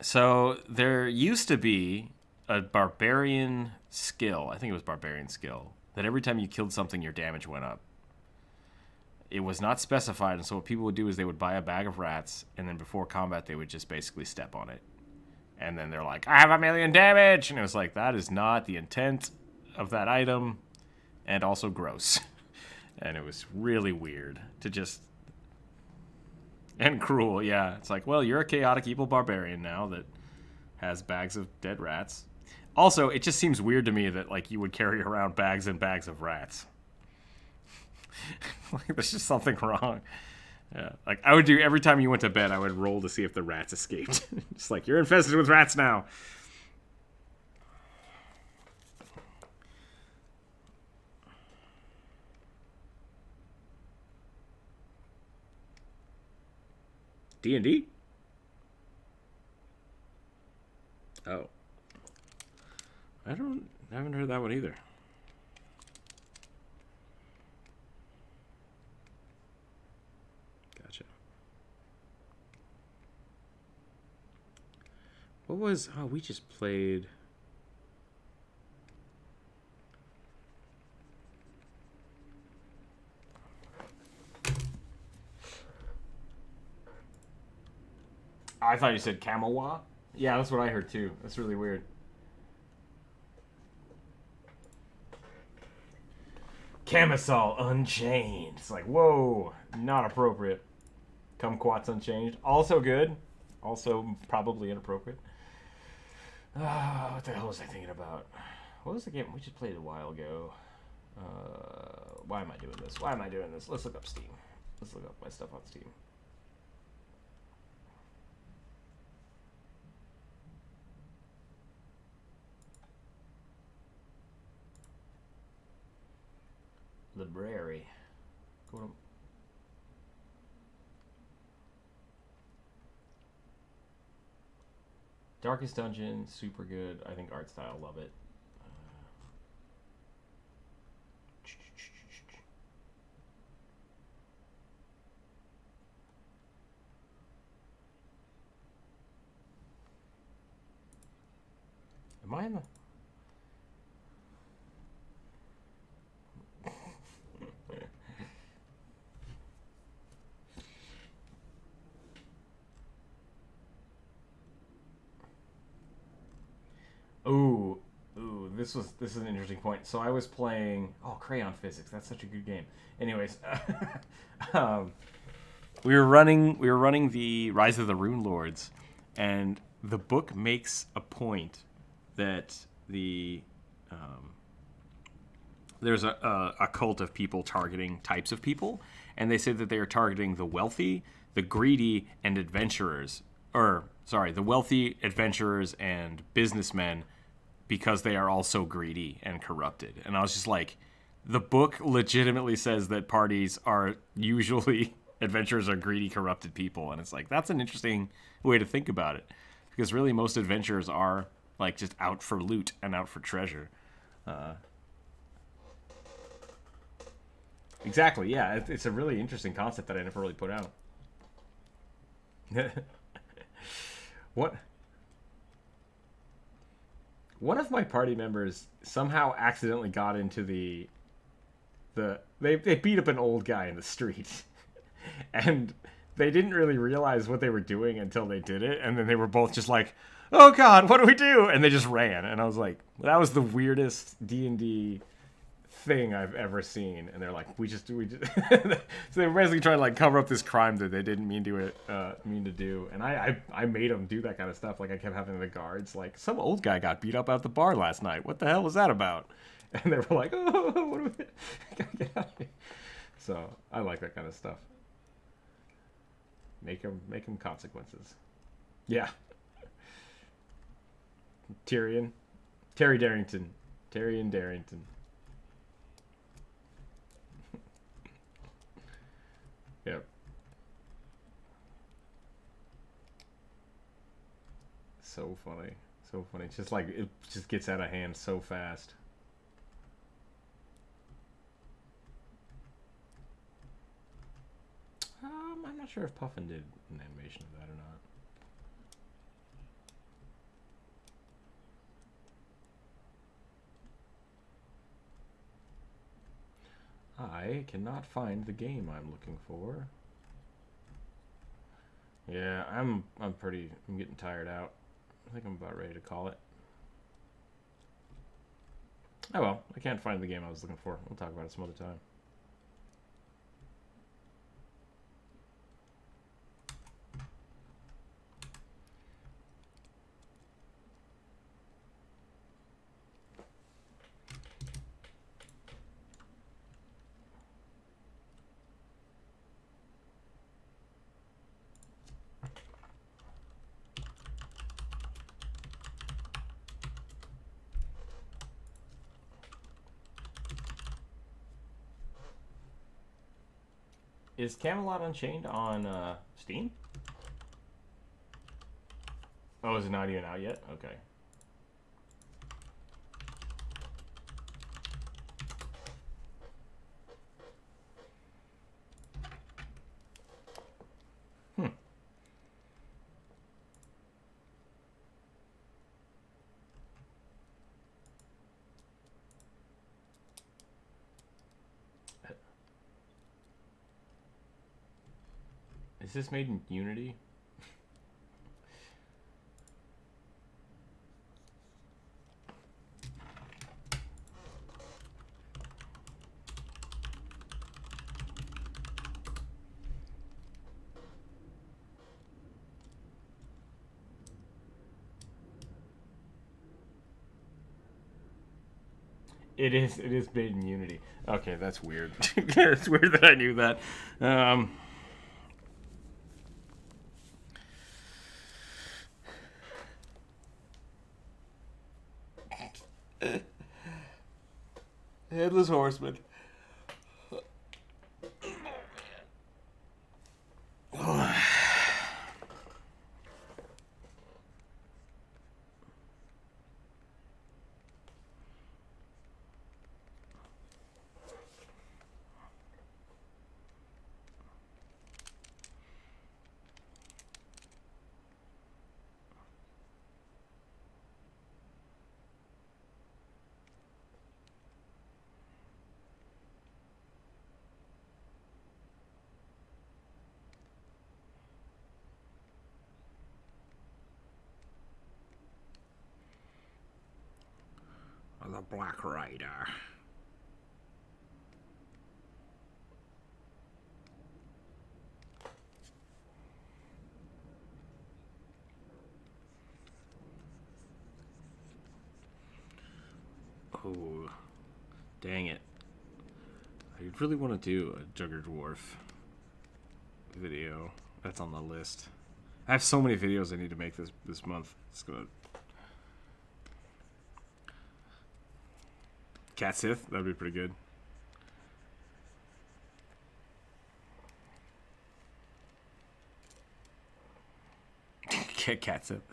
A: So there used to be a barbarian skill. I think it was barbarian skill that every time you killed something, your damage went up. It was not specified, and so what people would do is they would buy a bag of rats, and then before combat, they would just basically step on it. And then they're like, I have 1,000,000 damage! And it was like, that is not the intent of that item, and also gross. And it was really weird to just... And cruel, yeah. It's like, well, you're a chaotic evil barbarian now that has bags of dead rats. Also, it just seems weird to me that, like, you would carry around bags and bags of rats. Like, there's just something wrong. Yeah, like I would do every time you went to bed. I would roll to see if the rats escaped. Just like you're infested with rats now. D&D? Oh, I haven't heard that one either. Gotcha. What was? Oh, we just played. I thought you said Camelot. Yeah, that's what I heard too. That's really weird. Camelot Unchained. It's like, whoa, not appropriate. Kumquats Unchained. Also good. Also probably inappropriate. What the hell was I thinking about? What was the game we just played a while ago? Why am I doing this? Why am I doing this? Let's look up Steam. Let's look up my stuff on Steam. Library. Go to... Darkest Dungeon, super good. I think art style, love it. Am I in the... Ooh, this is an interesting point. So I was playing Crayon Physics. That's such a good game. Anyways, we were running the Rise of the Rune Lords, and the book makes a point that there's a cult of people targeting types of people, and they say that they are targeting the wealthy, the greedy, and adventurers. The wealthy, adventurers, and businessmen, because they are also greedy and corrupted. And I was just like, the book legitimately says that parties are usually adventurers are greedy, corrupted people. And it's like, that's an interesting way to think about it. Because really most adventurers are like just out for loot and out for treasure. Exactly, yeah. It's a really interesting concept that I never really put out. What? One of my party members somehow accidentally got into they beat up an old guy in the street. And they didn't really realize what they were doing until they did it, and then they were both just like, "Oh God, what do we do?" And they just ran. And I was like, that was the weirdest D&D thing I've ever seen. And they're like, we just so they were basically trying to like cover up this crime that they didn't mean to do. And I made them do that kind of stuff. Like I kept having the guards like, some old guy got beat up at the bar last night. What the hell was that about? And they were like, "Oh, what do we get out of here?" So I like that kind of stuff. Make them consequences. Yeah. Tyrion Darrington. Yep. So funny. It's just like, it just gets out of hand so fast. I'm not sure if Puffin did an animation of that or not. I cannot find the game I'm looking for. Yeah, I'm getting tired out. I think I'm about ready to call it. Oh well, I can't find the game I was looking for. We'll talk about it some other time. Is Camelot Unchained on Steam? Oh, is it not even out yet? Okay. Is this made in Unity? It is made in Unity. Okay, that's weird. It's weird that I knew that. Headless Horseman. The Black Rider. Oh, dang it. I really want to do a Jugger Dwarf video. That's on the list. I have so many videos I need to make this month. It's gonna... Cat Sith, that'd be pretty good. Cat Sith.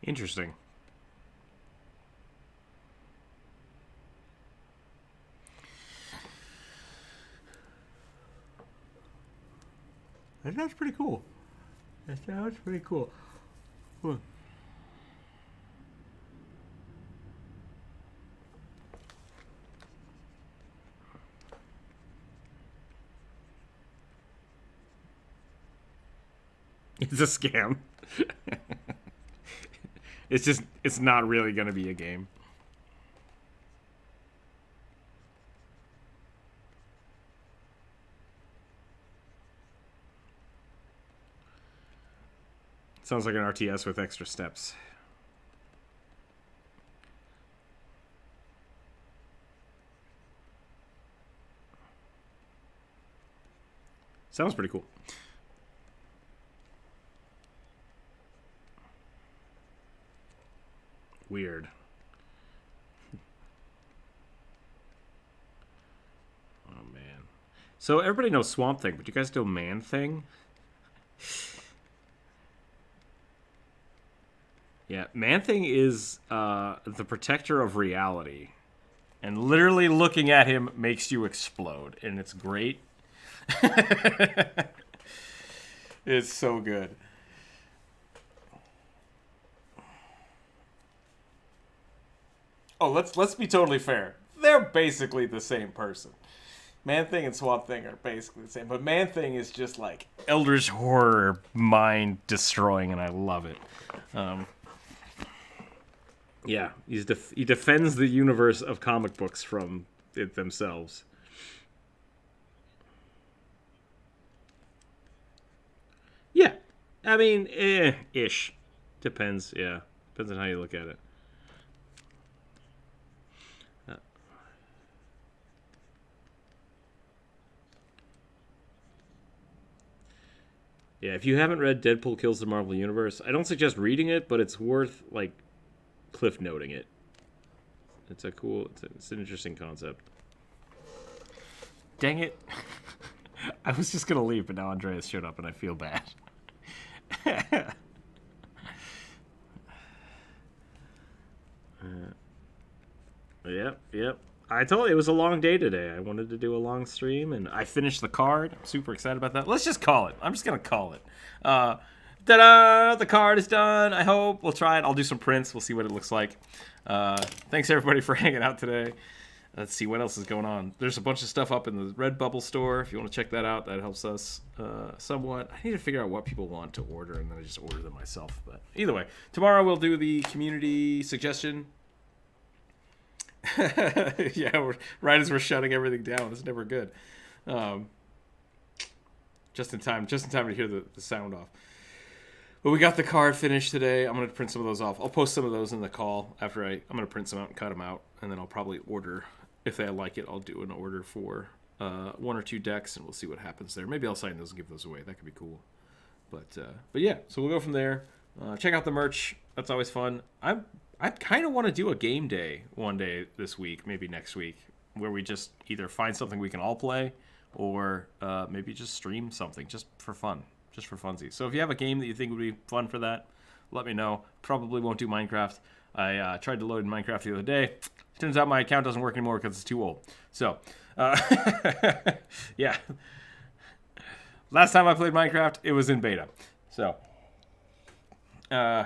A: Interesting. That sounds pretty cool. That sounds pretty cool. Huh. It's a scam. It's not really going to be a game. Sounds like an RTS with extra steps. Sounds pretty cool. Weird. Oh, man. So everybody knows Swamp Thing, but you guys know Man Thing? Yeah, Man Thing is the protector of reality. And literally looking at him makes you explode. And it's great. It's so good. Oh, let's be totally fair. They're basically the same person. Man Thing and Swamp Thing are basically the same, but Man Thing is just like Eldritch horror, mind destroying, and I love it. Yeah, he defends the universe of comic books from it themselves. Yeah, I mean, ish.
B: Depends, yeah. Depends on how you look at it. Yeah, if you haven't read Deadpool Kills the Marvel Universe, I don't suggest reading it, but it's worth, like, cliff noting it. It's a cool, it's an interesting concept.
A: Dang it. I was just going to leave, but now Andreas showed up and I feel bad.
B: Yep. I told you it was a long day today. I wanted to do a long stream, and I finished the card. I'm super excited about that.
A: Let's just call it. I'm just going to call it. Ta-da! The card is done. I hope. We'll try it. I'll do some prints. We'll see what it looks like. Thanks, everybody, for hanging out today. Let's see what else is going on. There's a bunch of stuff up in the Redbubble store. If you want to check that out, that helps us somewhat. I need to figure out what people want to order, and then I just order them myself. But either way, tomorrow we'll do the community suggestion. Yeah, right as we're shutting everything down. It's never good. Just in time to hear the sound off. But we got the card finished today. I'm going to print some of those off. I'll post some of those in the call after I'm going to print some out and cut them out. And then I'll probably order, if I like it, I'll do an order for 1 or 2 decks, and we'll see what happens there. Maybe I'll sign those and give those away. That could be cool. But yeah, so we'll go from there. Check out the merch. That's always fun. I kind of want to do a game day one day this week, maybe next week, where we just either find something we can all play or maybe just stream something just for fun. Just for funsies. So if you have a game that you think would be fun for that, let me know. Probably won't do Minecraft. I tried to load Minecraft the other day. Turns out my account doesn't work anymore because it's too old. So, yeah. Last time I played Minecraft, it was in beta. So, I'm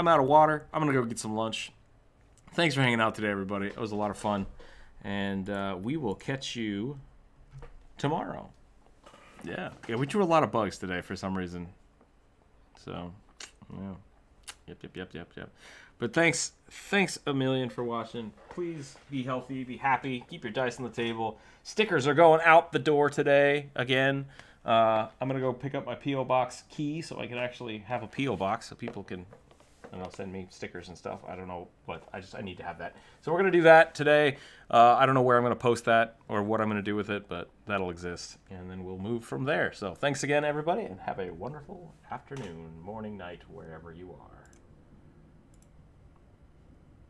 A: out of water. I'm going to go get some lunch. Thanks for hanging out today, everybody. It was a lot of fun. And we will catch you tomorrow. Yeah, we drew a lot of bugs today for some reason. So, yeah. Yep. But thanks a million for watching. Please be healthy, be happy, keep your dice on the table. Stickers are going out the door today again. I'm going to go pick up my P.O. Box key so I can actually have a P.O. Box so people can, send me stickers and stuff. I don't know, but I need to have that. So we're going to do that today. I don't know where I'm going to post that or what I'm going to do with it, but that'll exist. And then we'll move from there. So thanks again, everybody, and have a wonderful afternoon, morning, night, wherever you are.